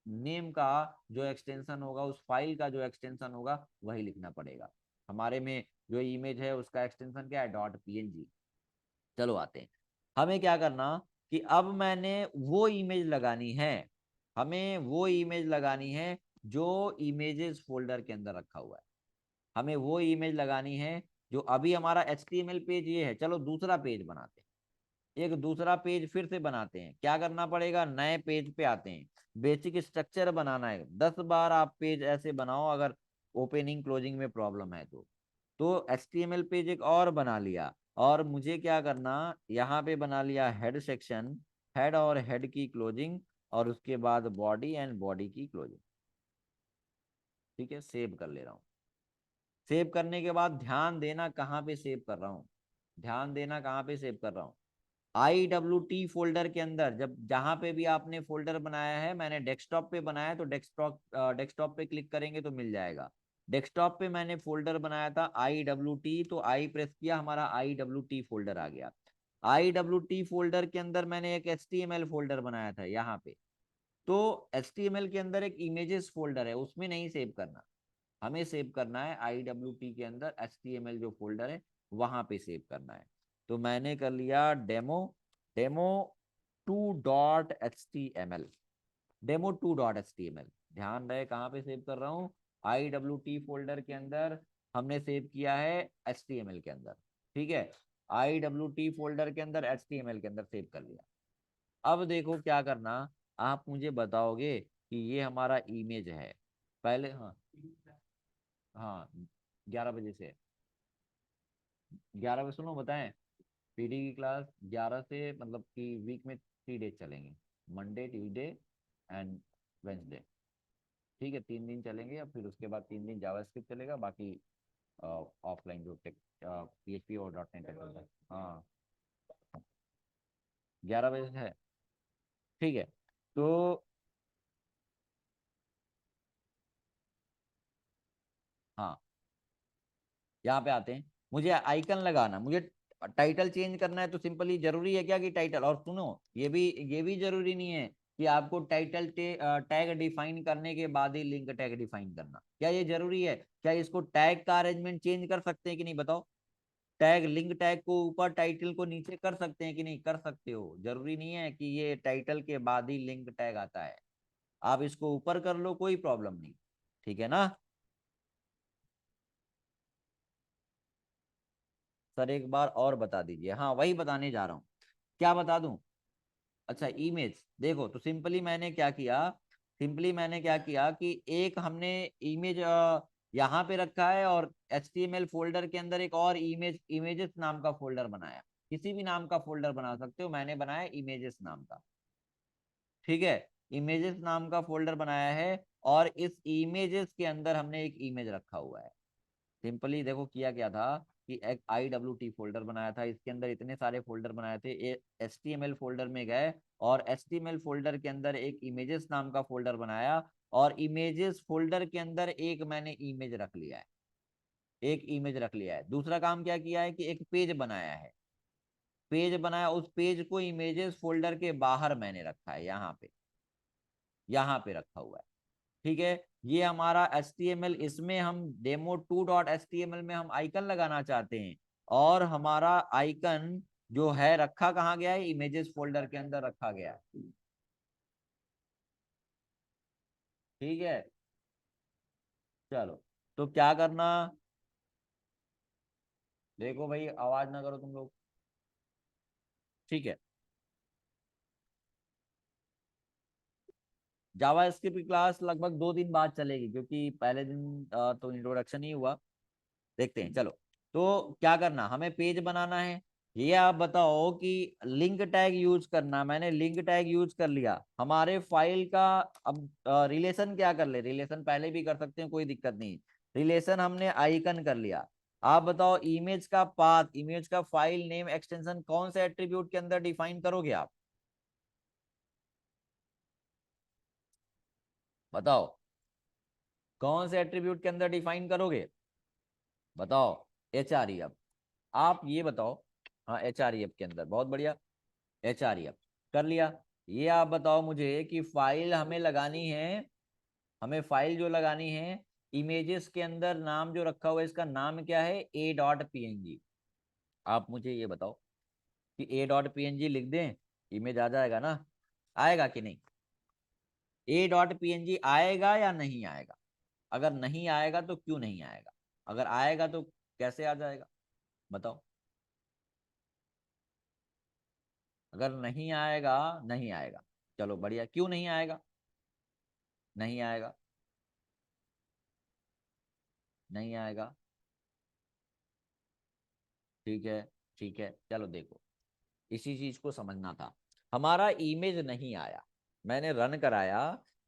नेम का जो एक्सटेंशन होगा, उस फाइल का जो एक्सटेंशन होगा वही लिखना पड़ेगा। हमारे में जो इमेज है उसका एक्सटेंशन क्या है, डॉट पीएनजी। चलो आते हैं, हमें क्या करना कि अब मैंने वो इमेज लगानी है, हमें वो इमेज लगानी है जो इमेजेस फोल्डर के अंदर रखा हुआ है। हमें वो इमेज लगानी है जो अभी हमारा HTML पेज ये है। चलो दूसरा पेज बनाते हैं, एक दूसरा पेज फिर से बनाते हैं। क्या करना पड़ेगा, नए पेज पे आते हैं, बेसिक स्ट्रक्चर बनाना है। 10 बार आप पेज ऐसे बनाओ अगर ओपनिंग क्लोजिंग में प्रॉब्लम है तो HTML पेज एक और बना लिया, और मुझे क्या करना, यहाँ पे बना लिया हेड सेक्शन, हेड और हेड की क्लोजिंग, और उसके बाद बॉडी एंड बॉडी की क्लोजिंग। ठीक है, सेव कर ले रहा हूँ। सेव करने के बाद ध्यान देना कहाँ पे सेव कर रहा हूँ, ध्यान देना कहाँ पे सेव कर रहा हूँ, IWT फोल्डर के अंदर। जब जहां पे भी आपने फोल्डर बनाया है, मैंने डेस्कटॉप पे बनाया है तो डेस्कटॉप डेस्कटॉप पे क्लिक करेंगे तो मिल जाएगा। डेस्कटॉप पे मैंने फोल्डर बनाया था IWT, तो आई प्रेस किया, हमारा IWT फोल्डर आ गया। IWT फोल्डर के अंदर मैंने एक HTML फोल्डर बनाया था यहाँ पे, तो HTML के अंदर एक इमेजेस फोल्डर है, उसमें नहीं सेव करना, हमें सेव करना है IWT के अंदर HTML जो फोल्डर है वहां पे सेव करना है। तो मैंने कर लिया demo, demo 2.html, demo 2.html। ध्यान रहे कहाँ पे सेव कर रहा हूँ, IWT फोल्डर के अंदर हमने सेव किया है, HTML के अंदर। ठीक है, IWT फोल्डर के अंदर HTML के अंदर सेव कर लिया। अब देखो क्या करना, आप मुझे बताओगे कि ये हमारा इमेज है पहले। हाँ, हाँ, 11 बजे से, 11 बजे सुनो बताएं, पीडी की क्लास 11 से, मतलब कि वीक में 3 डेज चलेंगे, मंडे ट्यूसडे एंड वेंसडे। ठीक है, 3 दिन चलेंगे, और फिर उसके बाद 3 दिन जावास्क्रिप्ट चलेगा, बाकी ऑफलाइन जो टेक PHP और .NET चलता है। हाँ, 11 बजे से है। ठीक है, तो हाँ, यहाँ पे आते हैं, मुझे आइकन लगाना, मुझे टाइटल चेंज करना है, तो सिंपली जरूरी है क्या कि टाइटल, और सुनो ये भी जरूरी नहीं है कि आपको टाइटल टैग डिफाइन करने के बाद ही लिंक टैग डिफाइन करना। क्या ये जरूरी है, क्या इसको टैग का अरेंजमेंट चेंज कर सकते हैं कि नहीं बताओ। टैग, लिंक टैग को ऊपर, टाइटल को नीचे कर सकते हैं कि नहीं, कर सकते हो। जरूरी नहीं है कि ये टाइटल के बाद ही लिंक टैग आता है, आप इसको ऊपर कर लो, कोई प्रॉब्लम नहीं। ठीक है ना। सर एक बार और बता दीजिए, हाँ वही बताने जा रहा हूँ। क्या बता दूं, अच्छा इमेज देखो, तो सिंपली मैंने क्या किया कि एक हमने इमेज यहाँ पे रखा है, और HTML फोल्डर के अंदर एक और इमेजेस नाम का फोल्डर बनाया। किसी भी नाम का फोल्डर बना सकते हो, मैंने बनाया इमेजेस नाम का। ठीक है, इमेजेस नाम का फोल्डर बनाया है, और इस इमेजेस के अंदर हमने एक इमेज रखा हुआ है। सिंपली देखो किया क्या था कि एक IWT फोल्डर बनाया था, इसके अंदर इतने सारे फोल्डर बनाए थे, HTML फोल्डर में गए, और HTML फोल्डर के अंदर एक इमेजेस नाम का फोल्डर बनाया, और इमेजेस फोल्डर के अंदर एक मैंने इमेज रख लिया है, एक इमेज रख लिया है। दूसरा काम क्या किया है कि एक पेज बनाया है, पेज बनाया, उस पेज को इमेजेस फोल्डर के बाहर मैंने रखा है, यहाँ पे रखा हुआ है। ठीक है, ये हमारा HTML, इसमें हम डेमो 2.html में हम आइकन लगाना चाहते हैं, और हमारा आइकन जो है रखा कहाँ गया है, इमेजेस फोल्डर के अंदर रखा गया है। ठीक है, चलो। तो क्या करना, देखो भाई आवाज ना करो तुम लोग। ठीक है, जावा स्क्रिप्ट की क्लास लगभग 2 दिन बाद चलेगी, क्योंकि पहले दिन तो इंट्रोडक्शन ही हुआ। देखते हैं, चलो। तो क्या करना, हमें पेज बनाना है। ये आप बताओ कि लिंक टैग यूज करना, मैंने लिंक टैग यूज कर लिया हमारे फाइल का। अब रिलेशन क्या कर ले, रिलेशन पहले भी कर सकते हैं, कोई दिक्कत नहीं। रिलेशन हमने आइकन कर लिया। आप बताओ इमेज का पाथ, इमेज का फाइल नेम एक्सटेंशन कौन से एट्रीब्यूट के अंदर डिफाइन करोगे आप, बताओ कौन से एट्रीब्यूट के अंदर डिफाइन करोगे, बताओ। एच आर ई एफ, आप ये बताओ। हाँ एच आर ई एफ के अंदर, बहुत बढ़िया। एच आर ई एफ कर लिया। ये आप बताओ मुझे कि फाइल हमें लगानी है, हमें फाइल जो लगानी है, इमेजेस के अंदर नाम जो रखा हुआ है इसका नाम क्या है, A dot P N G. आप मुझे ये बताओ कि A dot P N G लिख दें, इमेज आ जाएगा ना, आएगा कि नहीं, A dot P N G आएगा या नहीं आएगा। अगर नहीं आएगा तो क्यों नहीं आएगा, अगर आएगा तो कैसे आ जाएगा, बताओ। अगर नहीं आएगा, नहीं आएगा, चलो बढ़िया, क्यों नहीं आएगा, नहीं आएगा, नहीं आएगा। ठीक है, ठीक है, चलो देखो, इसी चीज को समझना था। हमारा इमेज नहीं आया, मैंने रन कराया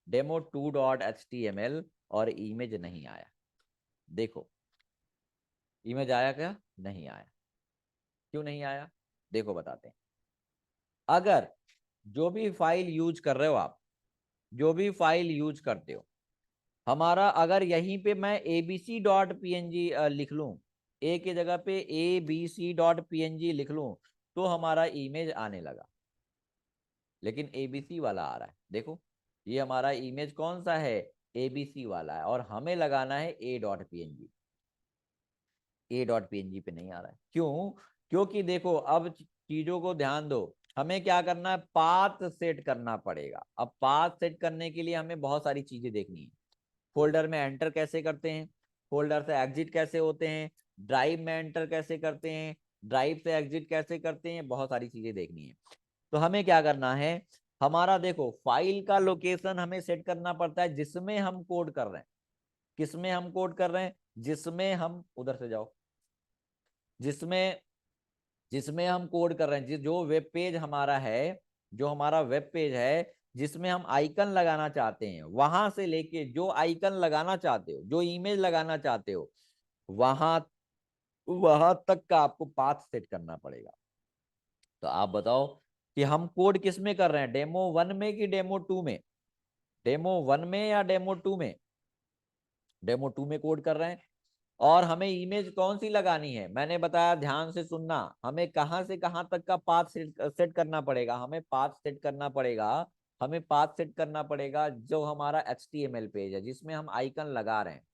demo2.html और इमेज नहीं आया। देखो इमेज आया क्या, नहीं आया, क्यों नहीं आया, देखो बताते हैं। अगर जो भी फाइल यूज कर रहे हो आप, जो भी फाइल यूज करते हो, हमारा अगर यहीं पे मैं abc.png लिख लूं, ए की जगह पे abc.png लिख लूं, तो हमारा इमेज आने लगा। लेकिन एबीसी वाला आ रहा है, देखो ये हमारा इमेज कौन सा है, एबीसी वाला है, और हमें लगाना है A dot P N G. A dot P N G पे नहीं आ रहा है, क्यों, क्योंकि देखो अब चीजों को ध्यान दो। हमें क्या करना है, पाथ सेट करना पड़ेगा। अब पाथ सेट करने के लिए हमें बहुत सारी चीजें देखनी है। फोल्डर में एंटर कैसे करते हैं, फोल्डर से एग्जिट कैसे होते हैं, ड्राइव में एंटर कैसे करते हैं, ड्राइव से एग्जिट कैसे करते हैं, बहुत सारी चीजें देखनी है। तो हमें क्या करना है, हमारा देखो फाइल का लोकेशन हमें सेट करना पड़ता है जिसमें हम कोड कर रहे हैं, किसमें हम कोड कर रहे हैं, जिसमें हम, उधर से जाओ, जिसमें, जिसमें हम कोड कर रहे हैं, जो वेब पेज हमारा है, जो हमारा वेब पेज है जिसमें हम आइकन लगाना चाहते हैं, वहां से लेके जो आइकन लगाना चाहते हो, जो इमेज लगाना चाहते हो, वहां वहां तक का आपको पाथ सेट करना पड़ेगा। तो आप बताओ कि हम कोड किस में कर रहे हैं, डेमो 1 में कि डेमो 2 में, डेमो 1 में या डेमो 2 में, डेमो 2 में कोड कर रहे हैं। और हमें इमेज कौन सी लगानी है, मैंने बताया, ध्यान से सुनना, हमें कहां से कहां तक का पाथ सेट करना पड़ेगा, हमें पाथ सेट करना पड़ेगा, हमें पाथ सेट करना पड़ेगा जो हमारा HTML पेज है जिसमें हम आइकन लगा रहे हैं,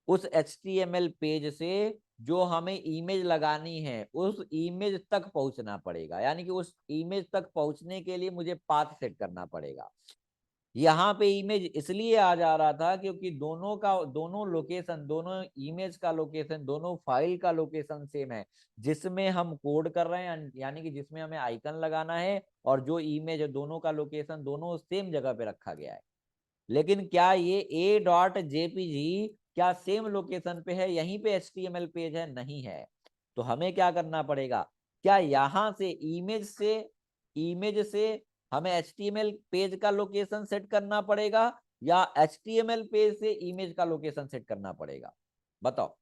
उस HTML पेज से जो हमें इमेज लगानी है उस इमेज तक पहुंचना पड़ेगा, यानी कि उस इमेज तक पहुंचने के लिए मुझे पाथ सेट करना पड़ेगा। यहाँ पे इमेज इसलिए आ जा रहा था क्योंकि दोनों का, दोनों लोकेशन, दोनों इमेज का लोकेशन, दोनों फाइल का लोकेशन सेम है, जिसमें हम कोड कर रहे हैं, यानी कि जिसमें हमें आइकन लगाना है, और जो इमेज है दोनों का लोकेशन दोनों सेम जगह पे रखा गया है। लेकिन क्या ये ए डॉट जेपीजी क्या सेम लोकेशन पे है, यहीं पे HTML पेज है, नहीं है। तो हमें क्या करना पड़ेगा, क्या यहां से इमेज से हमें HTML पेज का लोकेशन सेट करना पड़ेगा, या HTML पेज से इमेज का लोकेशन सेट करना पड़ेगा, बताओ।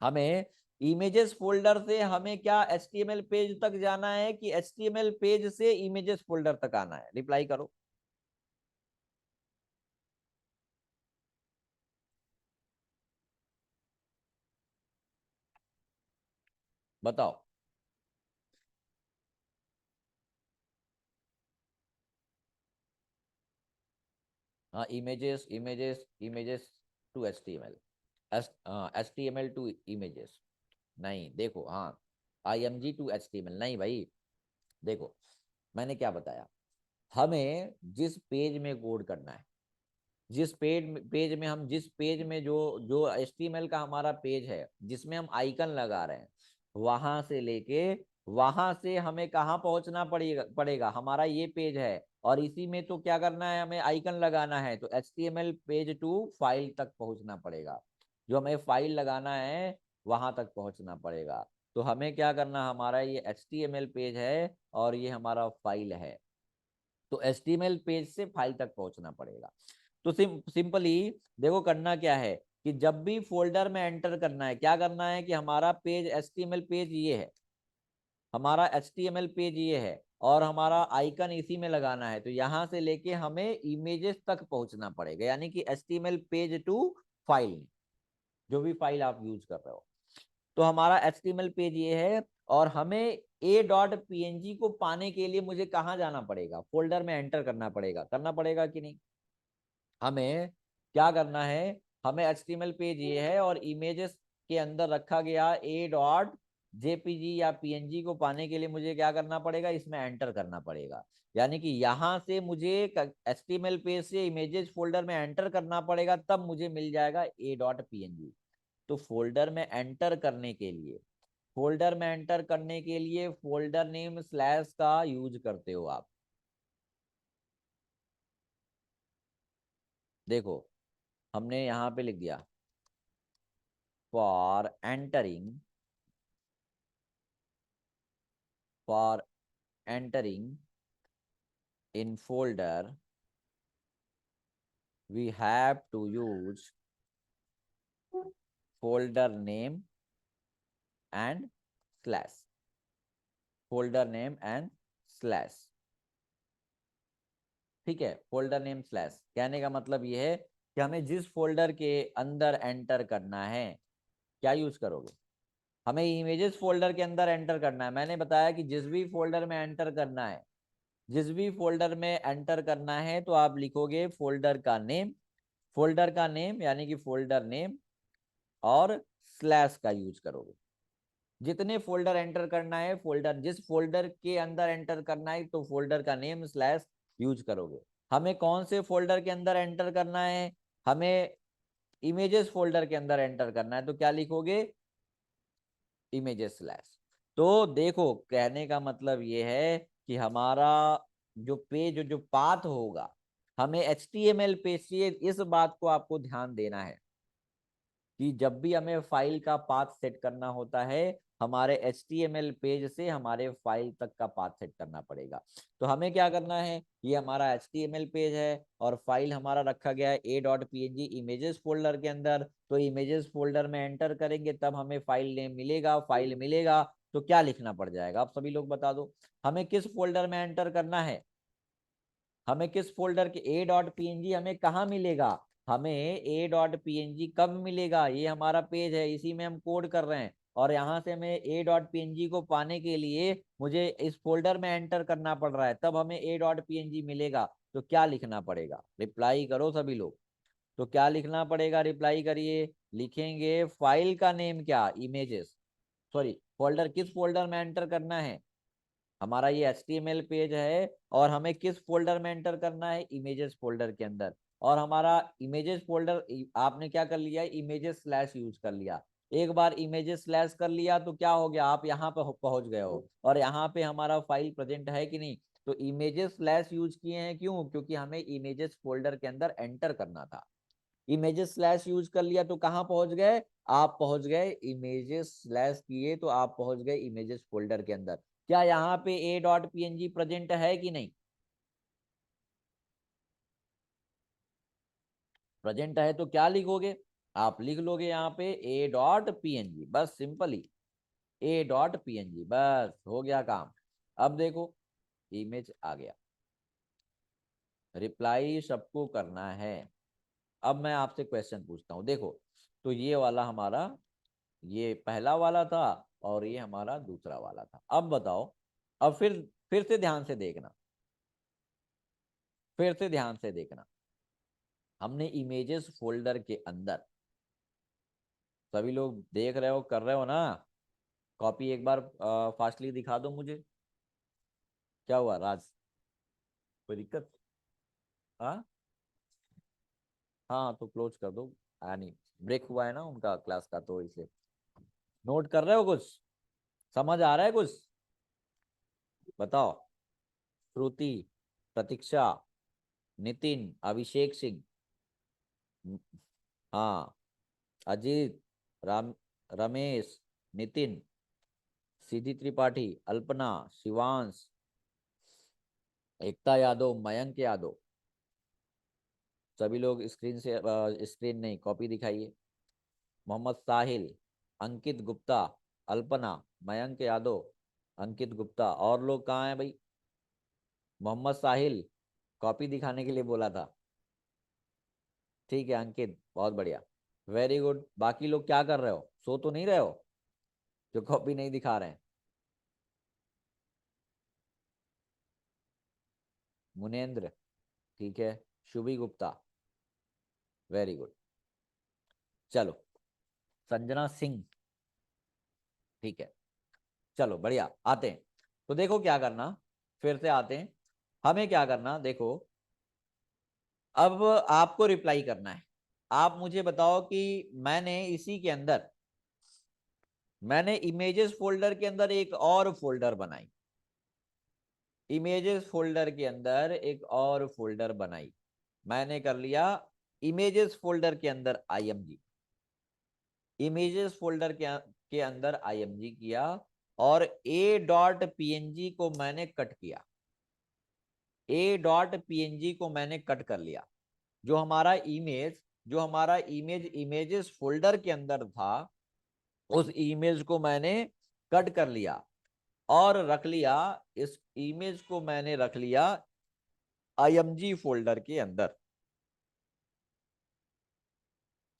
हमें इमेजेस फोल्डर से हमें क्या HTML पेज तक जाना है, कि HTML पेज से इमेजेस फोल्डर तक आना है, रिप्लाई करो, बताओ। हाँ images, images to HTML, HTML to images, नहीं देखो, हाँ img to html नहीं भाई। देखो मैंने क्या बताया, हमें जिस पेज में कोड करना है, जिस पेज में हम जिस पेज में जो जो HTML का हमारा पेज है जिसमें हम आइकन लगा रहे हैं, वहां से लेके वहां से हमें कहाँ पहुंचना पड़ेगा हमारा ये पेज है, और इसी में तो क्या करना है, हमें आइकन लगाना है, तो HTML पेज टू फाइल तक पहुंचना पड़ेगा। जो हमें फाइल लगाना है वहां तक पहुंचना पड़ेगा। तो हमें क्या करना, हमारा ये HTML पेज है और ये हमारा फाइल है, तो HTML पेज से फाइल तक पहुंचना पड़ेगा। तो सिंपली देखो करना क्या है कि जब भी फोल्डर में एंटर करना है, क्या करना है कि हमारा पेज HTML पेज ये है, हमारा HTML पेज ये है और हमारा आइकन इसी में लगाना है, तो यहां से लेके हमें इमेजेस तक पहुंचना पड़ेगा, यानी कि HTML पेज टू फाइल, जो भी फाइल आप यूज कर रहे हो। तो हमारा HTML पेज ये है, और हमें a.png को पाने के लिए मुझे कहाँ जाना पड़ेगा, फोल्डर में एंटर करना पड़ेगा कि नहीं। हमें क्या करना है, हमें HTML पेज ये है और इमेजेस के अंदर रखा गया a.jpg या png को पाने के लिए मुझे क्या करना पड़ेगा, इसमें एंटर करना पड़ेगा। यानी कि यहां से मुझे HTML पेज से इमेजेस फोल्डर में एंटर करना पड़ेगा, तब मुझे मिल जाएगा a.png। तो फोल्डर में एंटर करने के लिए फोल्डर नेम स्लैश का यूज करते हो आप। देखो हमने यहां पे लिख दिया for entering in folder we have to use folder name and slash, folder name and slash. ठीक है, फोल्डर नेम स्लैश कहने का मतलब ये है कि हमें जिस फोल्डर के अंदर एंटर करना है, क्या यूज करोगे, हमें इमेजेस फोल्डर के अंदर एंटर करना है। मैंने बताया कि जिस भी फोल्डर में एंटर करना है, जिस भी फोल्डर में एंटर करना है तो आप लिखोगे फोल्डर का नेम यानी कि फोल्डर नेम और स्लैश का यूज करोगे। जितने फोल्डर एंटर करना है, फोल्डर जिस फोल्डर के अंदर एंटर करना है तो फोल्डर का नेम स्लैश यूज करोगे। हमें कौन से फोल्डर के अंदर एंटर करना है, हमें इमेजेस फोल्डर के अंदर एंटर करना है, तो क्या लिखोगे, इमेजेस स्लैश। तो देखो कहने का मतलब ये है कि हमारा जो पेज जो पाथ होगा, हमें HTML पेज से इस बात को आपको ध्यान देना है कि जब भी हमें फाइल का पाथ सेट करना होता है, हमारे HTML पेज से हमारे फाइल तक का पाथ सेट करना पड़ेगा। तो हमें क्या करना है, ये हमारा HTML पेज है और फाइल हमारा रखा गया है a.png इमेजेस फोल्डर के अंदर। तो इमेजेस फोल्डर में एंटर करेंगे तब हमें फाइल नेम मिलेगा, फाइल मिलेगा तो क्या लिखना पड़ जाएगा, आप सभी लोग बता दो, हमें किस फोल्डर में एंटर करना है, हमें किस फोल्डर के a.png हमें कहाँ मिलेगा, हमें a.png कब मिलेगा, ये हमारा पेज है इसी में हम कोड कर रहे हैं, और यहाँ से हमें a.png को पाने के लिए मुझे इस फोल्डर में एंटर करना पड़ रहा है, तब हमें a.png मिलेगा। तो क्या लिखना पड़ेगा, रिप्लाई करो सभी लोग। तो क्या लिखना पड़ेगा, रिप्लाई करिए। लिखेंगे फाइल का नेम क्या, इमेजेस, सॉरी फोल्डर, किस फोल्डर में एंटर करना है, हमारा ये HTML पेज है और हमें किस फोल्डर में एंटर करना है, इमेजेस फोल्डर के अंदर। और हमारा इमेजेस फोल्डर आपने क्या कर लिया, इमेजेस स्लैश यूज कर लिया। एक बार इमेजेस स्लैश कर लिया तो क्या हो गया, आप यहाँ पे पहुंच गए हो और यहाँ पे हमारा फाइल प्रेजेंट है कि नहीं। तो इमेजेस स्लैश यूज किए हैं, क्यों, क्योंकि हमें इमेजेस फोल्डर के अंदर एंटर करना था। इमेजेस स्लैश यूज कर लिया तो कहाँ पहुंच गए, आप पहुंच गए इमेजेस स्लैश किए तो आप पहुंच गए इमेजेस फोल्डर के अंदर। क्या यहाँ पे a.png प्रेजेंट है कि नहीं, प्रेजेंट है तो क्या लिखोगे, आप लिख लोगे यहाँ पे a.png, बस सिंपली a.png, बस हो गया काम। अब देखो इमेज आ गया, रिप्लाई सबको करना है। अब मैं आपसे क्वेश्चन पूछता हूँ, देखो तो ये वाला हमारा, ये पहला वाला था और ये हमारा दूसरा वाला था। अब बताओ, अब फिर से ध्यान से देखना, फिर से ध्यान से देखना, हमने इमेजेस फोल्डर के अंदर, सभी लोग देख रहे हो कर रहे हो ना, कॉपी एक बार फास्टली दिखा दो मुझे। क्या हुआ राज, कोई दिक्कत? हाँ हाँ, तो क्लोज कर दो। नहीं, ब्रेक हुआ है ना उनका क्लास का, तो इसे नोट कर रहे हो कुछ? समझ आ रहा है कुछ? बताओ। श्रुति, प्रतीक्षा, नितिन, अभिषेक सिंह, हाँ, अजीत, राम, रमेश, नितिन, सीधी त्रिपाठी, अल्पना, शिवांश, एकता यादव, मयंक यादव, सभी लोग स्क्रीन से स्क्रीन नहीं, कॉपी दिखाइए। मोहम्मद साहिल, अंकित गुप्ता, अल्पना, मयंक यादव, अंकित गुप्ता। और लोग कहाँ हैं भाई? मोहम्मद साहिल, कॉपी दिखाने के लिए बोला था। ठीक है अंकित, बहुत बढ़िया, वेरी गुड। बाकी लोग क्या कर रहे हो, सो तो नहीं रहे हो जो कॉपी नहीं दिखा रहे हैं? मुनेन्द्र, ठीक है, शुभी गुप्ता, वेरी गुड। चलो, संजना सिंह, ठीक है। चलो बढ़िया, आते हैं। तो देखो क्या करना, फिर से आते हैं। हमें क्या करना देखो, अब आपको रिप्लाई करना है। आप मुझे बताओ कि मैंने इसी के अंदर, मैंने इमेजेस फोल्डर के अंदर एक और फोल्डर बनाई, इमेजेस फोल्डर के अंदर एक और फोल्डर बनाई। मैंने कर लिया इमेजेस फोल्डर के अंदर आईएमजी, इमेजेस फोल्डर के अंदर आईएमजी किया, और ए डॉट पीएनजी को मैंने कट किया, ए डॉट पीएनजी को मैंने कट कर लिया। जो हमारा इमेज, जो हमारा इमेज इमेजेस फोल्डर के अंदर था, उस इमेज को मैंने कट कर लिया और रख लिया, इस इमेज को मैंने रख लिया आईएमजी फोल्डर के अंदर।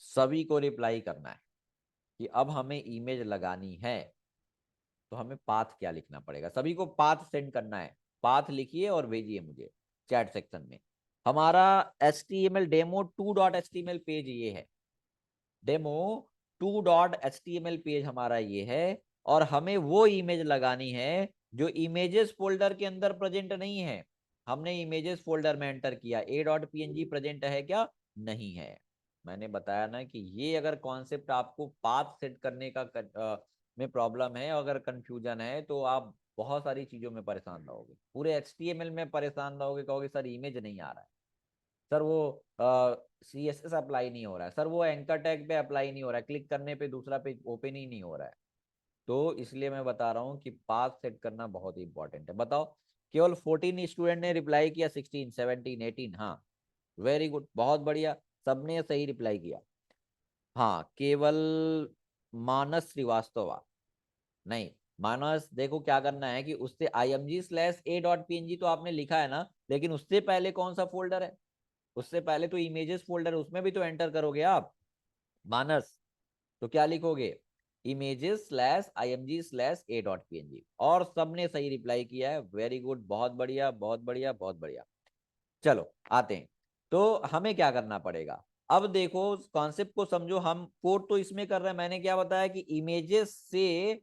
सभी को रिप्लाई करना है कि अब हमें इमेज लगानी है, तो हमें पाथ क्या लिखना पड़ेगा। सभी को पाथ सेंड करना है, पाथ लिखिए और भेजिए मुझे चैट सेक्शन में। हमारा HTML डेमो 2.html पेज ये है, डेमो 2.html पेज हमारा ये है। और हमें वो इमेज लगानी है जो इमेजेस फोल्डर के अंदर प्रेजेंट नहीं है। हमने इमेजेस फोल्डर में एंटर किया, a.png प्रेजेंट है क्या? नहीं है। मैंने बताया ना कि ये अगर कॉन्सेप्ट आपको पाथ सेट करने का में प्रॉब्लम है, अगर कंफ्यूजन है, तो आप बहुत सारी चीजों में परेशान रहोगे, पूरे HTML में परेशान रहोगे, कहोगे सर इमेज नहीं आ रहा है, सर वो CSS अप्लाई नहीं हो रहा है, सर वो एंकर टैग पे अप्लाई नहीं हो रहा है, क्लिक करने पे दूसरा पेज ओपन ही नहीं हो रहा है। तो इसलिए मैं बता रहा हूँ कि पाथ सेट करना बहुत ही इंपॉर्टेंट है। बताओ, केवल 14 स्टूडेंट ने रिप्लाई किया, 16, 17, 18, हाँ, वेरी गुड, बहुत बढ़िया, सबने सही रिप्लाई किया। हाँ, केवल मानस श्रीवास्तव नहीं। मानस, देखो क्या करना है कि उससे img/a.png तो आपने लिखा है ना, लेकिन उससे पहले कौन सा फोल्डर है? उससे पहले तो इमेजेस फोल्डर, उसमें भी तो एंटर करोगे आप मानस। तो क्या लिखोगे? images/img/a.png। और सबने सही रिप्लाई किया है, वेरी गुड, बहुत बढ़िया बहुत बढ़िया बहुत बढ़िया। चलो आते हैं। तो हमें क्या करना पड़ेगा? अब देखो, कॉन्सेप्ट को समझो। हम कोड तो इसमें कर रहे हैं, मैंने क्या बताया कि इमेजेस से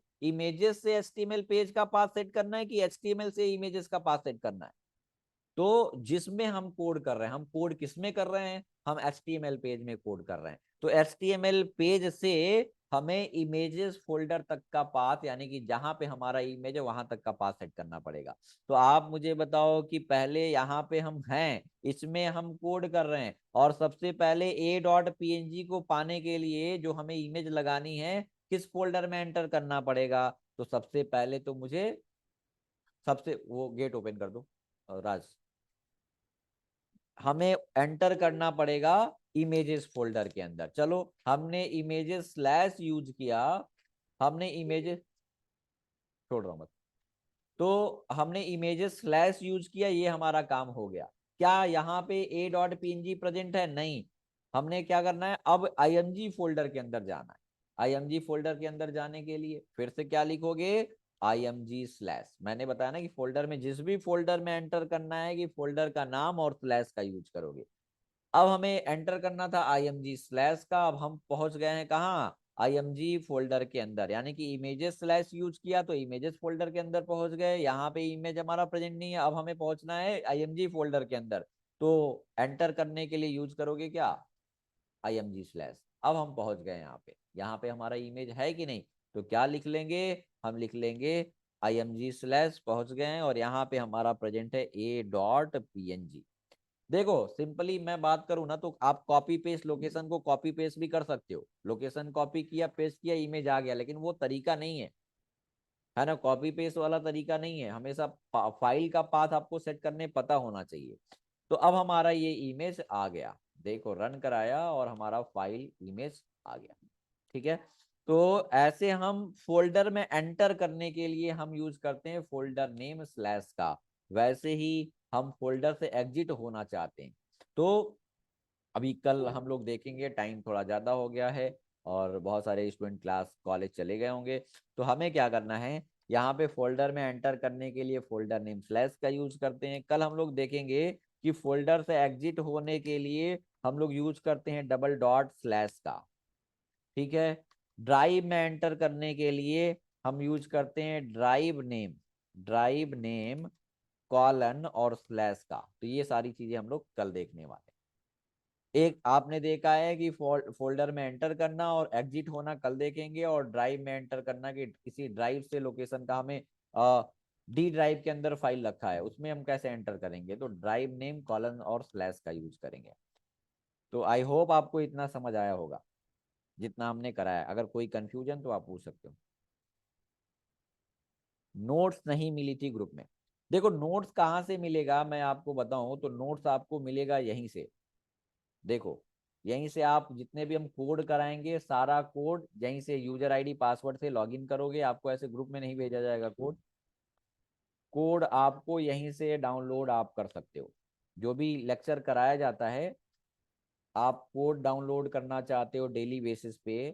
HTML पेज का पाथ सेट करना है, कि HTML से इमेजेस का पाथ सेट करना है। तो जिसमें हम कोड कर रहे हैं, हम कोड किस में कर रहे हैं? हम HTML पेज में कोड कर रहे हैं। तो HTML पेज से हमें इमेजेस फोल्डर तक का पाथ, यानी कि जहां पे हमारा इमेज है वहां तक का पाथ सेट करना पड़ेगा। तो आप मुझे बताओ कि पहले यहाँ पे हम हैं, इसमें हम कोड कर रहे हैं, और सबसे पहले a.png को पाने के लिए जो हमें इमेज लगानी है, किस फोल्डर में एंटर करना पड़ेगा? तो सबसे पहले तो मुझे, सबसे वो गेट ओपन कर दो राज, हमें एंटर करना पड़ेगा इमेजेस फोल्डर के अंदर। चलो, हमने इमेजेस स्लैश यूज किया, हमने इमेजेस, छोड़ रहा हूं मत, तो हमने इमेजेस स्लैश यूज किया, ये हमारा काम हो गया। क्या यहाँ पे a.png प्रेजेंट है? नहीं। हमने क्या करना है, अब img फोल्डर के अंदर जाना है। img फोल्डर के अंदर जाने के लिए फिर से क्या लिखोगे? img/, मैंने बताया ना कि फोल्डर में, जिस भी फोल्डर में एंटर करना है, कि फोल्डर का नाम और स्लैश का यूज करोगे। अब हमें एंटर करना था img/ का, अब हम पहुंच गए हैं कहाँ? IMG फोल्डर के अंदर, यानी कि इमेजेस स्लैश यूज किया तो इमेजेस फोल्डर के अंदर पहुंच गए। यहाँ पे इमेज हमारा प्रेजेंट नहीं है, अब हमें पहुंचना है IMG फोल्डर के अंदर, तो एंटर करने के लिए यूज करोगे क्या, IMG स्लैश। अब हम पहुंच गए यहाँ पे हमारा इमेज है कि नहीं, तो क्या लिख लेंगे, हम लिख लेंगे IMG स्लैश, पहुंच गए हैं और यहाँ पे हमारा प्रेजेंट है a.png। देखो सिंपली मैं बात करूं ना, तो आप कॉपी पेस्ट, लोकेशन को कॉपी पेस्ट भी कर सकते हो, लोकेशन कॉपी किया, पेस्ट किया, इमेज आ गया, लेकिन वो तरीका नहीं है ना, कॉपी पेस्ट वाला तरीका नहीं है। हमेशा फाइल का पाथ आपको सेट करने पता होना चाहिए। तो अब हमारा ये इमेज आ गया, देखो रन कराया और हमारा फाइल इमेज आ गया। ठीक है, तो ऐसे हम फोल्डर में एंटर करने के लिए हम यूज करते हैं फोल्डर नेम स्लैश का। वैसे ही हम फोल्डर से एग्जिट होना चाहते हैं, तो अभी कल हम लोग देखेंगे, टाइम थोड़ा ज्यादा हो गया है और बहुत सारे स्टूडेंट क्लास कॉलेज चले गए होंगे। तो हमें क्या करना है, यहाँ पे फोल्डर में एंटर करने के लिए फोल्डर नेम स्लैश का यूज करते हैं। कल हम लोग देखेंगे कि फोल्डर से एग्जिट होने के लिए हम लोग यूज करते हैं डबल डॉट स्लैश का। ठीक है, ड्राइव में एंटर करने के लिए हम यूज करते हैं ड्राइव नेम कॉलन और स्लैश का। तो ये सारी चीजें हम लोग कल देखने वाले हैं। एक आपने देखा है कि फोल्डर में एंटर करना और एग्जिट होना कल देखेंगे, और ड्राइव में एंटर करना कि किसी ड्राइव से लोकेशन का हमें डी ड्राइव के अंदर फाइल रखा है उसमें हम कैसे एंटर करेंगे, तो ड्राइव नेम कॉलन और स्लैश का यूज करेंगे। तो आई होप आपको इतना समझ आया होगा जितना हमने कराया। अगर कोई कंफ्यूजन तो आप पूछ सकते हो। नोट्स नहीं मिली थी ग्रुप में, देखो नोट्स कहाँ से मिलेगा मैं आपको बताऊं, तो नोट्स आपको मिलेगा यहीं से। देखो यहीं से आप जितने भी हम कोड कराएंगे, सारा कोड यहीं से यूजर आईडी पासवर्ड से लॉगिन करोगे, आपको ऐसे ग्रुप में नहीं भेजा जाएगा कोड। कोड आपको यहीं से डाउनलोड आप कर सकते हो। जो भी लेक्चर कराया जाता है, आप कोड डाउनलोड करना चाहते हो डेली बेसिस पे,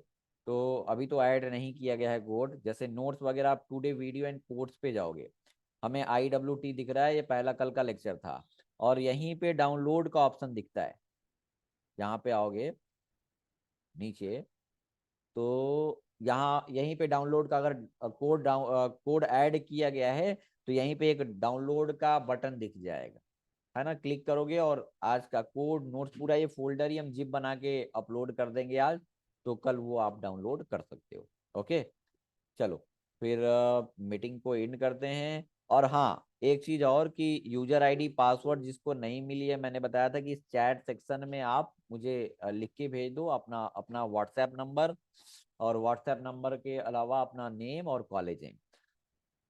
तो अभी तो ऐड नहीं किया गया है कोड। जैसे नोट्स वगैरह आप टुडे वीडियो एंड कोर्स पे जाओगे, हमें IWT दिख रहा है, ये पहला कल का लेक्चर था, और यहीं पे डाउनलोड का ऑप्शन दिखता है। यहाँ पे आओगे नीचे, तो यहाँ यहीं पे डाउनलोड का अगर कोड ऐड किया गया है, तो यहीं पे एक डाउनलोड का बटन दिख जाएगा, है ना, क्लिक करोगे और आज का कोड नोट्स पूरा ये फोल्डर ही हम जिप बना के अपलोड कर देंगे आज, तो कल वो आप डाउनलोड कर सकते हो। ओके, चलो फिर मीटिंग को एंड करते हैं। और हाँ, एक चीज और कि यूजर आईडी पासवर्ड जिसको नहीं मिली है, मैंने बताया था कि इस चैट सेक्शन में आप मुझे लिख के भेज दो अपना अपना व्हाट्सएप नंबर, और व्हाट्सएप नंबर के अलावा अपना नेम और कॉलेज नेम।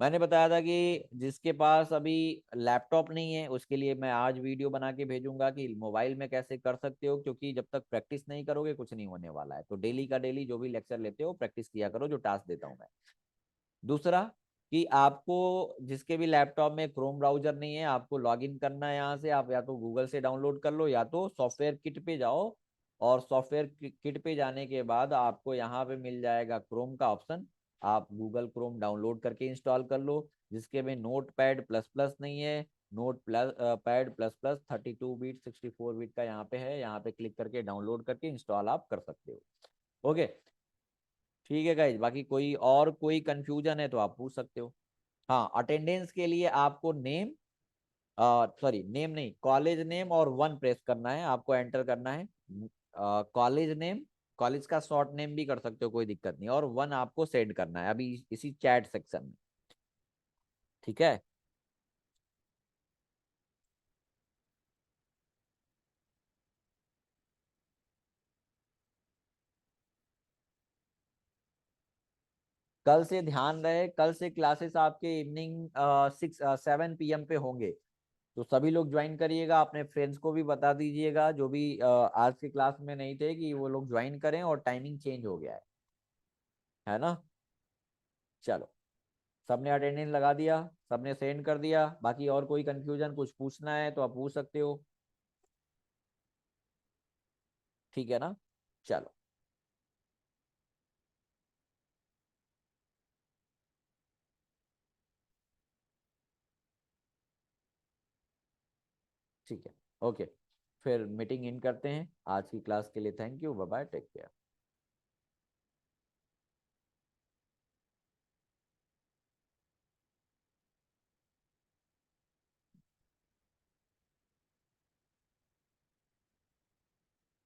मैंने बताया था कि जिसके पास अभी लैपटॉप नहीं है उसके लिए मैं आज वीडियो बना के भेजूंगा कि मोबाइल में कैसे कर सकते हो, क्योंकि जब तक प्रैक्टिस नहीं करोगे कुछ नहीं होने वाला है। तो डेली का डेली जो भी लेक्चर लेते हो प्रैक्टिस किया करो, जो टास्क देता हूँ मैं। दूसरा कि आपको जिसके भी लैपटॉप में क्रोम ब्राउजर नहीं है, आपको लॉगिन करना है यहाँ से, आप या तो गूगल से डाउनलोड कर लो या तो सॉफ्टवेयर किट पे जाओ, और सॉफ्टवेयर किट पे जाने के बाद आपको यहाँ पे मिल जाएगा क्रोम का ऑप्शन। आप गूगल क्रोम डाउनलोड करके इंस्टॉल कर लो। जिसके में नोट पैड प्लस प्लस नहीं है, note plus pad plus plus 32 bit 64 bit का यहाँ पे है, यहाँ पे क्लिक करके डाउनलोड करके इंस्टॉल आप कर सकते हो। ओके, ठीक है गाइज, बाकी कोई और कोई कंफ्यूजन है तो आप पूछ सकते हो। हाँ, अटेंडेंस के लिए आपको नेम, सॉरी नेम नहीं, कॉलेज नेम और वन प्रेस करना है, आपको एंटर करना है कॉलेज नेम, कॉलेज का शॉर्ट नेम भी कर सकते हो कोई दिक्कत नहीं, और वन आपको सेंड करना है अभी इसी चैट सेक्शन में। ठीक है, कल से ध्यान रहे, कल से क्लासेस आपके इवनिंग 6-7 PM पे होंगे, तो सभी लोग ज्वाइन करिएगा, अपने फ्रेंड्स को भी बता दीजिएगा जो भी आज की क्लास में नहीं थे कि वो लोग ज्वाइन करें, और टाइमिंग चेंज हो गया है ना। चलो, सबने अटेंडेंस लगा दिया, सबने सेंड कर दिया, बाकी और कोई कंफ्यूजन कुछ पूछना है तो आप पूछ सकते हो। ठीक है ना, चलो, ठीक है, ओके, फिर मीटिंग इन करते हैं। आज की क्लास के लिए thank you, bye bye, take care.